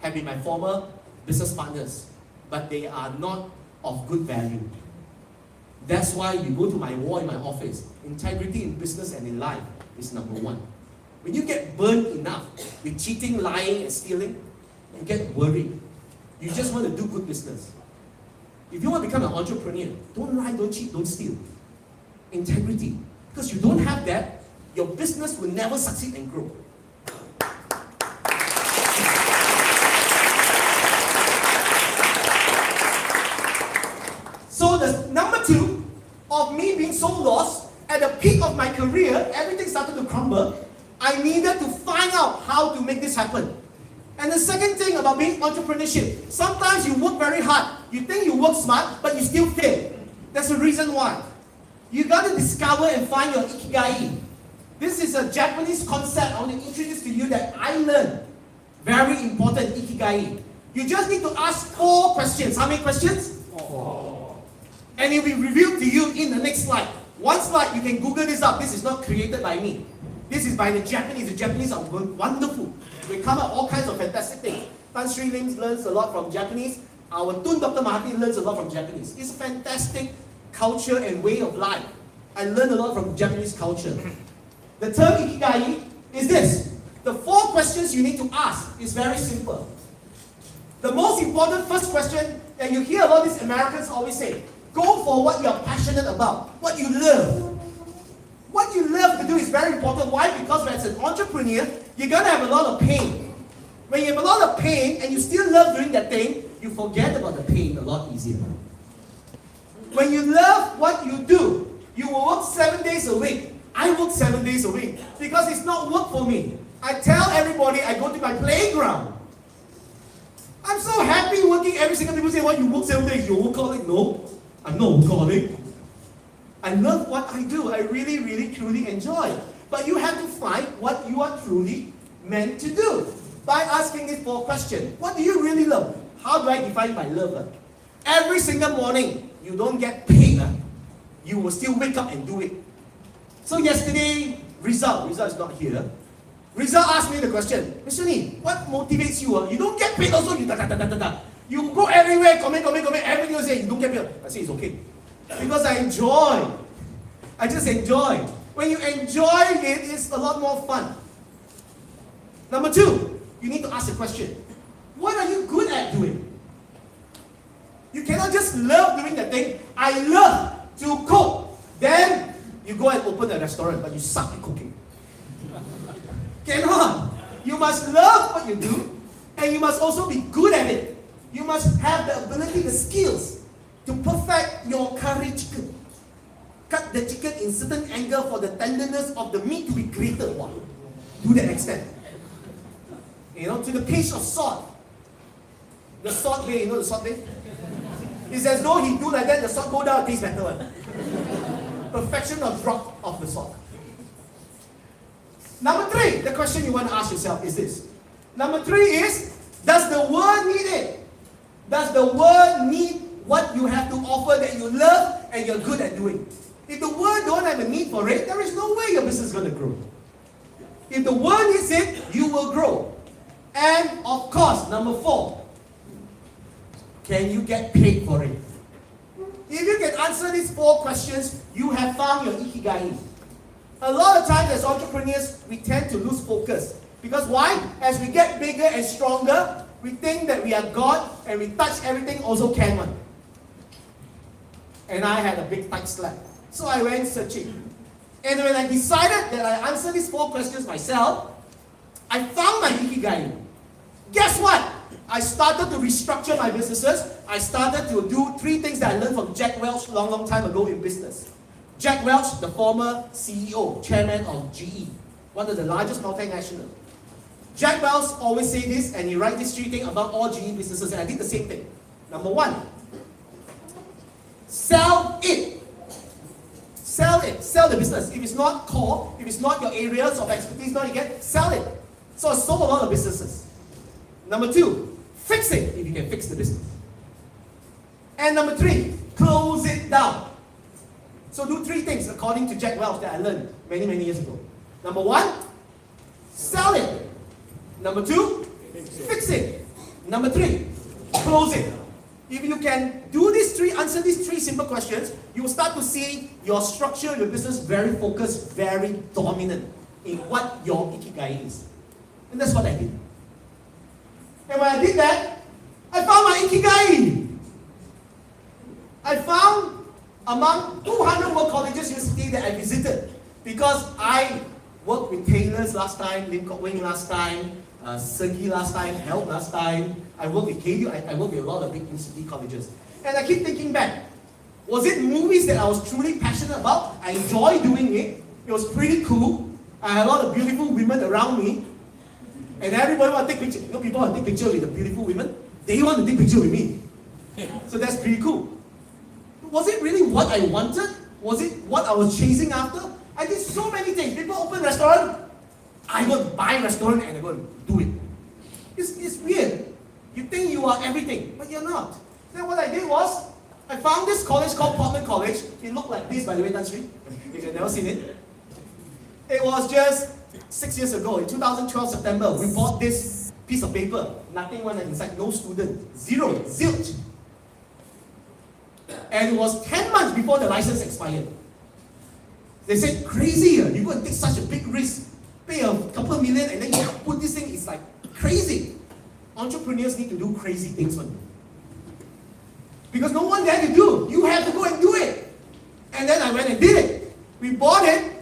have been my former business partners, but they are not of good value. That's why you go to my wall in my office. Integrity in business and in life is number one. When you get burned enough with cheating, lying, and stealing, you get worried. You just want to do good business. If you want to become an entrepreneur, don't lie, don't cheat, don't steal. Integrity. Because you don't have that, your business will never succeed and grow. So the number two of me being so lost, at the peak of my career, everything started to crumble. I needed to find out how to make this happen. And the second thing about being entrepreneurship, sometimes you work very hard. You think you work smart, but you still fail. That's the reason why. You got to discover and find your ikigai. This is a Japanese concept I want to introduce to you that I learned. Very important, ikigai. You just need to ask 4 questions. How many questions? 4. And it will be revealed to you in the next slide. One slide, you can Google this up. This is not created by me. This is by the Japanese. The Japanese are wonderful. They come up all kinds of fantastic things. Tan Sri Lim learns a lot from Japanese. Our Tun Dr. Mahathir learns a lot from Japanese. It's a fantastic culture and way of life. I learned a lot from Japanese culture. The term ikigai is this. The 4 questions you need to ask is very simple. The most important first question that you hear a lot of these Americans always say, go for what you're passionate about, what you love. What you love to do is very important. Why? Because as an entrepreneur, you're going to have a lot of pain. When you have a lot of pain and you still love doing that thing, you forget about the pain a lot easier. When you love what you do, you will work 7 days a week. I work 7 days a week because it's not work for me. I tell everybody I go to my playground. I'm so happy working every single day. People say, well, you work 7 days, you're a workaholic. No, I'm not a workaholic. I love what I do. I really, really, truly enjoy. But you have to find what you are truly meant to do by asking these 4 questions. What do you really love? How do I define my love? Every single morning, you don't get paid. You will still wake up and do it. So yesterday, Rizal is not here. Rizal asked me the question, Mr. Lee, what motivates you? You don't get paid also. You go everywhere, comment, everything you say, you don't get paid. I say, it's okay. Because I enjoy. I just enjoy. When you enjoy it, it's a lot more fun. Number 2, you need to ask a question. What are you good at doing? You cannot just love doing the thing. I love to cook. Then you go and open a restaurant, but you suck at cooking. Cannot. You must love what you do, and you must also be good at it. You must have the ability, the skills to perfect your curry chicken. Cut the chicken in certain angle for the tenderness of the meat to be greater. Wow. To that extent. To the pinch of salt. The salt bay, the salt bay? It's as though he do like that, the salt go down, it tastes better. Perfection of drop of the salt. Number 3, the question you want to ask yourself is this. Number 3 is, does the world need it? Does the world need what you have to offer that you love and you're good at doing? If the world don't have a need for it, there is no way your business is going to grow. If the world needs it, you will grow. And of course, number 4, can you get paid for it? If you can answer these 4 questions, you have found your ikigai. A lot of times as entrepreneurs, we tend to lose focus. Because why? As we get bigger and stronger, we think that we are God and we touch everything also can one. And I had a big tight slap. So I went searching. And when I decided that I answered these 4 questions myself, I found my ikigai. Guess what? I started to restructure my businesses. I started to do 3 things that I learned from Jack Welch long time ago in business. Jack Welch, the former CEO, chairman of GE, one of the largest multinationals. Jack Welch always say this, and he write this 3 things about all GE businesses, and I did the same thing. Number 1, sell it. Sell it. Sell the business. If it's not core, if it's not your areas of expertise, not again, sell it. So I sold a lot of businesses. Number 2, fix it if you can fix the business. And number 3, close it down. So do 3 things according to Jack Welch that I learned many, many years ago. Number 1, sell it. Number 2, fix it. Number 3, close it. If you can do these 3, answer these 3 simple questions, you will start to see your structure, your business very focused, very dominant in what your ikigai is. And that's what I did. And when I did that, I found my ikigai. I found among 200 more colleges, universities that I visited, because I worked with Taylor's last time, Lim Kok Wing last time, Sergi last time, HELP last time. I worked with KU, I worked with a lot of big university colleges. And I keep thinking back, was it movies that I was truly passionate about? I enjoy doing it. It was pretty cool. I had a lot of beautiful women around me. And everybody want to take pictures. You know, people want to take pictures with the beautiful women. They want to take pictures with me. So that's pretty cool. Was it really what I wanted? Was it what I was chasing after? I did so many things. People open restaurant, I go to buy a restaurant and I go and do it. It's weird. You think you are everything, but you're not. Then what I did was, I found this college called Portman College. It looked like this, by the way, Tan Sri. If you've never seen it. It was just 6 years ago, in 2012 September, we bought this piece of paper. Nothing went inside, no student. Zero, zilch. And it was 10 months before the license expired. They said, crazy, you go and take such a big risk, pay a couple of million, and then you put this thing, it's like crazy. Entrepreneurs need to do crazy things for you. Because no one there to do. You have to go and do it. And then I went and did it. We bought it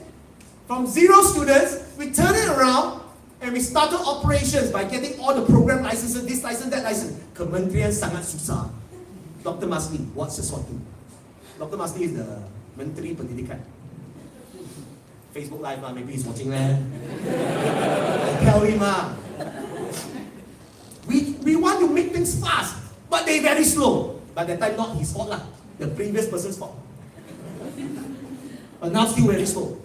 from 0 students, we turned it around, and we started operations by getting all the program licenses, this license, that license. Kementerian sangat susah. Dr. Masli, what's sesuatu? Dr. Masli is the Menteri Pendidikan. Facebook Live, maybe he's watching that. Tell him, we want to make things fast, but they're very slow. By that time, not his fault lah, the previous person's fault. But now still very slow.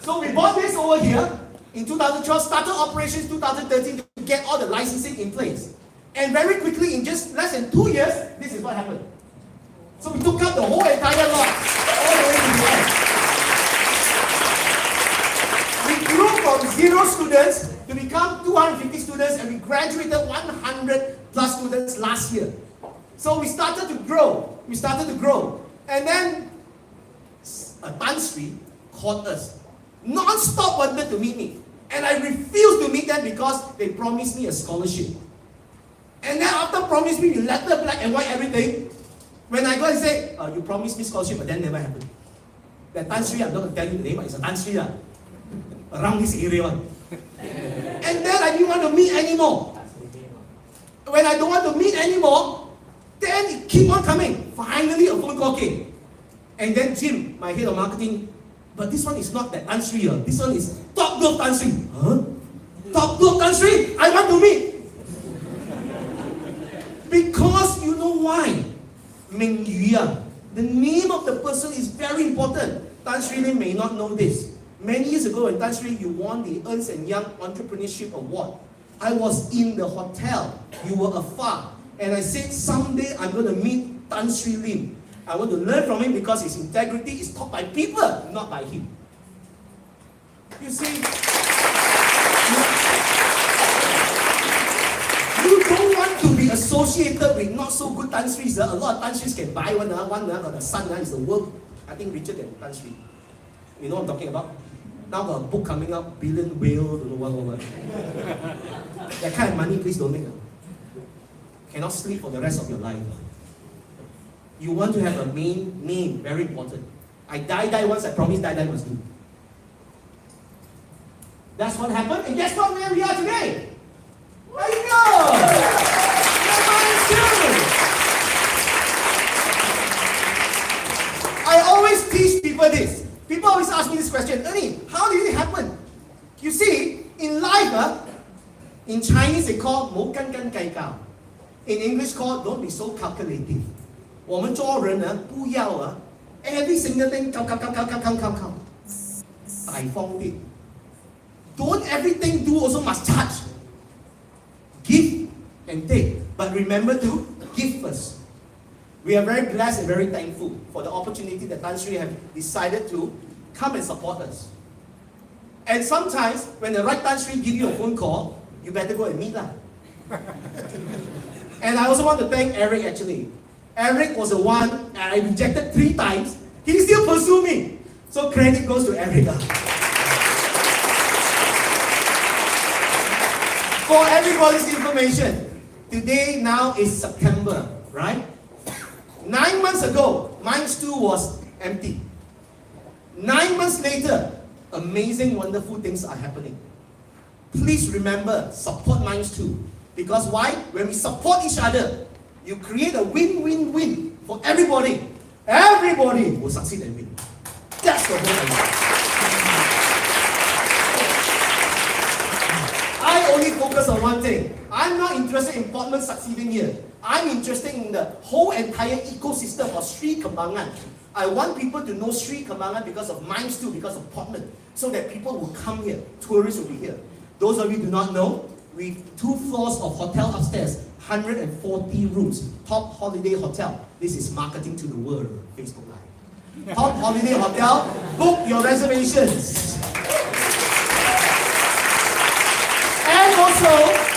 So we bought this over here in 2012, started operations 2013 to get all the licensing in place. And very quickly, in just less than 2 years, this is what happened. So we took up the whole entire lot, all the way to the end. We grew from 0 students to become 250 students, and we graduated 100 plus students last year. So we started to grow. And then Tan Sri called us. Non-stop wanted to meet me. And I refused to meet them because they promised me a scholarship. And then after promising me letter, black and white, everything, when I go and say, you promised me scholarship, but that never happened. That Tan Sri, I'm not going to tell you the name, but it's a Tan Sri around this area one. And then I didn't want to meet anymore. When I don't want to meet anymore, then it keep on coming. Finally, a phone call came. And then Jim, my head of marketing, but this one is not that Tan Sri. This one is Top Glove Tan Sri. Huh? Top Glove Tan Sri? I want to meet. Because you know why? Meng Yu Yang. The name of the person is very important. Tan Sri Lim may not know this. Many years ago in Tan Sri, you won the Ernst & Young Entrepreneurship Award. I was in the hotel. You were afar. And I said, someday I'm going to meet Tan Sri Lim. I want to learn from him because his integrity is taught by people, not by him. You see, you don't want to be associated with not so good Tan Sris. A lot of Tan Sris can buy one or the son is the world, I think, richer than Tan Sri. You know what I'm talking about? Now got a book coming up, Billion Whale, don't know what. That kind of money, please don't make. Cannot sleep for the rest of your life. You want to have a main name, very important. I die once, I promise die must do. That's what happened, and guess what, where we are today? There you go! I always teach people this. People always ask me this question, Ernie, how did it happen? You see, in life, in Chinese they call 冇斤斤計較. In English called don't be so calculative. 我們做人不要every single thing 扣。大方啲. Don't everything do also must touch. Give and take. But remember to give first. We are very blessed and very thankful for the opportunity that Tan Sri have decided to come and support us. And sometimes, when the right Tan Sri give you a phone call, you better go and meet lah. And I also want to thank Eric actually. Eric was the one, and I rejected 3 times. He still pursued me. So credit goes to Eric. For everybody's information, today now is September, right? 9 months ago, Minds 2 was empty. 9 months later, amazing, wonderful things are happening. Please remember, support Minds 2. Because why? When we support each other, you create a win-win-win for everybody. Everybody will succeed and win. That's the whole idea. I only focus on one thing. I'm not interested in Portman succeeding here. I'm interested in the whole entire ecosystem of Sri Kembangan. I want people to know Sri Kembangan because of Minds 2, because of Portman, so that people will come here, tourists will be here. Those of you who do not know, we 2 floors of hotel upstairs, 140 rooms, Top Holiday Hotel. This is marketing to the world, Facebook Live. Top Holiday Hotel, book your reservations. And also,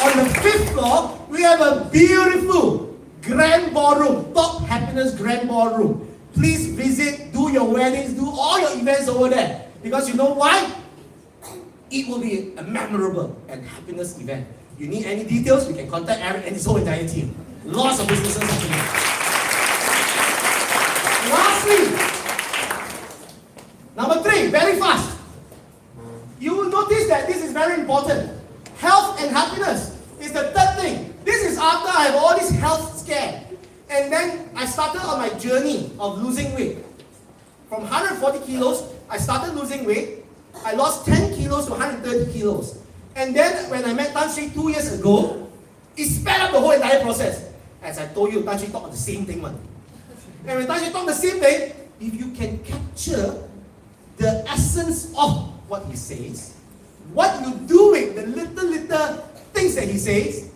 on the 5th floor, we have a beautiful grand ballroom, Top Happiness Grand Ballroom. Please visit, do your weddings, do all your events over there. Because you know why? It will be a memorable and happiness event. You need any details, we can contact Eric and his whole entire team. Lots of businesses happening. Lastly, number 3, very fast. You will notice that this is very important. Health and happiness is the 3rd thing. This is after I have all this health scare. And then I started on my journey of losing weight. From 140 kilos, I started losing weight. I lost 10 kilos to 130 kilos. And then when I met Tan Sri 2 years ago, it sped up the whole entire process. As I told you, Tan Sri talked the same thing, man. And when Tan Sri talked the same thing, if you can capture the essence of what he says, what you do with the little things that he says,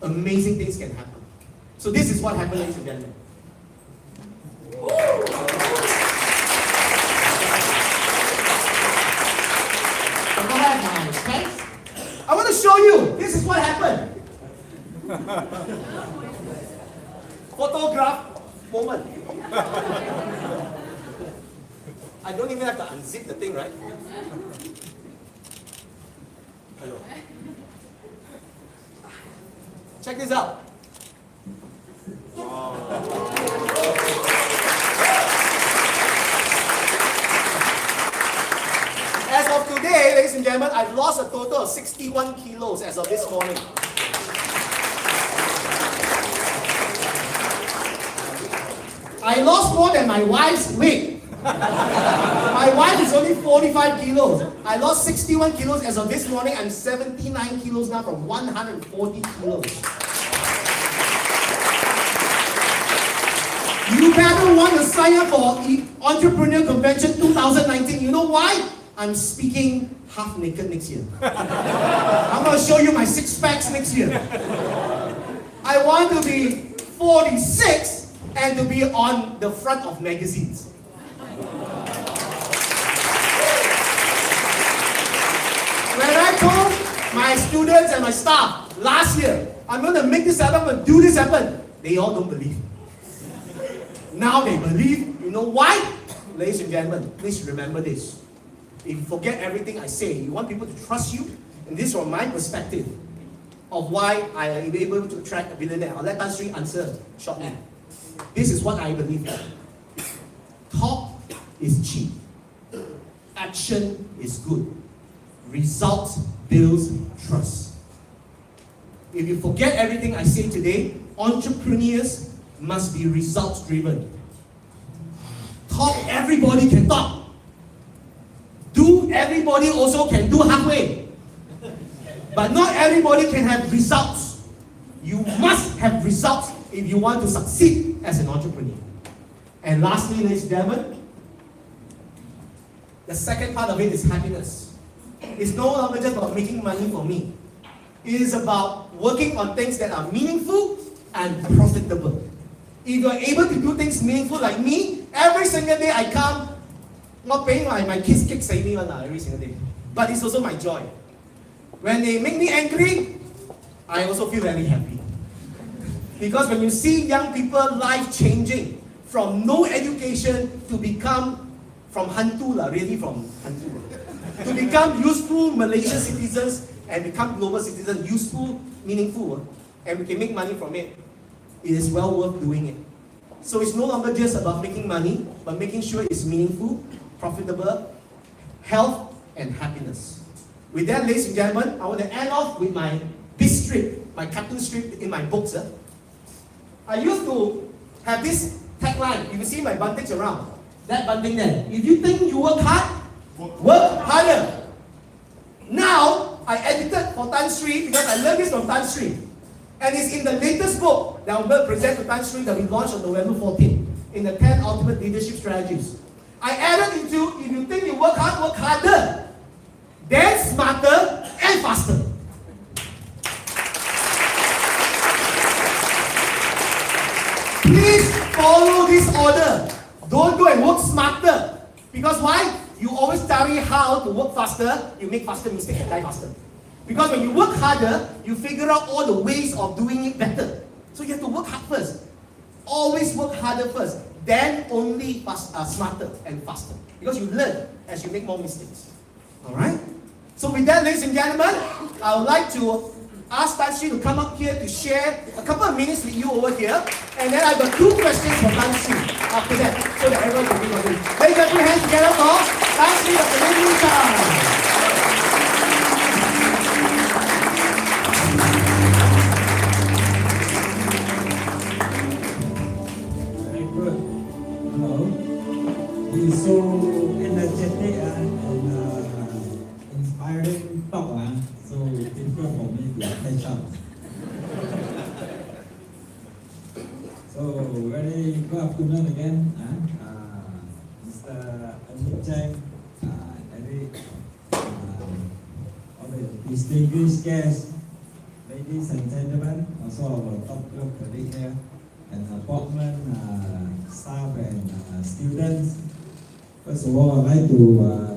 amazing things can happen. So this is what happened, ladies and gentlemen. I want to show you, this is what happened. Photograph moment. I don't even have to unzip the thing, right? Hello. Check this out. As of today, ladies and gentlemen, I've lost a total of 61 kilos as of this morning. I lost more than my wife's weight. My wife is only 45 kilos. I lost 61 kilos as of this morning. I'm 79 kilos now from 140 kilos. You better want to sign up for Entrepreneur Convention 2019. You know why? I'm speaking half naked next year. I'm going to show you my 6 packs next year. I want to be 46 and to be on the front of magazines. When I told my students and my staff last year, I'm going to make this happen, I'm going to do this happen, they all don't believe. Now they believe. You know why? Ladies and gentlemen, please remember this. If you forget everything I say, you want people to trust you, and this is from my perspective of why I am able to attract a billionaire. I'll let Tan Sri answer shortly. This is what I believe in. Talk is cheap. Action is good. Results builds trust. If you forget everything I say today, entrepreneurs must be results driven. Talk, everybody can talk. everybody also can do halfway. But not everybody can have results. You must have results if you want to succeed as an entrepreneur. And lastly, ladies and gentlemen, the second part of it is happiness. It's no longer just about making money for me. It is about working on things that are meaningful and profitable. If you're able to do things meaningful like me, every single day I come, not paying my kids kick save me every single day. But it's also my joy. When they make me angry, I also feel very happy. Because when you see young people life changing from no education to become from hantu really from hantu, to become useful Malaysian citizens and become global citizens, useful, meaningful, and we can make money from it, it is well worth doing it. So it's no longer just about making money, but making sure it's meaningful, profitable, health, and happiness. With that, ladies and gentlemen, I want to end off with my big strip, my cartoon strip in my books. I used to have this tagline. You can see my bunting around. That bunting there. If you think you work hard, work harder. Now, I edited for Tan Sri because I learned this from Tan Sri. And it's in the latest book that I'm going to present to Tan Sri that we launched on November 14th in the 10 Ultimate Leadership Strategies. I added into, if you think you work hard, work harder. Then smarter and faster. Please follow this order. Don't go and work smarter. Because why? You always study how to work faster, you make faster mistakes and die faster. Because when you work harder, you figure out all the ways of doing it better. So you have to work hard first. Always work harder first. Then only smarter and faster. Because you learn as you make more mistakes. Alright? So with that, ladies and gentlemen, I would like to ask Tan Sri to come up here to share a couple of minutes with you over here. And then I've got 2 questions for Tan Sri after that, so that everyone can think of it. Ladies and gentlemen, hands together for Tan Sri Dr. Lim Lim Chan. Very good. Hello. He's so energetic and inspiring talk, so difficult for me to catch up. So very good afternoon again, Mr. Amit Cheng, Eric, all the distinguished guests, ladies and gentlemen, also our top club colleagues here, and Portman staff and students. First of all, I'd like to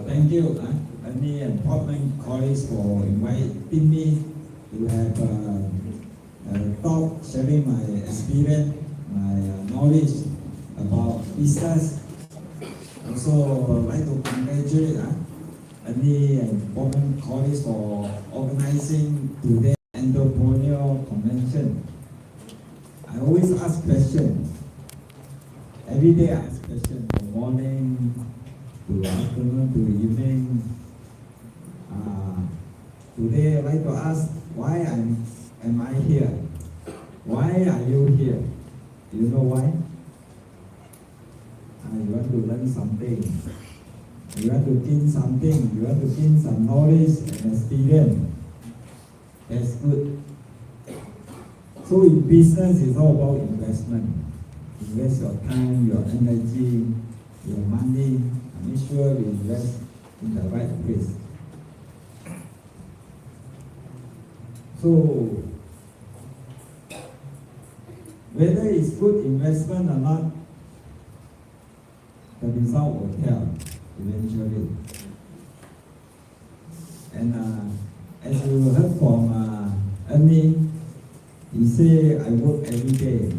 thank you, Annie and Portman College, for inviting me to have a talk sharing my experience, my knowledge about business. Also, I'd like to congratulate Annie and Portman College for organizing today's entrepreneurial convention. I always ask questions. Every day I ask questions from morning to afternoon to evening. Today I'd like to ask why am I here? Why are you here? Do you know why? You want to learn something. You want to gain something. You want to gain some knowledge and experience. That's good. So in business, it's all about investment. Invest your time, your energy, your money, and make sure you invest in the right place. So, whether it's good investment or not, the result will tell eventually. And as you heard from Ernie, he say I work every day,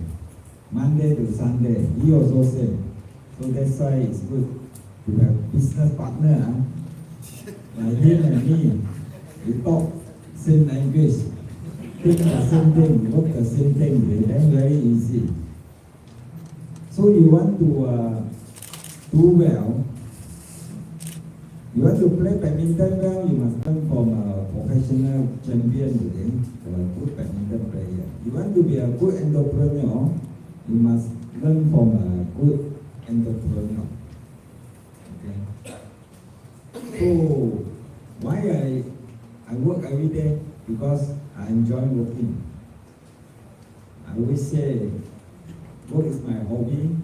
Monday to Sunday. He also said, so that's why it's good to have business partner. Like him and me, we talk same language, think the same thing, work the same thing, then very easy. So you want to do well, you want to play badminton well, you must learn from a professional champion today, or a good badminton player. You want to be a good entrepreneur, you must learn from a good entrepreneur. Okay. So why I work every day? Because I enjoy working. I always say work is my hobby,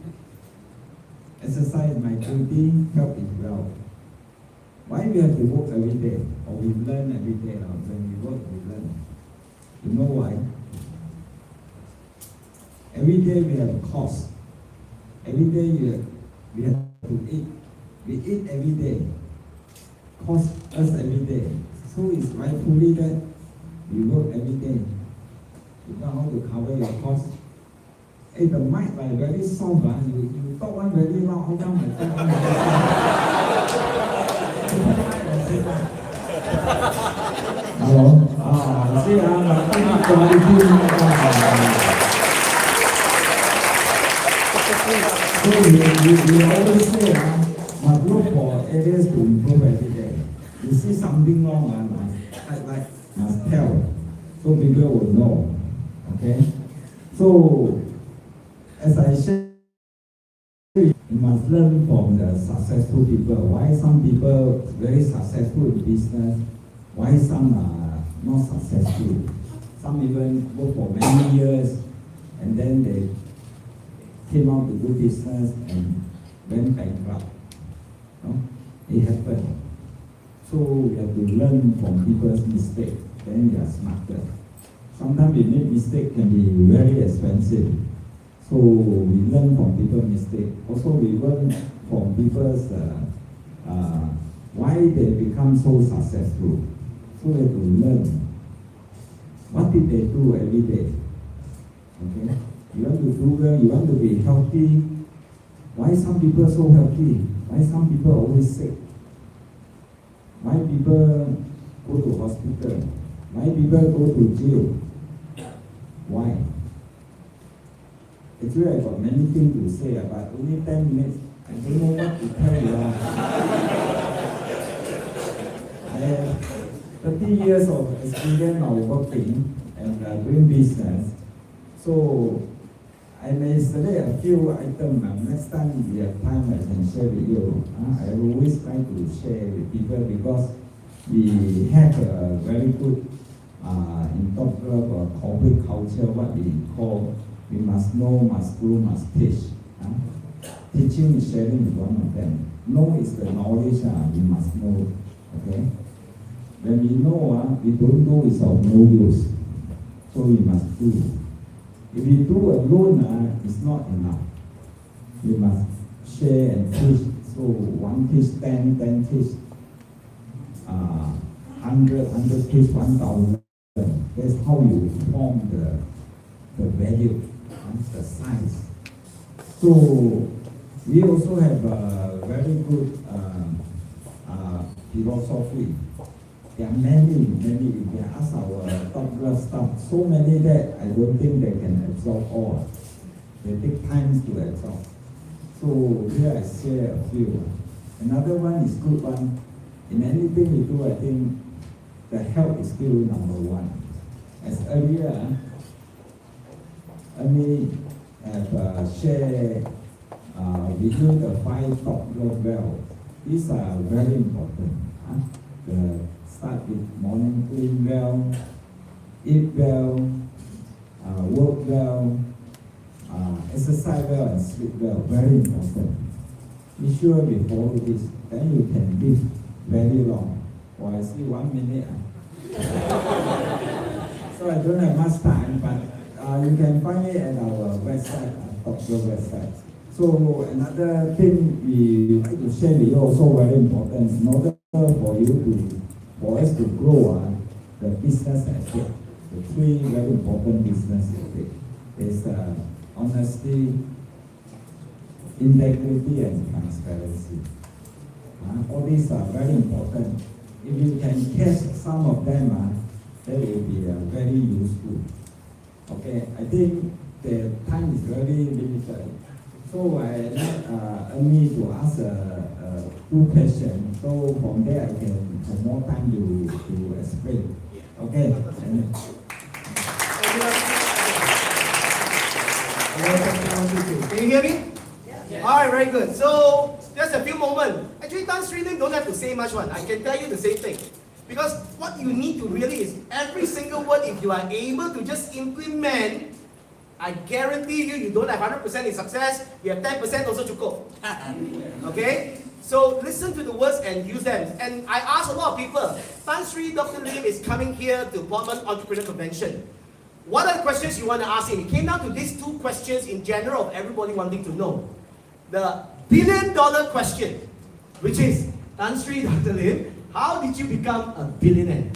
exercise is my duty, health is wealth. Why we have to work every day, or we learn every day? When we work, we learn. You know why? Every day we have a cost. Every day we have to eat. We eat every day. Cost us every day. So it's rightfully that we work every day. You know how to cover your cost. Hey, the mic like very soft, you talk one very loud, how come I talk one very soft? Hello? See, I'm quality. So we always say, must look for areas to improve every day. You see something wrong, must tell, so people will know. Okay? So, as I said, you must learn from the successful people. Why some people very successful in business, why some are not successful. Some even work for many years and then they came out to do business and went bankrupt. No? It happened. So we have to learn from people's mistakes, then we are smarter. Sometimes we make mistakes can be very expensive. So we learn from people's mistakes. Also we learn from people's why they become so successful. So we have to learn. What did they do every day? Okay? You want to do well, you want to be healthy. Why some people so healthy? Why some people always sick? Why people go to hospital? Why people go to jail? Why? Actually, I got many things to say, but only 10 minutes. I don't know what to tell you. I have 30 years of experience of working and doing business. So I may select a few items. Next time we have time, I can share with you. I always try to share with people because we have a very good in Top Glove or corporate culture, what we call, we must know, must do, must teach. Teaching and sharing is one of them. Know is the knowledge, we must know. Okay? When we know, we don't know is of no use. So we must do. If we do alone, it's not enough. We must share and teach. So one teach 10, 10 teach 100, 100 teach 1,000. That's how you form the value, the size. So we also have a very good philosophy. There are many, if you ask our Top Glove staff, so many that I don't think they can absorb all. They take time to absorb. So here I share a few. Another one is good one. In anything we do, I think the health is still number one. As earlier, I have shared with you the 5 Top Glove well. These are very important. Start with morning clean well, eat well, work well, exercise well and sleep well. Very important. Be sure we follow this, then you can live very long. Or I see 1 minute. So I don't have much time, but you can find it at our website, Top Glove website. So another thing we like to share with you also very important. In order for us to grow the business ethic, the 3 very important business ethic is honesty, integrity, and transparency. All these are very important. If you can catch some of them, that will be very useful. Okay, I think the time is very limited. So I like me to ask 2 questions. So from there I can have more time to explain. Okay. Can you hear me? Yeah. All right, very good. So Just a few moments. Actually, Tan Sri Lim don't have to say much one. I can tell you the same thing. Because what you need to really is every single word, if you are able to just implement, I guarantee you, you don't have 100% in success, you have 10% also cukup. Okay? So listen to the words and use them. And I ask a lot of people, Tan Sri Dr. Lim is coming here to Portman Entrepreneur Convention. What are the questions you want to ask him? It came down to these two questions in general of everybody wanting to know. The $1 billion question, which is, Tan Sri Dr. Lim, how did you become a billionaire?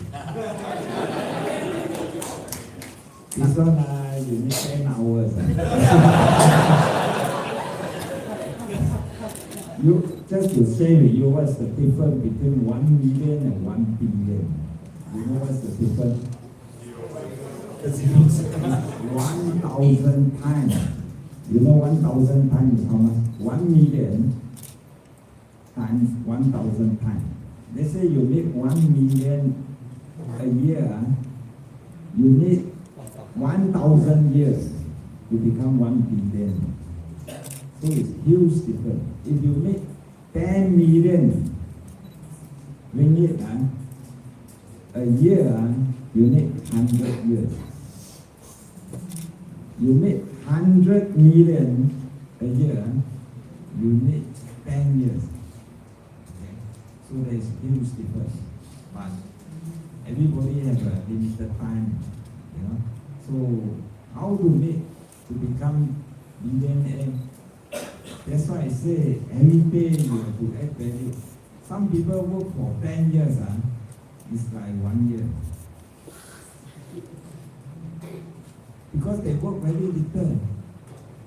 This one, you need 10 hours. Just to share with you what's the difference between 1 million and 1 billion. You know what's the difference? 1,000 times. You know 1,000 times is how much? 1 million times 1,000 times. Let's say you make 1 million a year, you need 1,000 years to become 1 billion. So it's huge difference. If you make 10 million ringgit a year, you need 100 years. You make 100 million a year, you need 10 years. Okay? So there is huge difference. But everybody has a limited time, you know. So how to become billionaire? That's why I say every day you have to add value. Some people work for 10 years, it's like 1 year. Because they work very little.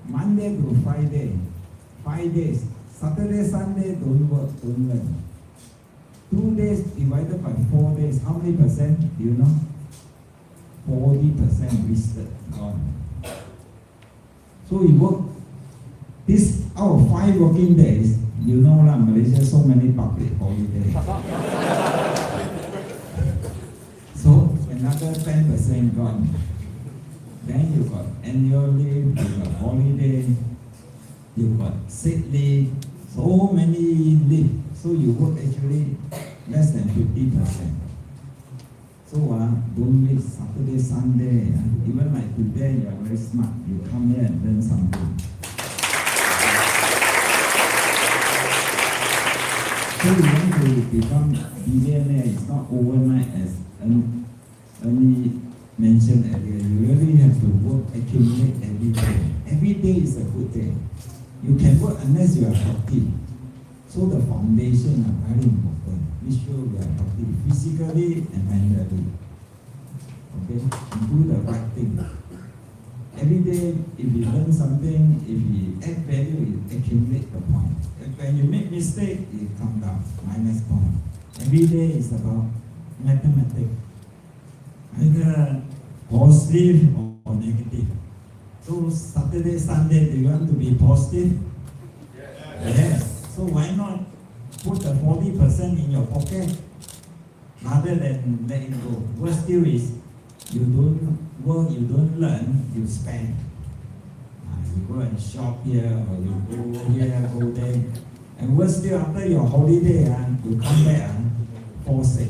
Monday to Friday, 5 days. Saturday, Sunday, don't work, don't learn. 2 days divided by 4 days, how many percent? Do you know? 40% wasted, gone. So we work this out of 5 working days, you know lah, Malaysia so many public holidays. So another 10% gone. Then you got annual leave, you got holiday, you got sick leave, so many leave. So you work actually less than 50%. So don't miss Saturday, Sunday. Even like today, you are very smart. You come here and learn something. So you want to become billionaire, it's not overnight as Ernie mentioned earlier. You really have to work, accumulate every day. Every day is a good day. You can work unless you are healthy. So the foundation are very important. Make sure we are healthy physically and mentally. Okay? And do the right thing. Every day, if you learn something, if you add value, you accumulate the point. When you make mistake, it come down, minus point. Every day is about mathematics. Either positive or negative. So Saturday, Sunday, do you want to be positive? Yes. So why not put the 40% in your pocket rather than let it go? Worst still is you don't work, you don't learn, you spend. You go and shop here or you go here, go there. And worst still, after your holiday, you come back, fall sick.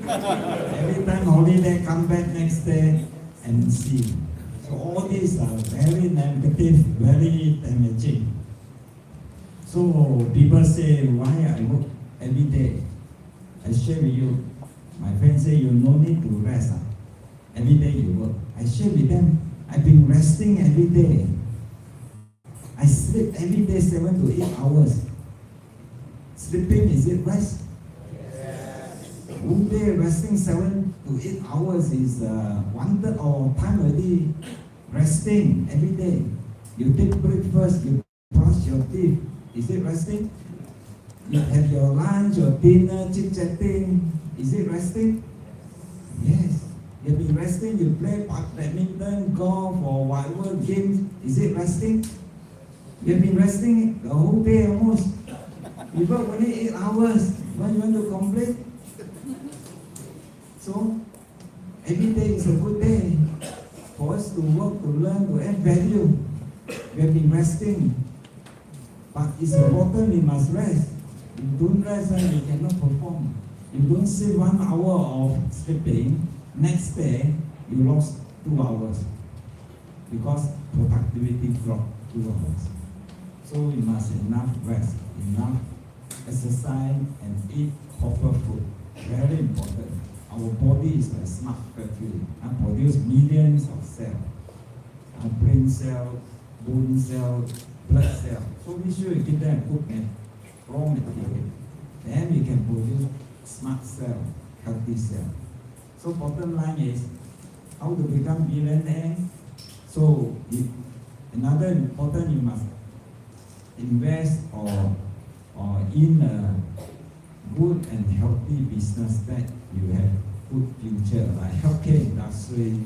Every time holiday, come back next day and see. So all these are very negative, very damaging. So people say, why I work every day? I share with you. My friends say, you no need to rest. Every day you work. I share with them, I've been resting every day. I sleep every day 7 to 8 hours. Sleeping, is it rest? One day resting 7 to 8 hours is 1/3 of time already resting every day. You take breakfast, you brush your teeth. Is it resting? You have your lunch, your dinner, chit-chatting. Is it resting? Yes. You've been resting, you play badminton, golf, or whatever games. Is it resting? You've been resting the whole day almost. You work only 8 hours. Why you want to complain? So, every day is a good day for us to work, to learn, to add value. We have been resting. But it's important we must rest. If you don't rest, then you cannot perform. If you don't sleep 1 hour of sleeping, next day you lost 2 hours because productivity dropped 2 hours. So we must enough rest, enough exercise, and eat proper food. Very important. Our body is a smart factory and produce millions of cells. Our brain cell, bone cell, blood cell. So we should give them good raw material. Then we can produce smart cell, healthy cell. So bottom line is how to become millionaire. So another important, you must invest or in a good and healthy business that you have good future, like healthcare industry,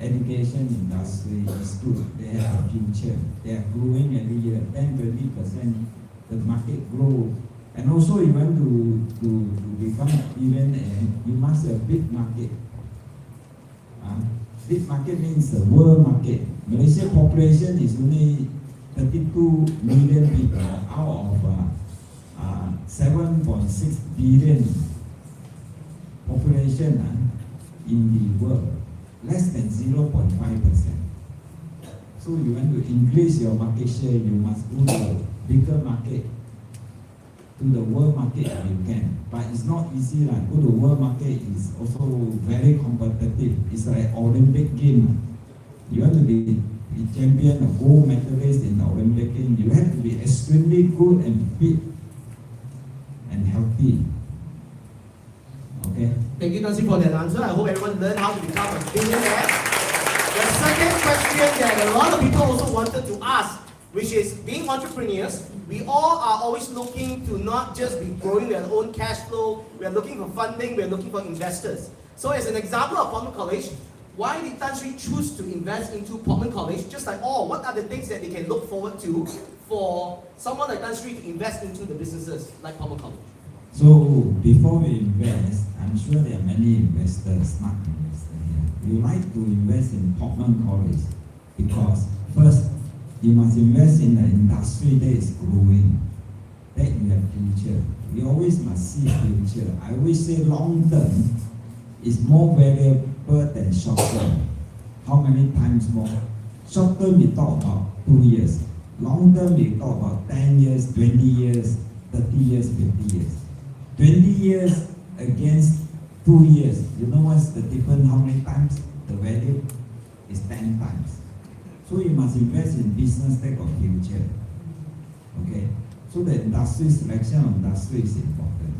education industry is good. They have a future. They are growing every year, 10-20%. The market grow. And also you want to become millionaire, you must have big market. Big market means the world market. Malaysia population is only 32 million people out of 7.6 billion population in the world, less than 0.5%. So you want to increase your market share, you must go to a bigger market, to the world market if you can. But it's not easy. Like go to the world market is also very competitive. It's like Olympic game. You want to be champion or gold medalist in the Olympic game, you have to be extremely good and fit and healthy. Okay? Thank you, Nancy, for that answer. I hope everyone learned how to become a billionaire. The second question that a lot of people also wanted to ask, which is being entrepreneurs, we all are always looking to not just be growing their own cash flow, we are looking for funding, we are looking for investors. So as an example of Portman College, why did Tan Sri choose to invest into Portman College? Just like, what are the things that they can look forward to for someone like Tan Sri to invest into the businesses like Portman College? So before we invest, I'm sure there are many investors, smart investors here. We like to invest in Portman College because first, you must invest in the industry that is growing, that you have future. We always must see future. I always say long term is more valuable than short term. How many times more? Short term we talk about 2 years. Long term we talk about 10 years, 20 years, 30 years, 50 years. 20 years against 2 years. You know what's the difference? How many times? The value is 10 times. So you must invest in business that got future. Okay? So the industry selection of industry is important.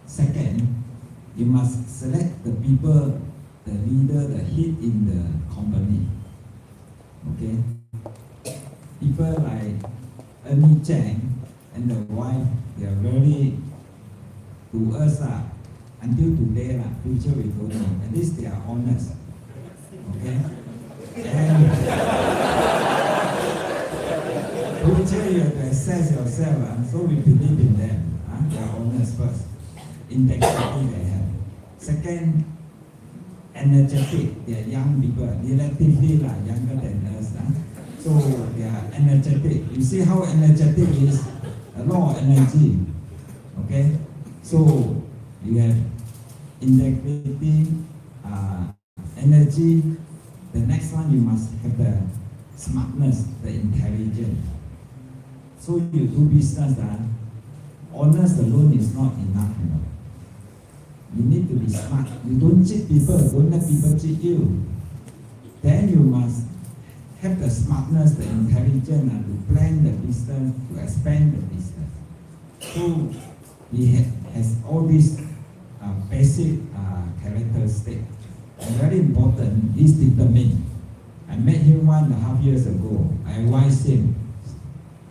Second, you must select the people, the leader, the head in the company. Okay? People like Ernie Chang and the wife, they are very, to us, until today, future we don't know. At least they are honest. Okay? And future you have to assess yourself, so we believe in them. They are honest first. Integrity they have. Second, energetic. They are young people, relatively younger than us. So they are energetic. You see how energetic is? A lot of energy. Okay? So you have integrity, energy. The next one, you must have the smartness, the intelligence. So you do business, honest alone is not enough. You need to be smart. You don't cheat people, don't let people cheat you. Then you must have the smartness, the intelligence, to plan the business, to expand the business. So he has all these basic characteristics. And very important, he's determined. I met him 1.5 years ago. I advised him.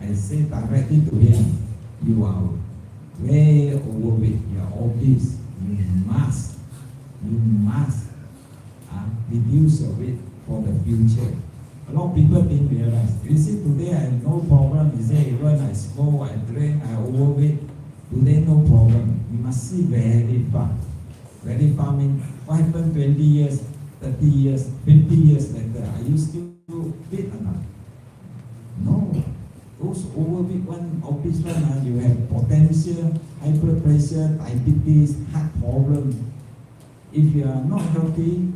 I said directly to him, you are way overweight, you are obese. You must reduce your weight for the future. A lot of people didn't realize. You see, today I have no problem. You say, when I smoke, I drink, I overweight. Today, no problem. You must see very far. Very far means what happened 20 years, 30 years, 50 years later? Are you still fit or not? No. Those overweight one, obese one, you have potential, high blood pressure, diabetes, heart problem. If you are not healthy,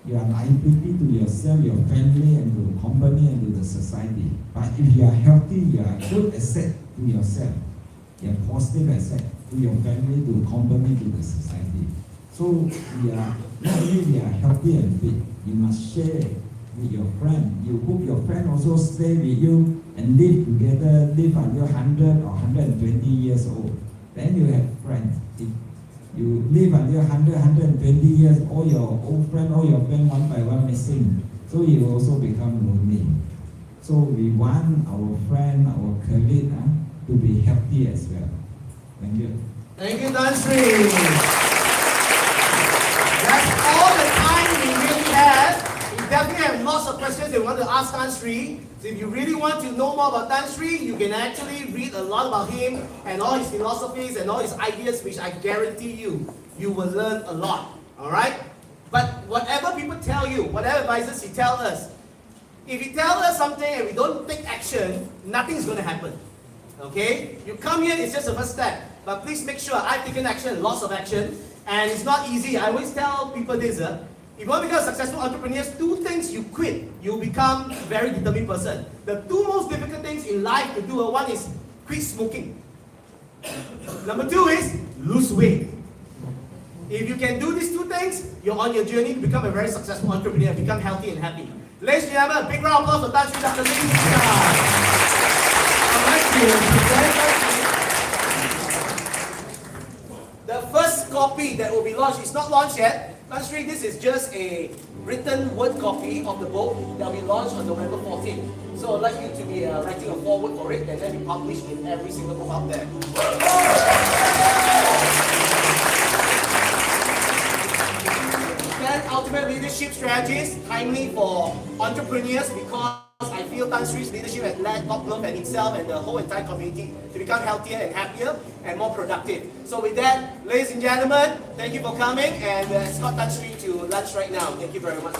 you are liability to yourself, your family, and to the company and to the society. But if you are healthy, you are good asset to yourself. You are positive asset to your family, to the company, to the society. So we are not only we are healthy and fit, you must share with your friend. You hope your friend also stay with you and live together, live until 100 or 120 years old. Then you have friends. If you live until 100, 120 years, all your old friend, all your friends one by one missing. So you also become lonely. So we want our friend, our colleague to be healthy as well. Thank you. Thank you, Tan Sri. That's all the time we really have. We definitely have lots of questions that we want to ask Tan Sri. So if you really want to know more about Tan Sri, you can actually read a lot about him and all his philosophies and all his ideas, which I guarantee you will learn a lot. Alright? But whatever people tell you, whatever advices he tell us, if he tell us something and we don't take action, nothing's going to happen. Okay? You come here, it's just the first step. But please make sure I've taken action, lots of action. And it's not easy. I always tell people this. If you want to become a successful entrepreneur, 2 things you quit. You become a very determined person. The 2 most difficult things in life to do, one is quit smoking. Number 2 is lose weight. If you can do these 2 things, you're on your journey to become a very successful entrepreneur, become healthy and happy. Ladies and gentlemen, a big round of applause for Tan Sri Dr. Lee. I'd like to present the first copy that will be launched. It's not launched yet. Tan Sri, this is just a written word copy of the book that will be launched on November 14th. So I'd like you to be writing a foreword for it and then be published in every single book out there. 10 ultimate leadership strategies, timely for entrepreneurs, because I feel Tan Sri's leadership has led Top Glove and himself and the whole entire community to become healthier and happier and more productive. So with that, ladies and gentlemen, thank you for coming, and escort Tan Sri to lunch right now. Thank you very much.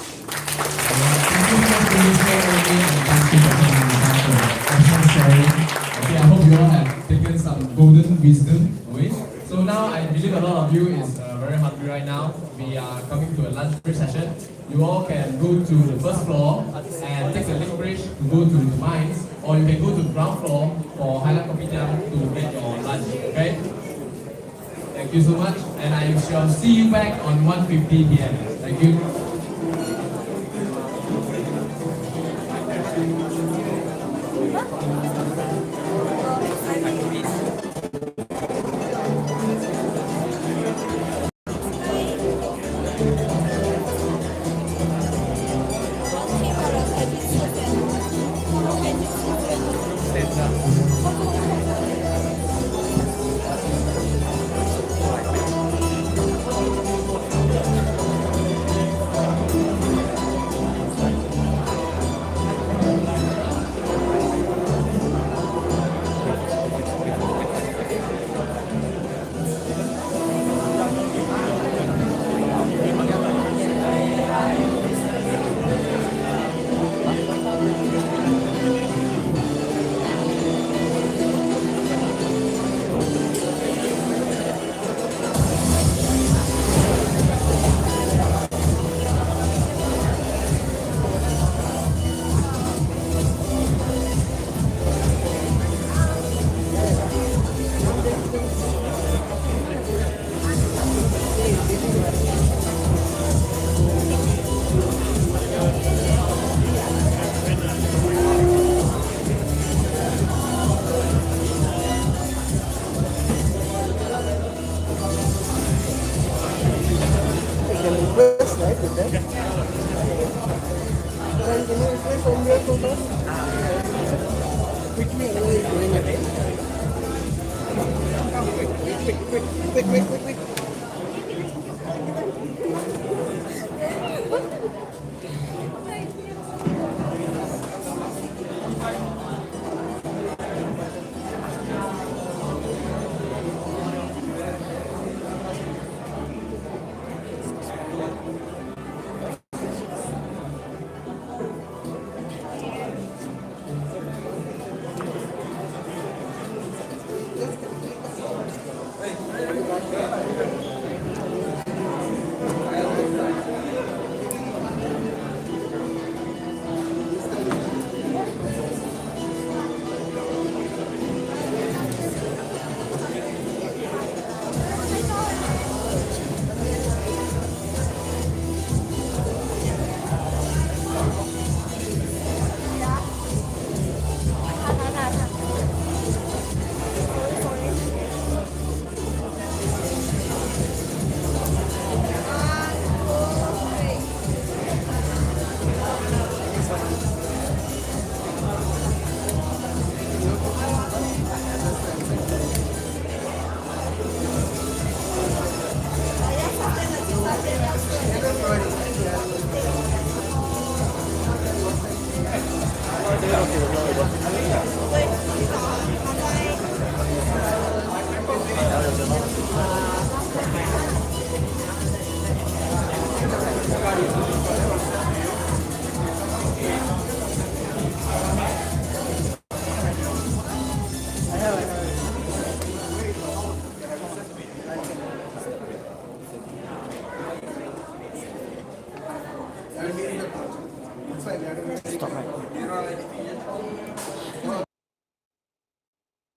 Okay, I hope you all have taken some golden wisdom away. So now I believe a lot of you is very hungry right now. We are coming to a lunch break session. You all can go to the first floor and take the lift bridge to go to the mines, or you can go to the ground floor for Highland Kopitiam to get your lunch. Okay? Thank you so much, and I shall see you back on 1:50 p.m. Thank you. Quick.